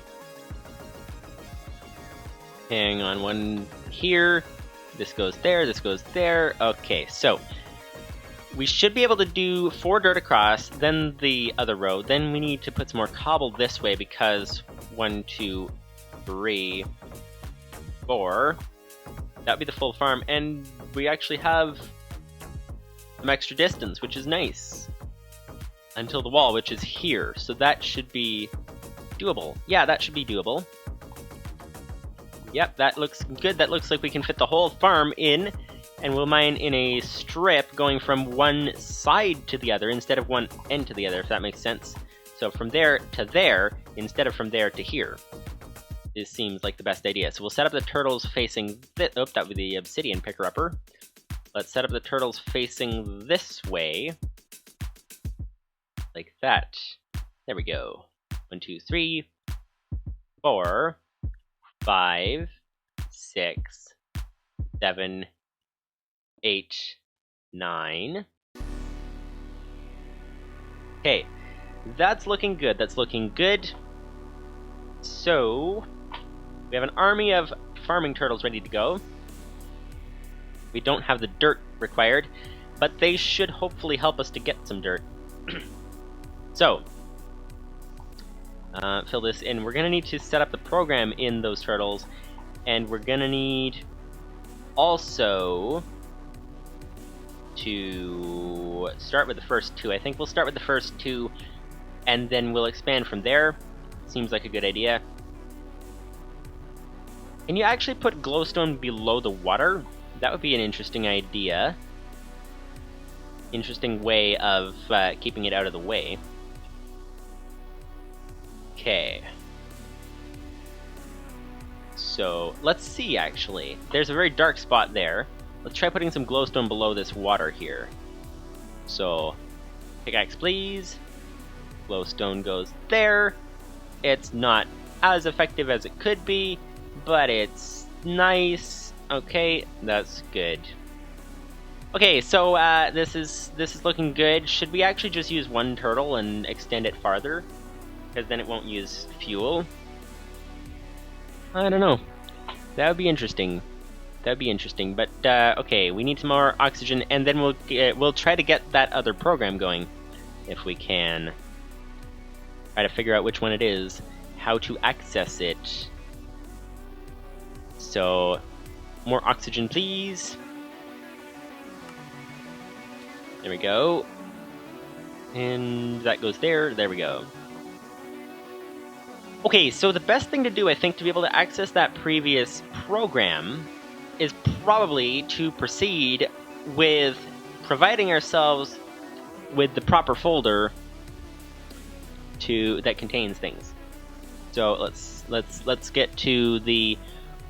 Hang on, 1 here. This goes there, this goes there. Okay, so... We should be able to do 4 dirt across, then the other row. Then we need to put some more cobble this way because 1, 2, 3, 4. That would be the full farm, and we actually have some extra distance, which is nice. Until the wall, which is here. So that should be doable. Yeah, that should be doable. Yep, that looks good. That looks like we can fit the whole farm in. And we'll mine in a strip going from one side to the other instead of one end to the other, if that makes sense. So from there to there, instead of from there to here. This seems like the best idea. So we'll set up the turtles facing this. Oh, that would be the obsidian picker-upper. Let's set up the turtles facing this way. Like that. There we go. 1, 2, 3, 4, 5, 6, 7, 8, 9. Okay, that's looking good. That's looking good. So, we have an army of farming turtles ready to go. We don't have the dirt required, but they should hopefully help us to get some dirt. So, fill this in. We're going to need to set up the program in those turtles, and we're going to need also to start with the first 2. I think we'll start with the first 2, and then we'll expand from there. Seems like a good idea. Can you actually put glowstone below the water? That would be an interesting idea. Interesting way of keeping it out of the way. Okay. So, let's see, actually. There's a very dark spot there. Let's try putting some glowstone below this water here. So, pickaxe please. Glowstone goes there. It's not as effective as it could be, but it's nice. Okay, that's good. Okay, so this is looking good. Should we actually just use 1 turtle and extend it farther? Because then it won't use fuel. I don't know. That would be interesting. That'd be interesting, but okay, we need some more oxygen, and then we'll try to get that other program going, if we can. Try to figure out which one it is, how to access it. So, more oxygen, please. There we go. And that goes there. There we go. Okay, so the best thing to do, I think, to be able to access that previous program is probably to proceed with providing ourselves with the proper folder that contains things. So let's get to the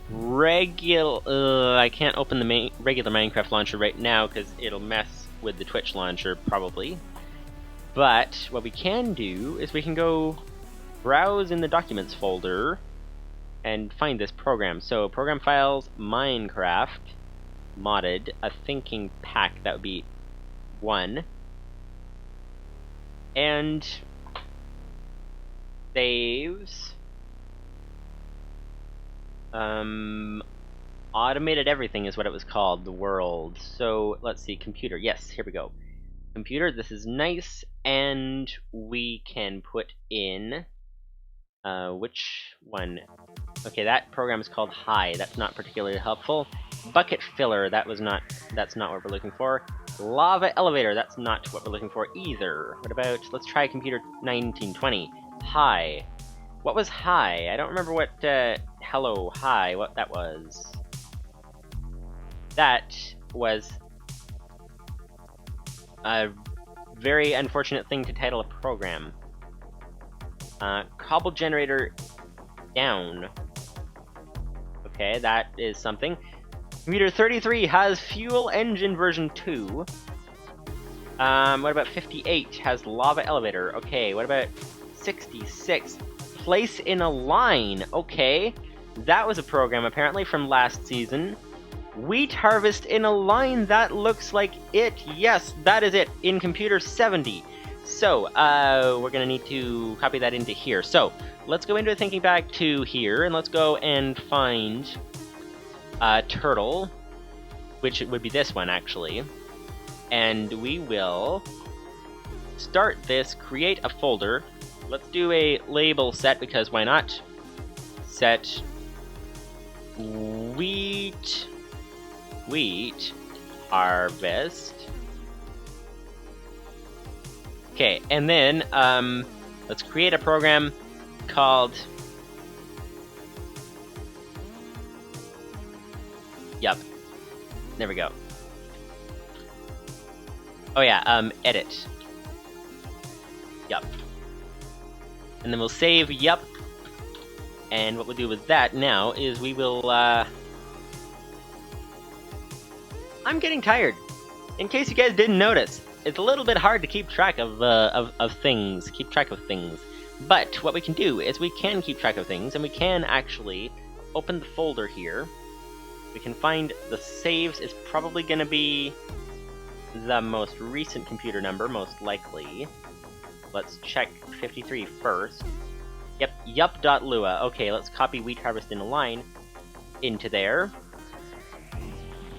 regular. I can't open the regular Minecraft launcher right now because it'll mess with the Twitch launcher, probably. But what we can do is we can go browse in the documents folder and find this program. So program files, Minecraft, modded, a thinking pack, that would be 1. And saves. Automated everything is what it was called, the world. So let's see, computer. Yes, here we go. Computer, this is nice, and we can put in which one? Okay, that program is called Hi. That's not particularly helpful. Bucket filler, that's not what we're looking for. Lava elevator, that's not what we're looking for either. What about, let's try computer 1920. Hi. What was hi? I don't remember what hello, hi, what that was. That was a very unfortunate thing to title a program. Cobble generator down. Okay, that is something. Computer 33 has fuel engine version 2. What about 58? Has lava elevator. Okay, what about 66? Place in a line. Okay, that was a program apparently from last season. Wheat harvest in a line, that looks like it. Yes, that is it, in computer 70. So, we're gonna need to copy that into here. So, let's go into thinking back to here, and let's go and find turtle, which would be this one, actually. And we will start this, create a folder. Let's do a label set, because why not? Set wheat harvest. Okay, and then let's create a program called there we go. Oh yeah, edit. And then we'll save and what we'll do with that now is we will I'm getting tired. In case you guys didn't notice, it's a little bit hard to keep track of things. But what we can do is we can keep track of things, and we can actually open the folder here. We can find the saves. Is probably going to be the most recent computer number, most likely. Let's check 53 first. Yup.lua. Okay, let's copy wheat harvest in a line into there.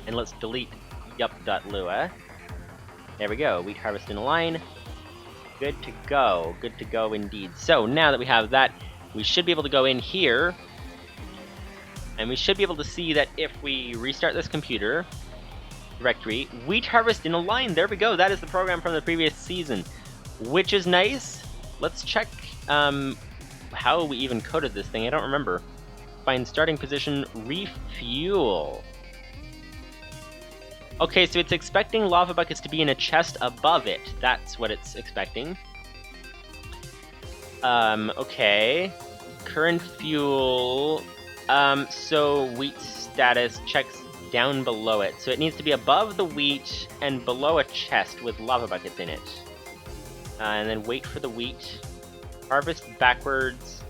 And let's delete yup.lua. There we go, wheat harvest in a line. Good to go indeed. So now that we have that, we should be able to go in here, and we should be able to see that if we restart this computer directory, wheat harvest in a line, there we go, that is the program from the previous season, which is nice. Let's check how we even coded this thing, I don't remember. Find starting position, refuel. Okay, so it's expecting lava buckets to be in a chest above it. That's what it's expecting. Okay. Current fuel. So wheat status checks down below it. So it needs to be above the wheat and below a chest with lava buckets in it. And then wait for the wheat. Harvest backwards.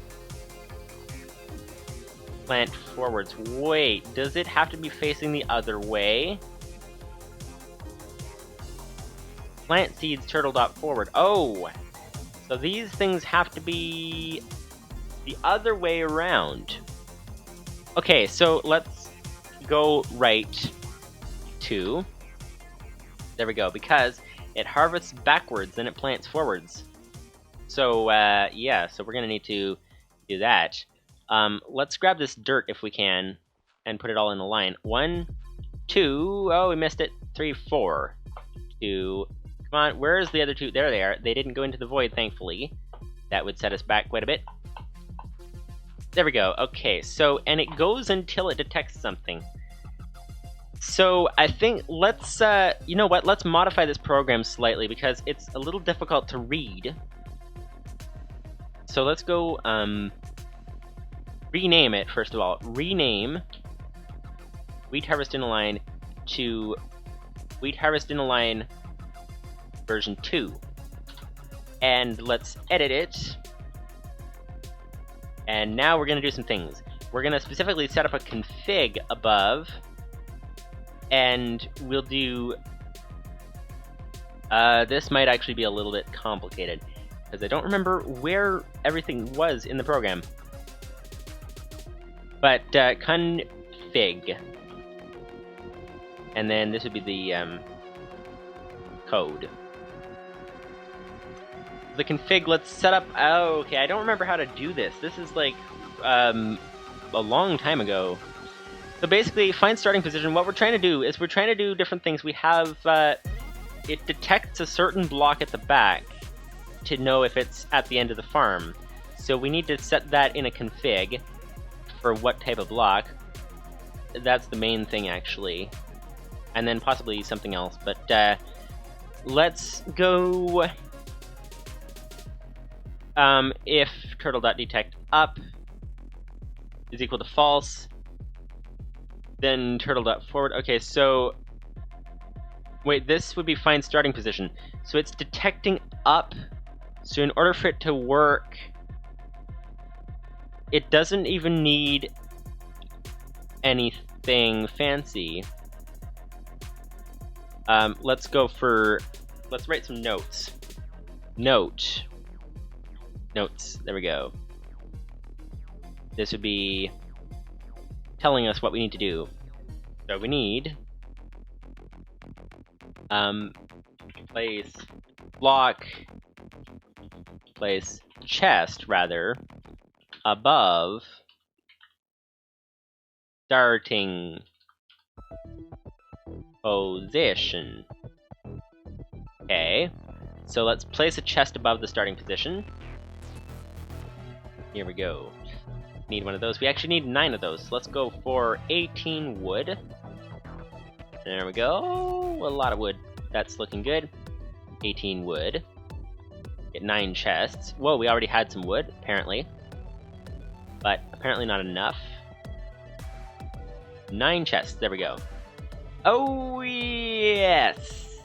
Plant forwards. Wait, does it have to be facing the other way? Plant seeds turtle.forward. Oh! So these things have to be the other way around. Okay, so let's go right to... There we go, because it harvests backwards, then it plants forwards. So, yeah, so we're gonna need to do that. Let's grab this dirt if we can, and put it all in a line. 1, 2, oh, we missed it. 3, 4. 2... Come on, where's the other 2? There they are. They didn't go into the void, thankfully. That would set us back quite a bit. There we go. Okay, so, and it goes until it detects something. So, I think let's, you know what? Let's modify this program slightly, because it's a little difficult to read. So let's go, rename it, first of all. Rename wheat harvest in a line to wheat harvest in a line version 2. And let's edit it. And now we're going to do some things. We're going to specifically set up a config above, and we'll do... this might actually be a little bit complicated, because I don't remember where everything was in the program. But config. And then this would be the code. The config, let's set up... Oh, okay, I don't remember how to do this. This is like a long time ago. So basically, find starting position. What we're trying to do is we're trying to do different things. We have... it detects a certain block at the back to know if it's at the end of the farm. So we need to set that in a config for what type of block. That's the main thing, actually. And then possibly something else. But let's go... if turtle.detect up is equal to false, then turtle.forward. Okay, so wait, this would be find starting position. So it's detecting up. So in order for it to work, it doesn't even need anything fancy. Let's write some notes. Notes, there we go. This would be telling us what we need to do. So we need place chest rather above starting position. Okay, so let's place a chest above the starting position. Here we go. Need one of those. We actually need 9 of those. So let's go for 18 wood. There we go. A lot of wood. That's looking good. 18 wood. Get 9 chests. Whoa, we already had some wood, apparently. But apparently not enough. 9 chests. There we go. Oh, yes!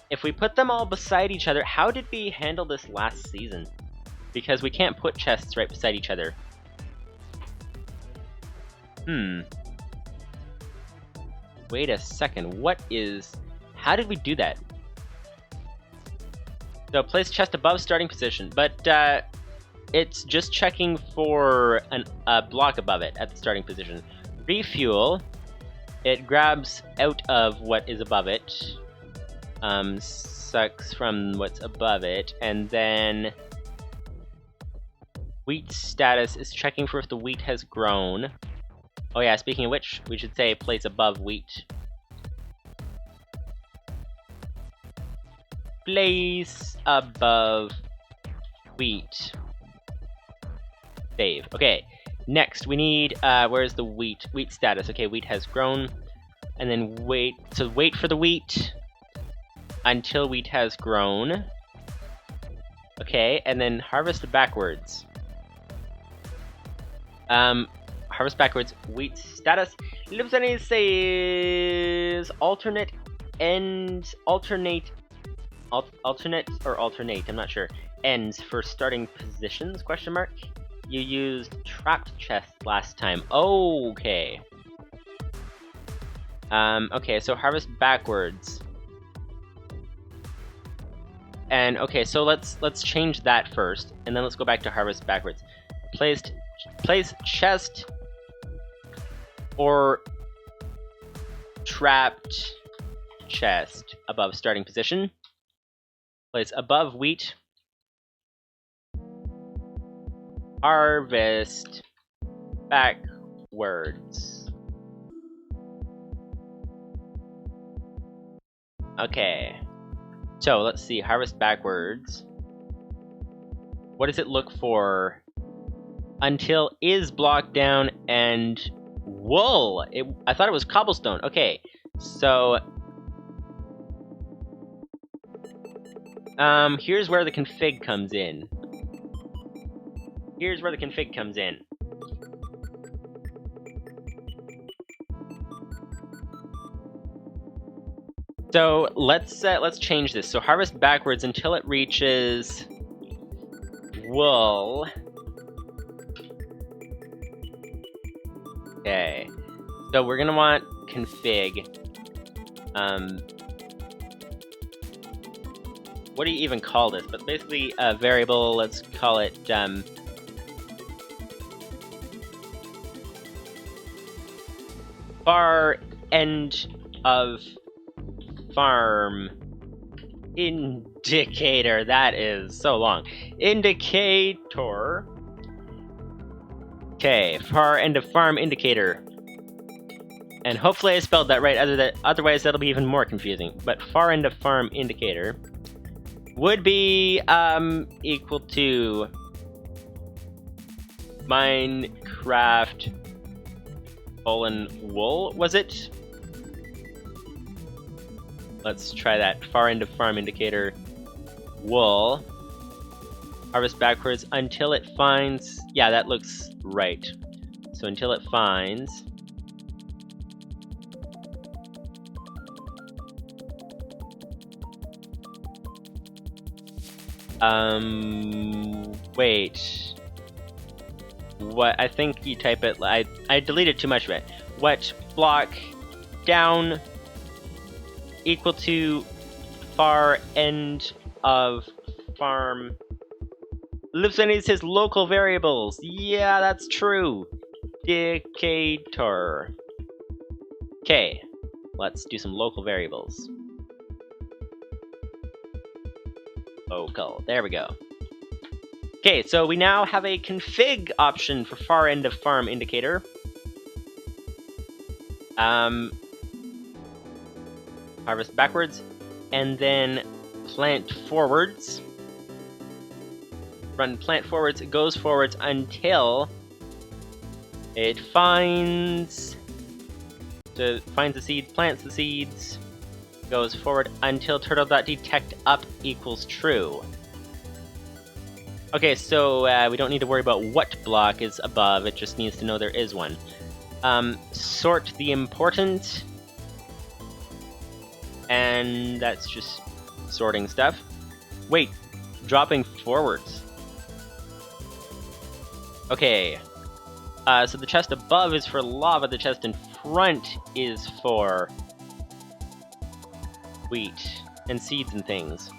If we put them all beside each other, how did we handle this last season? Because we can't put chests right beside each other. Wait a second, how did we do that? So place chest above starting position, but it's just checking for a block above it at the starting position. Refuel, it grabs out of what is above it. Sucks from what's above it, and then wheat status is checking for if the wheat has grown. Oh yeah, speaking of which, we should say place above wheat. Place above wheat. Save. Okay, next we need, where's the wheat? Wheat status. Okay, wheat has grown. And then wait for the wheat until wheat has grown. Okay, and then harvest backwards. Harvest backwards, wheat status. Livestream says alternate, I'm not sure. Ends for starting positions, question mark. You used trapped chest last time. Okay. Okay, so harvest backwards. And okay, so let's change that first, and then let's go back to harvest backwards. Place chest or trapped chest above starting position. Place above wheat. Harvest backwards. Okay. So let's see, harvest backwards. What does it look for? Until is blocked down and wool. I thought it was cobblestone. Okay, so here's where the config comes in. So let's change this. So harvest backwards until it reaches wool. Okay. So we're gonna want config. What do you even call this? But basically a variable, let's call it far end of farm indicator. That is so long. Indicator. Okay, far end of farm indicator. And hopefully I spelled that right, otherwise that'll be even more confusing. But far end of farm indicator would be equal to Minecraft wool, was it? Let's try that. Far end of farm indicator wool. Harvest backwards until it finds... Yeah, that looks right. So until it finds... Wait. What? I think you type it... I deleted too much of it. What block down equal to far end of farm... Livestream says local variables. Yeah, that's true. Indicator. Okay, let's do some local variables. Local. There we go. Okay, so we now have a config option for far end of farm indicator. Harvest backwards, and then plant forwards. Run plant forwards, it goes forwards until it finds the seeds, plants the seeds, goes forward until turtle.detect up equals true. Okay, so we don't need to worry about what block is above, it just needs to know there is one. Sort the important, and that's just sorting stuff. Wait, dropping forwards. Okay, so the chest above is for lava, the chest in front is for wheat and seeds and things.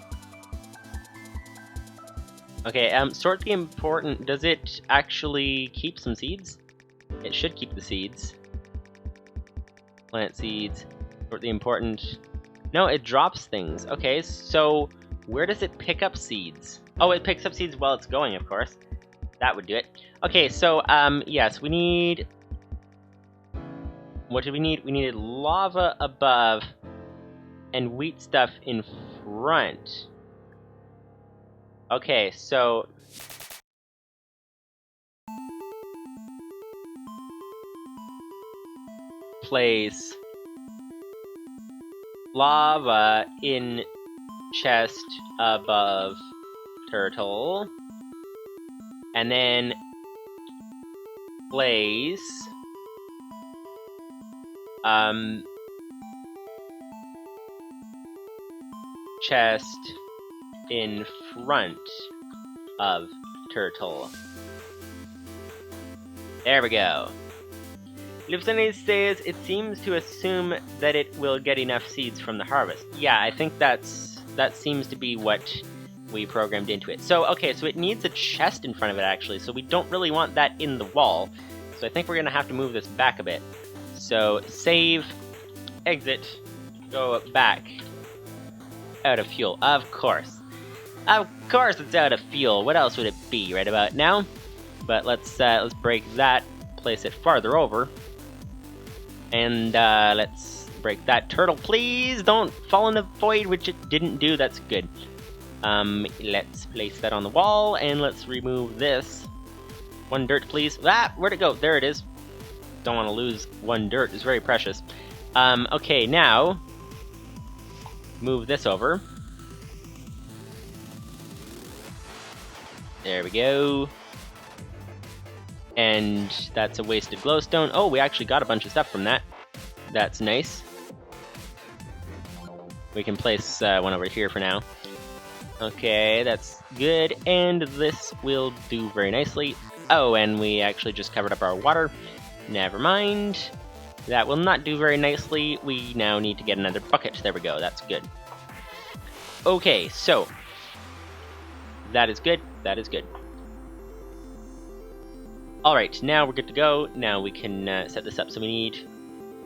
Okay, sort the important, does it actually keep some seeds? It should keep the seeds. Plant seeds, sort the important. No, it drops things. Okay, so where does it pick up seeds? Oh, it picks up seeds while it's going, of course. That would do it. Okay, so, yes, we need... What did we need? We needed lava above and wheat stuff in front. Okay, so... Place lava in chest above turtle. And then place chest in front of turtle. There we go. Livestream says it seems to assume that it will get enough seeds from the harvest. Yeah, I think that seems to be what we programmed into it. So, okay, so it needs a chest in front of it, actually, so we don't really want that in the wall. So I think we're going to have to move this back a bit. So, save, exit, go back. Out of fuel, of course. Of course it's out of fuel. What else would it be right about now? But let's break that, place it farther over. And let's break that turtle, please. Don't fall in the void, which it didn't do. That's good. Let's place that on the wall, and let's remove this. One dirt, please. Ah, where'd it go? There it is. Don't want to lose one dirt. It's very precious. Okay, now move this over. There we go. And that's a wasted glowstone. Oh, we actually got a bunch of stuff from that. That's nice. We can place one over here for now. Okay, that's good, and this will do very nicely. Oh, and we actually just covered up our water. Never mind. That will not do very nicely. We now need to get another bucket. There we go, that's good. Okay, so that is good, that is good. Alright, now we're good to go. Now we can set this up. So we need...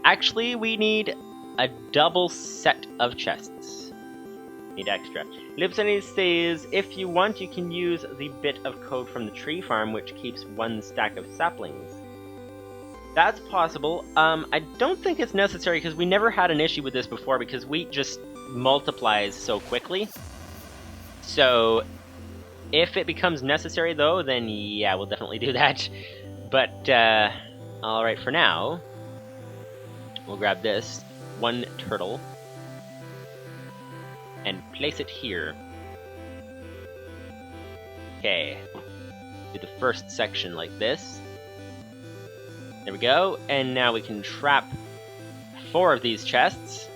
Actually, we need a double set of chests. Need extra. Lipsony says, if you want, you can use the bit of code from the tree farm, which keeps one stack of saplings. That's possible. I don't think it's necessary, because we never had an issue with this before, because wheat just multiplies so quickly. So, if it becomes necessary, though, then yeah, we'll definitely do that. But, alright, for now, we'll grab this. One turtle. And place it here. Okay. Do the first section like this. There we go. And now we can trap 4 of these chests.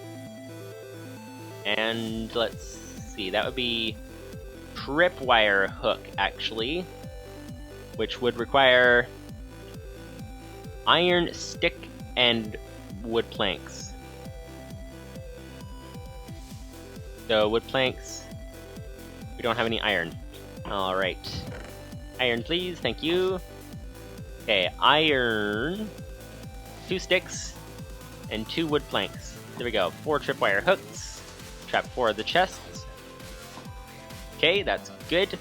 And let's see, that would be tripwire hook, actually. Which would require iron, stick, and wood planks. So, wood planks. We don't have any iron. Alright. Iron, please. Thank you. Okay, iron. 2 sticks. And 2 wood planks. There we go. 4 tripwire hooks. Trap 4 of the chests. Okay, that's good.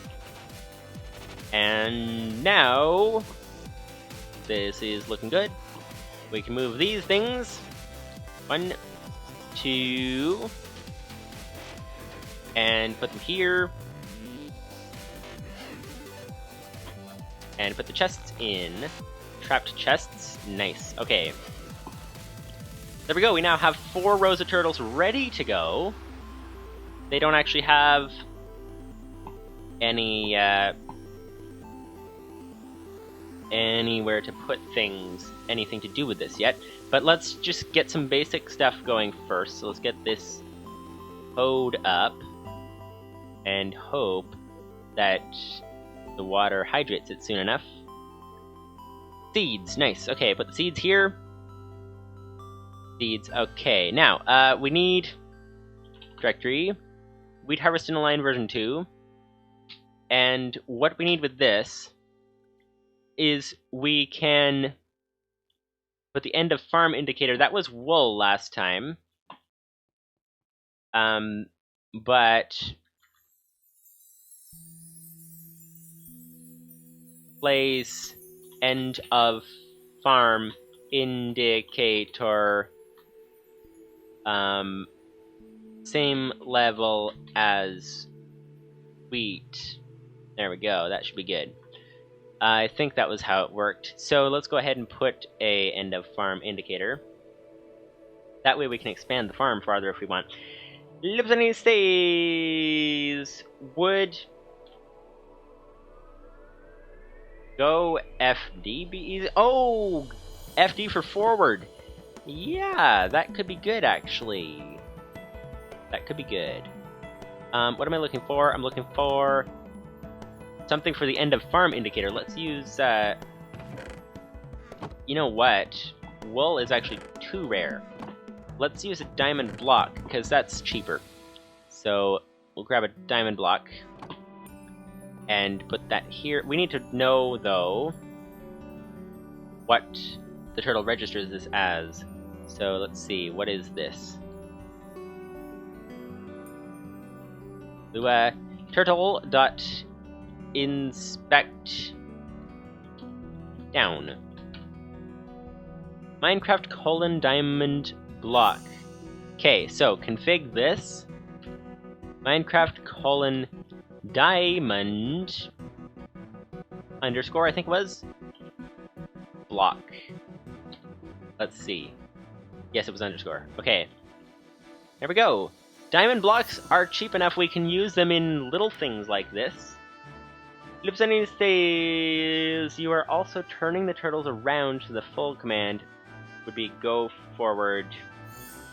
And now... this is looking good. We can move these things. 1, 2... and put them here. And put the chests in. Trapped chests. Nice. Okay. There we go. We now have 4 rows of turtles ready to go. They don't actually have any anywhere to put things, anything to do with this yet. But let's just get some basic stuff going first. So let's get this hoed up. And hope that the water hydrates it soon enough. Seeds, nice. Okay, put the seeds here. Seeds, okay. Now, we need directory, wheat harvest in line version 2. And what we need with this is we can put the end of farm indicator. That was wool last time. But place end of farm indicator same level as wheat. There we go, that should be good. I think that was how it worked. So let's go ahead and put a end of farm indicator. That way we can expand the farm farther if we want. Lipsony says would go FD be easy? Oh, FD for forward. Yeah, that could be good actually. That could be good. What am I looking for? I'm looking for something for the end of farm indicator. Let's use, you know what? Wool is actually too rare. Let's use a diamond block, because that's cheaper. So, we'll grab a diamond block and put that here. We need to know, though, what the turtle registers this as. So, let's see. What is this? Turtle.inspect down. Minecraft : diamond block. Okay, so config this. Minecraft : diamond underscore, I think it was, block. Let's see. Yes, it was underscore. Okay. There we go. Diamond blocks are cheap enough we can use them in little things like this. Lipsony says you are also turning the turtles around to the full command would be go forward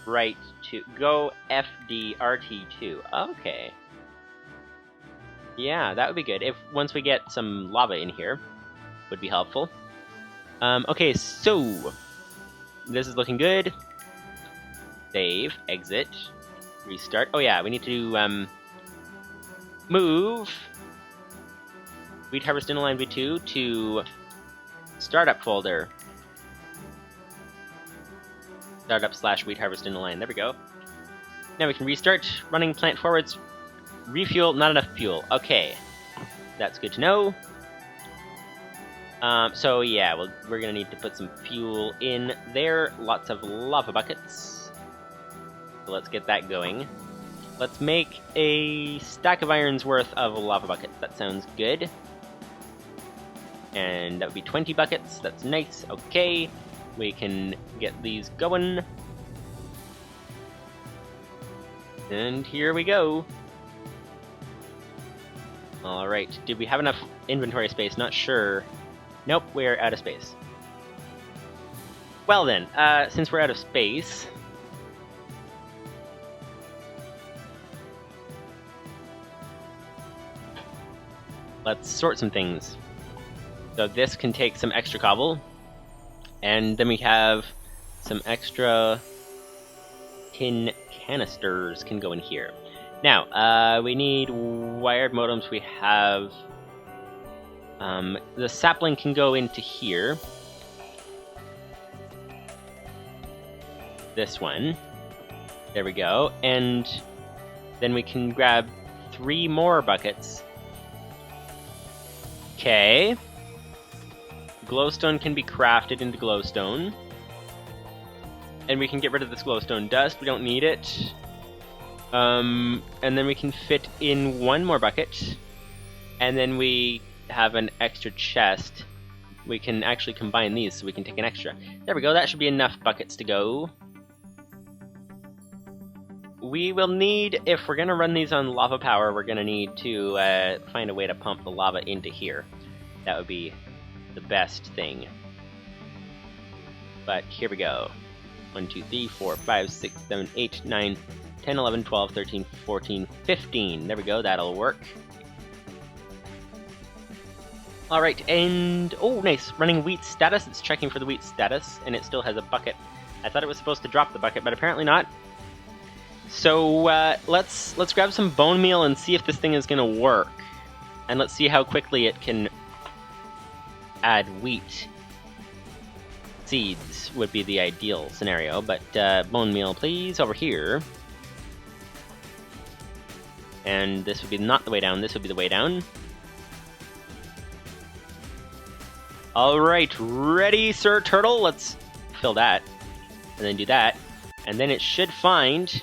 right to go FDRT2. Okay. Yeah, that would be good. If once we get some lava in here, would be helpful. Okay, so this is looking good. Save, exit, restart. Oh yeah, we need to move Wheat Harvest in line V2 to startup folder. Startup/Wheat Harvest in the line. There we go. Now we can restart. Running plant forwards. Refuel, not enough fuel. Okay. That's good to know. So yeah, we're gonna need to put some fuel in there. Lots of lava buckets. So let's get that going. Let's make a stack of iron's worth of lava buckets. That sounds good. And that would be 20 buckets. That's nice. Okay. We can get these going. And here we go. Alright, did we have enough inventory space? Not sure. Nope, we're out of space. Well then, since we're out of space... let's sort some things. So this can take some extra cobble. And then we have some extra tin canisters can go in here. Now, we need wired modems. We have... the sapling can go into here. This one. There we go. And then we can grab 3 more buckets. Okay. Glowstone can be crafted into glowstone. And we can get rid of this glowstone dust. We don't need it. And then we can fit in 1 more bucket. And then we have an extra chest. We can actually combine these so we can take an extra. There we go. That should be enough buckets to go. We will need, if we're going to run these on lava power, we're going to need to find a way to pump the lava into here. That would be the best thing. But here we go. 1, 2, 3, 4, 5, 6, 7, 8, 9, 10, 11, 12, 13, 14, 15. There we go, that'll work. Alright, and... oh, nice. Running wheat status. It's checking for the wheat status, and it still has a bucket. I thought it was supposed to drop the bucket, but apparently not. So, let's grab some bone meal and see if this thing is gonna work. And let's see how quickly it can add wheat. Seeds would be the ideal scenario, but bone meal, please, over here. And this would be not the way down, this would be the way down. Alright, ready, Sir Turtle? Let's fill that, and then do that. And then it should find...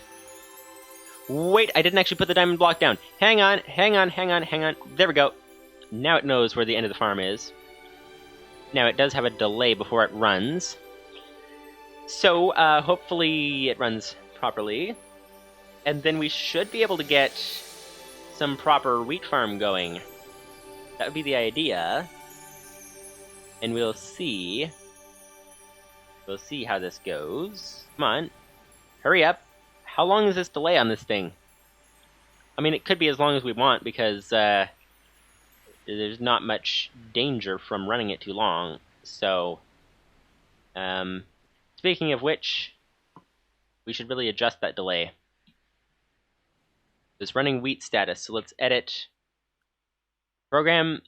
wait, I didn't actually put the diamond block down. Hang on, hang on, hang on, hang on. There we go. Now it knows where the end of the farm is. Now it does have a delay before it runs. So, hopefully it runs properly. And then we should be able to get some proper wheat farm going. That would be the idea. And we'll see. We'll see how this goes. Come on. Hurry up. How long is this delay on this thing? I mean, it could be as long as we want, because there's not much danger from running it too long. So, speaking of which, we should really adjust that delay. It's running wheat status, so let's edit program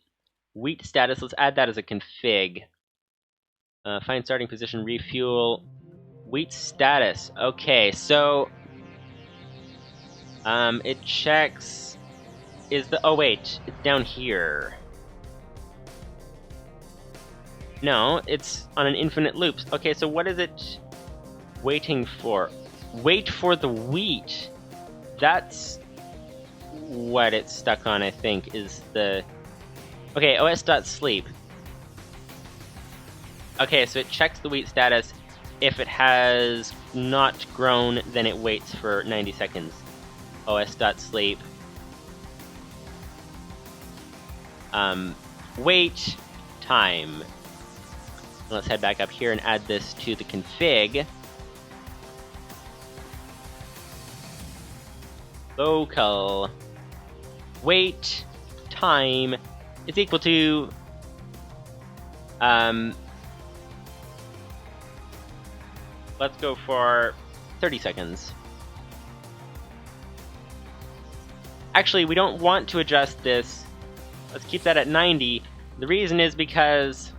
wheat status. Let's add that as a config. Find starting position, refuel, wheat status. Okay, so it checks is the... oh wait, it's down here. No, it's on an infinite loop. Okay, so what is it waiting for? Wait for the wheat. That's what it's stuck on, I think, is the... okay, os.sleep. Okay, so it checks the wheat status. If it has not grown, then it waits for 90 seconds. os.sleep. Wait time. Let's head back up here and add this to the config. local wait time is equal to let's go for 30 seconds. Actually, we don't want to adjust this. Let's keep that at 90. The reason is because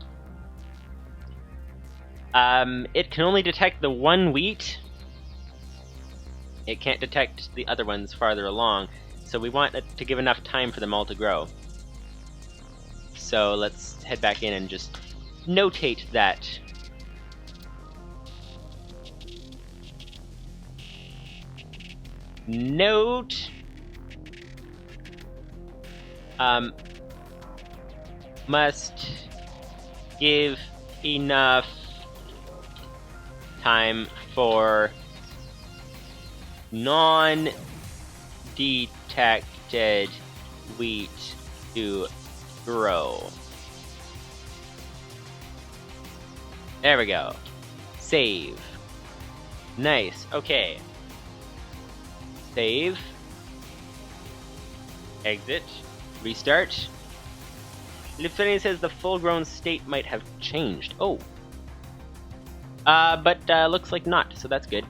it can only detect the one wheat. It can't detect the other ones farther along. So we want it to give enough time for them all to grow. So let's head back in and just notate that. Note must give enough time for non-detected wheat to grow. There we go. Save. Nice. Okay. Save. Exit. Restart. Livestream says the full-grown state might have changed. Oh. But looks like not, so that's good.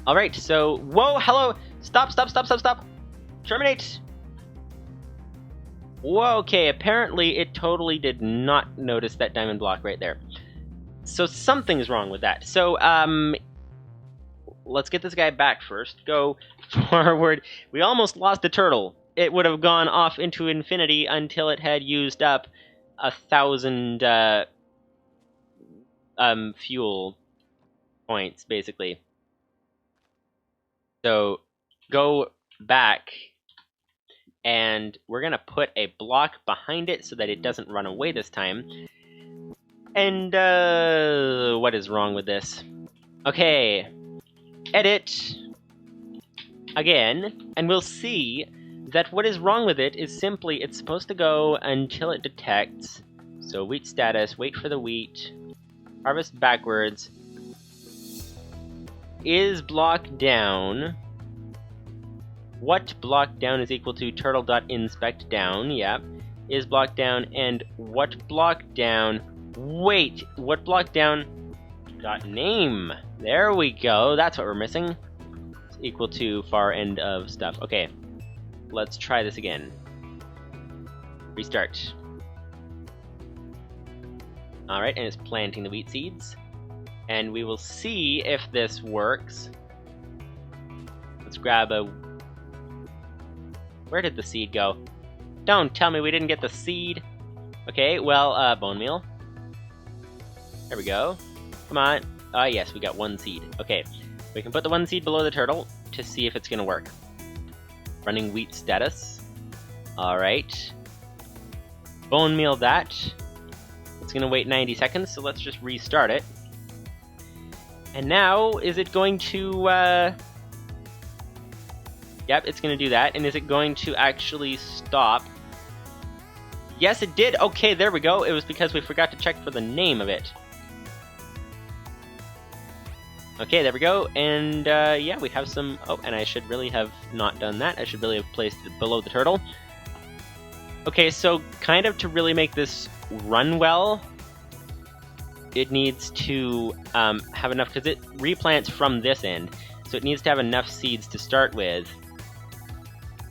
Alright, so... Whoa, hello! Stop, stop, stop, stop, stop! Terminate! Whoa, okay, apparently it totally did not notice that diamond block right there. So something's wrong with that. So, let's get this guy back first. Go forward. We almost lost the turtle. It would have gone off into infinity until it had used up 1,000 fuel points, basically. So go back, and we're gonna put a block behind it so that it doesn't run away this time. And what is wrong with this? Okay, edit again, and we'll see that what is wrong with it is simply it's supposed to go until it detects. So wheat status, wait for the wheat, harvest backwards, is block down. What block down is equal to turtle.inspect down, yep. Is block down, and what block down, wait, what block down dot name. There we go, that's what we're missing. It's equal to far end of stuff. Okay. Let's try this again. Restart. Alright, and it's planting the wheat seeds. And we will see if this works. Let's grab a... Where did the seed go? Don't tell me we didn't get the seed! Okay, well, bone meal. There we go. Come on. Ah, yes, we got one seed. Okay, we can put the one seed below the turtle to see if it's gonna work. Running wheat status. Alright. Bone meal that. It's gonna wait 90 seconds, so let's just restart it. And now, is it going to, Yep, it's gonna do that. And is it going to actually stop? Yes, it did! Okay, there we go. It was because we forgot to check for the name of it. Okay, there we go, and yeah, we have some... Oh, and I should really have not done that. I should really have placed it below the turtle. Okay, so kind of to really make this run well, it needs to have enough, because it replants from this end, so it needs to have enough seeds to start with,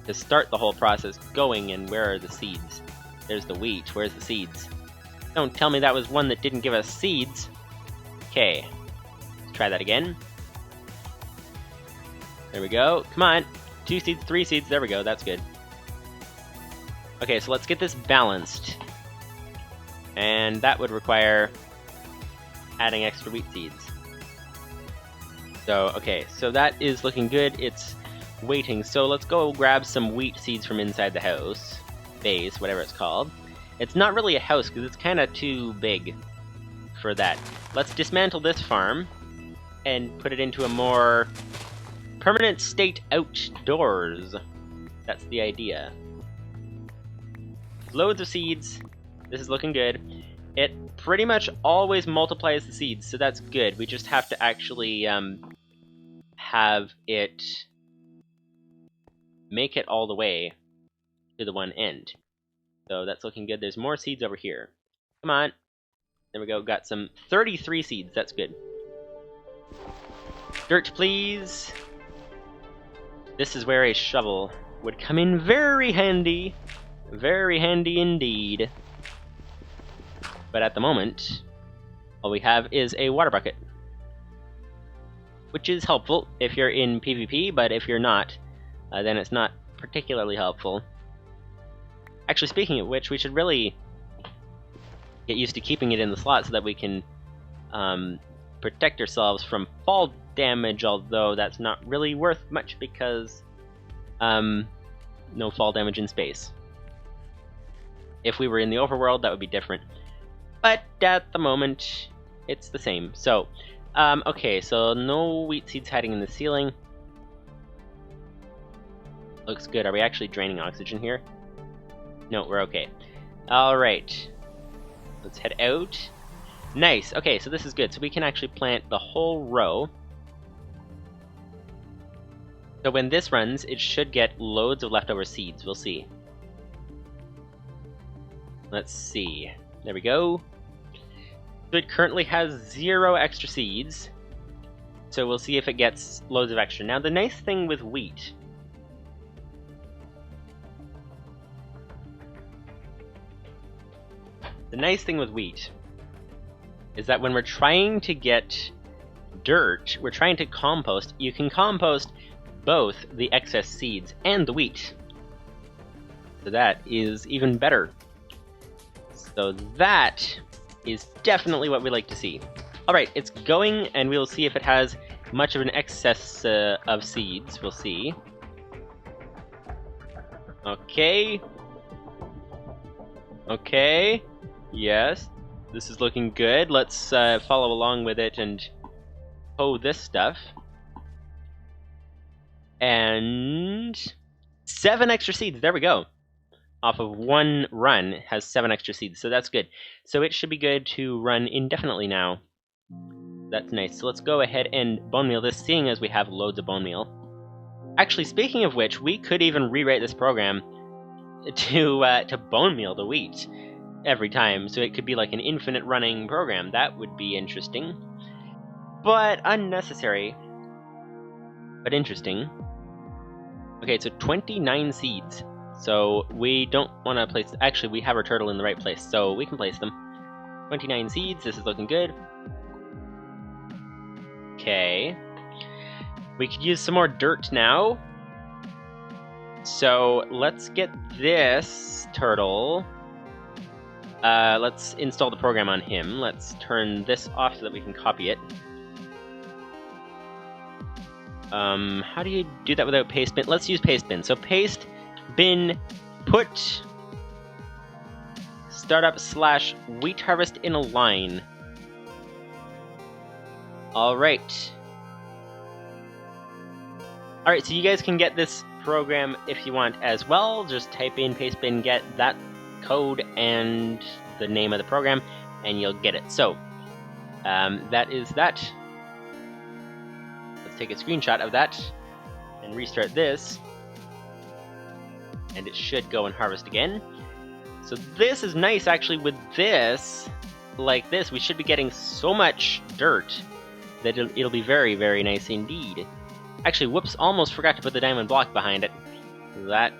to start the whole process going. And where are the seeds? There's the wheat. Where's the seeds? Don't tell me that was one that didn't give us seeds. Okay. Try that again. There we go. Come on. 2 seeds, 3 seeds. There we go. That's good. Okay, so let's get this balanced. And that would require adding extra wheat seeds. So, okay. So that is looking good. It's waiting. So let's go grab some wheat seeds from inside the house. Base, whatever it's called. It's not really a house because it's kind of too big for that. Let's dismantle this farm and put it into a more permanent state outdoors. That's the idea. Loads of seeds. This is looking good. It pretty much always multiplies the seeds, so that's good. We just have to actually have it make it all the way to the one end. So that's looking good. There's more seeds over here. Come on. There we go. Got some 33 seeds. That's good. Dirt, please. This is where a shovel would come in very handy. Very handy indeed. But at the moment, all we have is a water bucket. Which is helpful if you're in PvP, but if you're not, then it's not particularly helpful. Actually, speaking of which, we should really get used to keeping it in the slot so that we can protect ourselves from fall damage, although that's not really worth much because no fall damage in space. If we were in the overworld, that would be different. But at the moment, it's the same. So, okay, so no wheat seeds hiding in the ceiling. Looks good. Are we actually draining oxygen here? No, we're okay. Alright. Let's head out. Nice. Okay, so this is good. So we can actually plant the whole row. So when this runs, it should get loads of leftover seeds. We'll see. Let's see. There we go. So it currently has 0 extra seeds. So we'll see if it gets loads of extra. Now the nice thing with wheat is that when we're trying to get dirt, we're trying to compost, you can compost both the excess seeds and the wheat. So that is even better. So that is definitely what we like to see. Alright, it's going, and we'll see if it has much of an excess of seeds. We'll see. Okay. Okay. Yes. This is looking good. Let's follow along with it and hoe this stuff. And 7 extra seeds. There we go. Off of one run, it has 7 extra seeds, so that's good. So it should be good to run indefinitely now. That's nice. So let's go ahead and bone meal this, seeing as we have loads of bone meal. Actually, speaking of which, we could even rewrite this program to bone meal the wheat every time, so it could be like an infinite running program. That would be interesting. But unnecessary. But interesting. Okay, so 29 seeds. So we don't want to place... Actually, we have our turtle in the right place, so we can place them. 29 seeds, this is looking good. Okay. We could use some more dirt now. So let's get this turtle. Let's install the program on him. Let's turn this off so that we can copy it. How do you do that without paste bin? Let's use paste bin. So paste bin put startup / wheat harvest in a line. Alright. Alright, so you guys can get this program if you want as well. Just type in paste bin get that code and the name of the program and you'll get it. So that is that. Let's take a screenshot of that and restart this. And it should go and harvest again. So this is nice, actually. With this, like this, we should be getting so much dirt that it'll be very, very nice indeed. Actually, whoops, almost forgot to put the diamond block behind it. That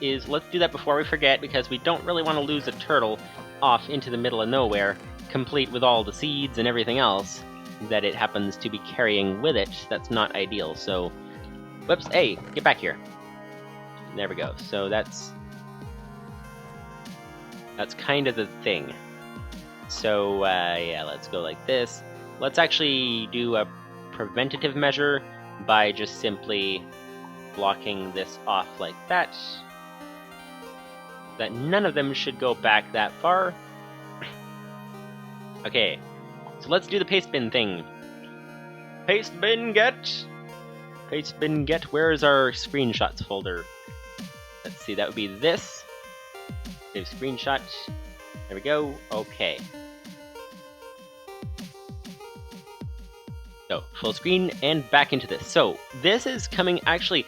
is, let's do that before we forget, because we don't really want to lose a turtle off into the middle of nowhere, complete with all the seeds and everything else that it happens to be carrying with it. That's not ideal, so... Whoops, hey, get back here. There we go. So that's kind of the thing. So yeah, let's go like this. Let's actually do a preventative measure by just simply blocking this off like that. That none of them should go back that far. Okay, so let's do the paste bin thing. Paste bin get. Paste bin get. Where is our screenshots folder? Let's see, that would be this. Save screenshot. There we go. Okay. So, full screen and back into this. So, this is coming actually...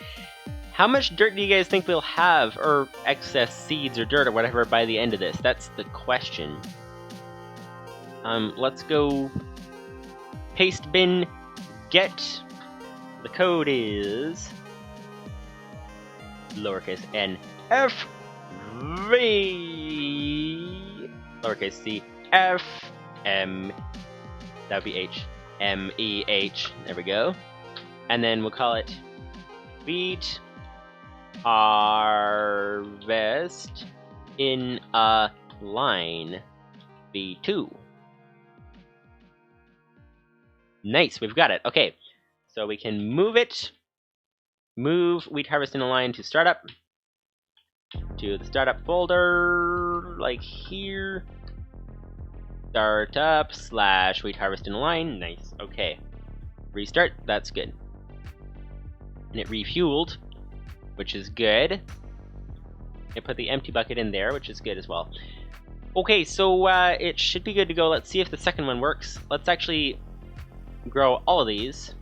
How much dirt do you guys think we'll have, or excess seeds or dirt or whatever by the end of this? That's the question. Let's go paste bin get. The code is lowercase n f v lowercase c f m, that would be h m e h. There we go. And then we'll call it wheat harvest in a line v2. Nice, we've got it. Okay, so we can move it. Move wheat harvest in a line to startup. To the startup folder, like here. Startup / wheat harvest in a line. Nice, okay. Restart, that's good. And it refueled, which is good. It put the empty bucket in there, which is good as well. Okay, so it should be good to go. Let's see if the second one works. Let's actually grow all of these.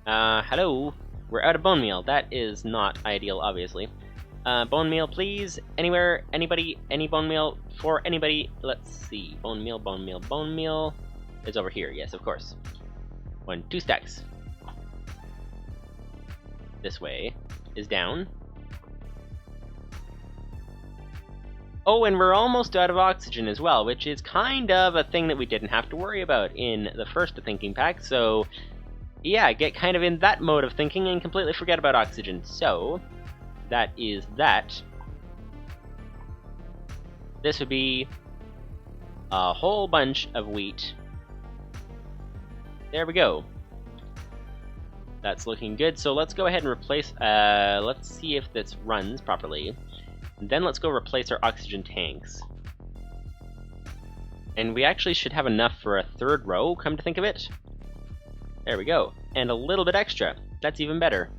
Hello. We're out of bone meal. That is not ideal, obviously. Bone meal, please. Anywhere, anybody, any bone meal for anybody. Let's see. Bone meal, bone meal, bone meal is over here. Yes, of course. 2 stacks. This way is down. Oh, and we're almost out of oxygen as well, which is kind of a thing that we didn't have to worry about in the first thinking pack, so yeah, get kind of in that mode of thinking and completely forget about oxygen. So, that is that. This would be a whole bunch of wheat. There we go. That's looking good, so let's go ahead and replace, let's see if this runs properly. And then let's go replace our oxygen tanks. And we actually should have enough for a third row, come to think of it. There we go. And a little bit extra. That's even better.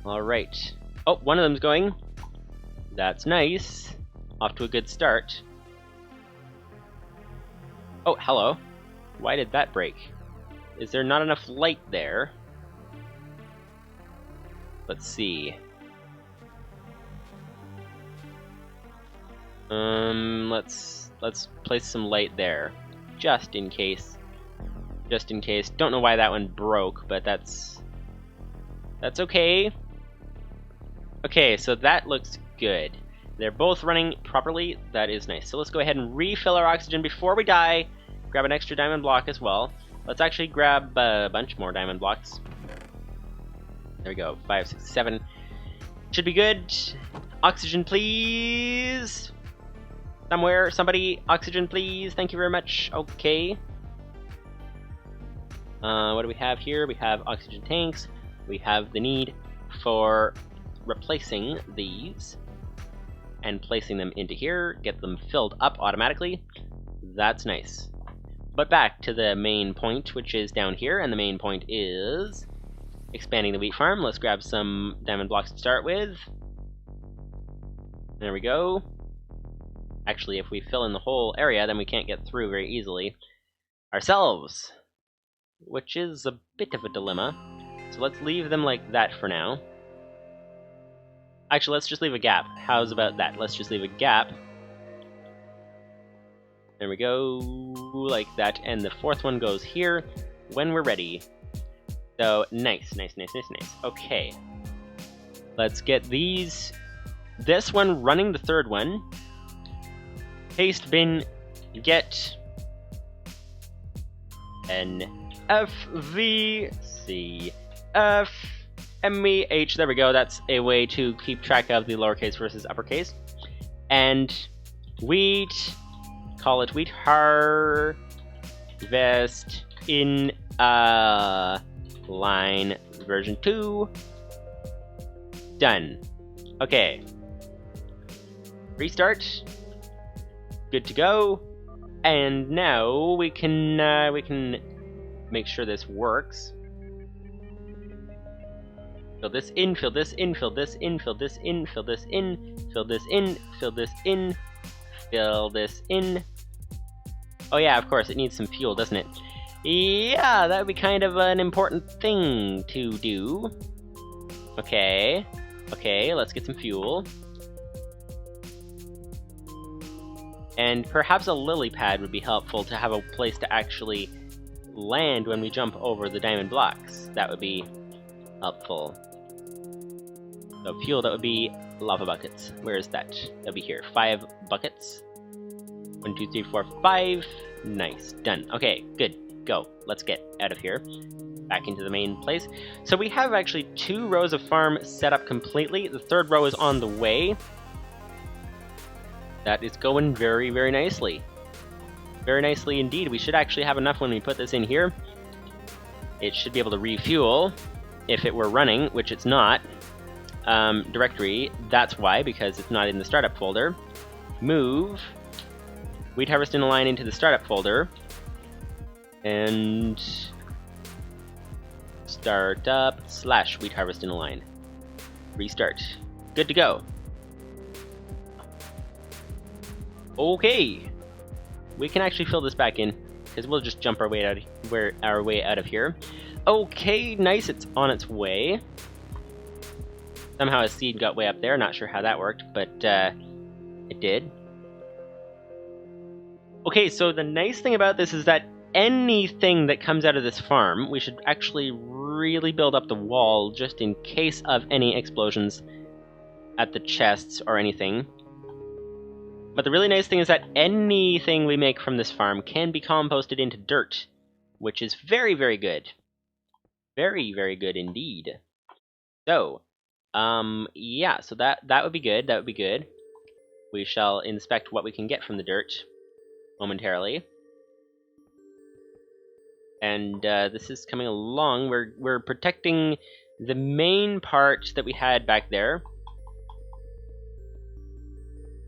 Alright. Oh, one of them's going. That's nice. Off to a good start. Oh, hello. Why did that break? Is there not enough light there? Let's see. Let's place some light there, just in case. Just in case. Don't know why that one broke, but that's okay. Okay, so that looks good. They're both running properly. That is nice. So let's go ahead and refill our oxygen before we die. Grab an extra diamond block as well. Let's actually grab a bunch more diamond blocks. There we go. 5, 6, 7. Should be good. Oxygen, please. Somewhere, somebody, oxygen, please. Thank you very much. Okay. What do we have here? We have oxygen tanks. We have the need for replacing these and placing them into here. Get them filled up automatically. That's nice. But back to the main point, which is down here, and the main point is expanding the wheat farm. Let's grab some diamond blocks to start with. There we go. Actually, if we fill in the whole area, then we can't get through very easily ourselves, which is a bit of a dilemma. So let's leave them like that for now. Actually, let's just leave a gap. How's about that? Let's just leave a gap. There we go, like that. And the fourth one goes here when we're ready. So, nice, nice, nice, nice, nice. Okay. Let's get these. This one running the third one. Paste bin get N F V C F M E H. There we go. That's a way to keep track of the lowercase versus uppercase. And wheat. Call it wheat harvest in line version 2. Done. Okay. Restart. Good to go. And now we can make sure this works. Fill this in, fill this in, fill this in, fill this in, fill this in, fill this in, fill this in, fill this in. Oh yeah, of course, it needs some fuel, doesn't it? Yeah, that would be kind of an important thing to do. Okay. Okay, let's get some fuel. And perhaps a lily pad would be helpful to have a place to actually land when we jump over the diamond blocks. That would be helpful. So fuel, that would be lava buckets. Where is that? That'll be here. 5 buckets. 1, 2, 3, 4, 5. Nice. Done. Okay, good. Go. Let's get out of here. Back into the main place. So we have actually 2 rows of farm set up completely. The 3rd row is on the way. That is going very, very nicely. Very nicely indeed. We should actually have enough when we put this in here. It should be able to refuel if it were running, which it's not. Directory, that's why, because it's not in the startup folder. Move wheat harvest in a line into the startup folder. And startup / wheat harvest in a line. Restart. Good to go. Okay. We can actually fill this back in, because we'll just jump our way out of here. Okay, nice, it's on its way. Somehow a seed got way up there, not sure how that worked, but it did. Okay, so the nice thing about this is that anything that comes out of this farm, we should actually really build up the wall just in case of any explosions at the chests or anything. But the really nice thing is that anything we make from this farm can be composted into dirt, which is very, very good. Very, very good indeed. So, yeah, so that would be good, that would be good. We shall inspect what we can get from the dirt momentarily. And this is coming along. We're protecting the main part that we had back there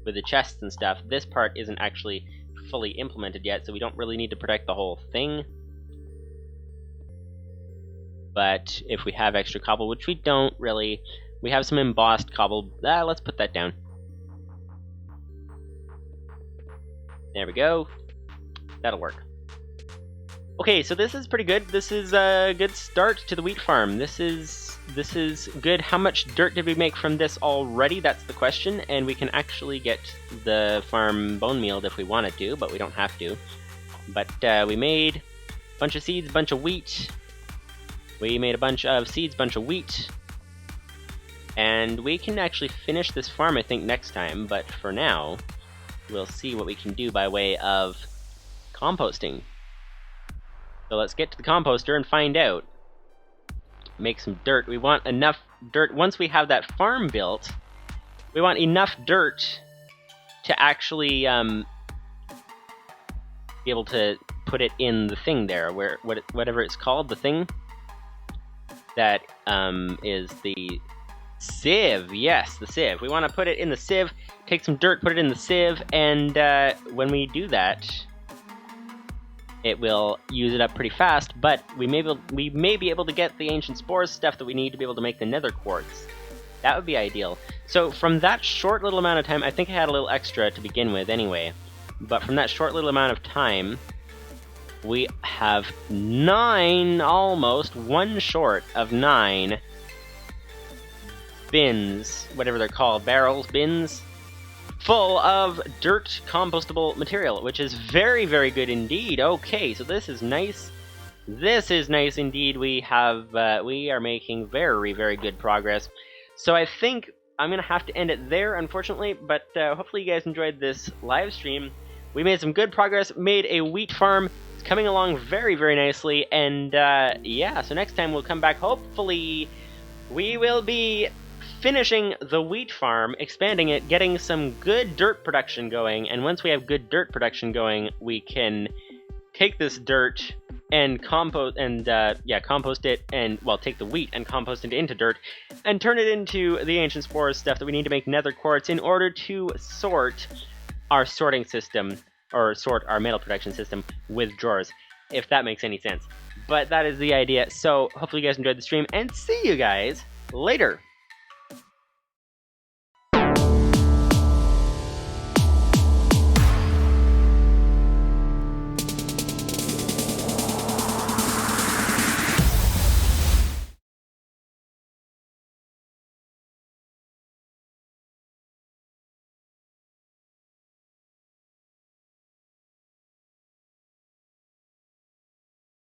with the chests and stuff. This part isn't actually fully implemented yet, so we don't really need to protect the whole thing. But if we have extra cobble, which we don't really, we have some embossed cobble. Let's put that down. There we go. That'll work. Okay, so this is pretty good. This is a good start to the wheat farm. This is good. How much dirt did we make from this already? That's the question. And we can actually get the farm bone mealed if we wanted to, but we don't have to. But we made a bunch of seeds, a bunch of wheat. We made a bunch of seeds, bunch of wheat. And we can actually finish this farm, I think, next time. But for now, we'll see what we can do by way of composting. So let's get to the composter and find out. Make some dirt. We want enough dirt. Once we have that farm built, we want enough dirt to actually be able to put it in the thing there, whatever it's called, the thing that is the sieve. Yes, the sieve. We want to put it in the sieve, take some dirt, put it in the sieve, and when we do that, it will use it up pretty fast, but we may be able to get the ancient spores stuff that we need to be able to make the nether quartz. That would be ideal. So from that short little amount of time, I think I had a little extra to begin with anyway, but from that short little amount of time, we have 9, almost, 1 short of 9 bins, whatever they're called, barrels, bins, full of dirt compostable material, which is very, very good indeed. Okay, so this is nice. This is nice indeed. We are making very, very good progress. So I think I'm gonna have to end it there, unfortunately, but hopefully you guys enjoyed this live stream. We made some good progress, made a wheat farm. It's coming along very, very nicely, and yeah, so next time we'll come back. Hopefully we will be finishing the wheat farm, expanding it, getting some good dirt production going, and once we have good dirt production going, we can take this dirt and compost it, and, well, take the wheat and compost it into dirt, and turn it into the ancient spores stuff that we need to make nether quartz in order to sort our sorting system, or sort our metal production system with drawers, if that makes any sense. But that is the idea, so hopefully you guys enjoyed the stream, and see you guys later!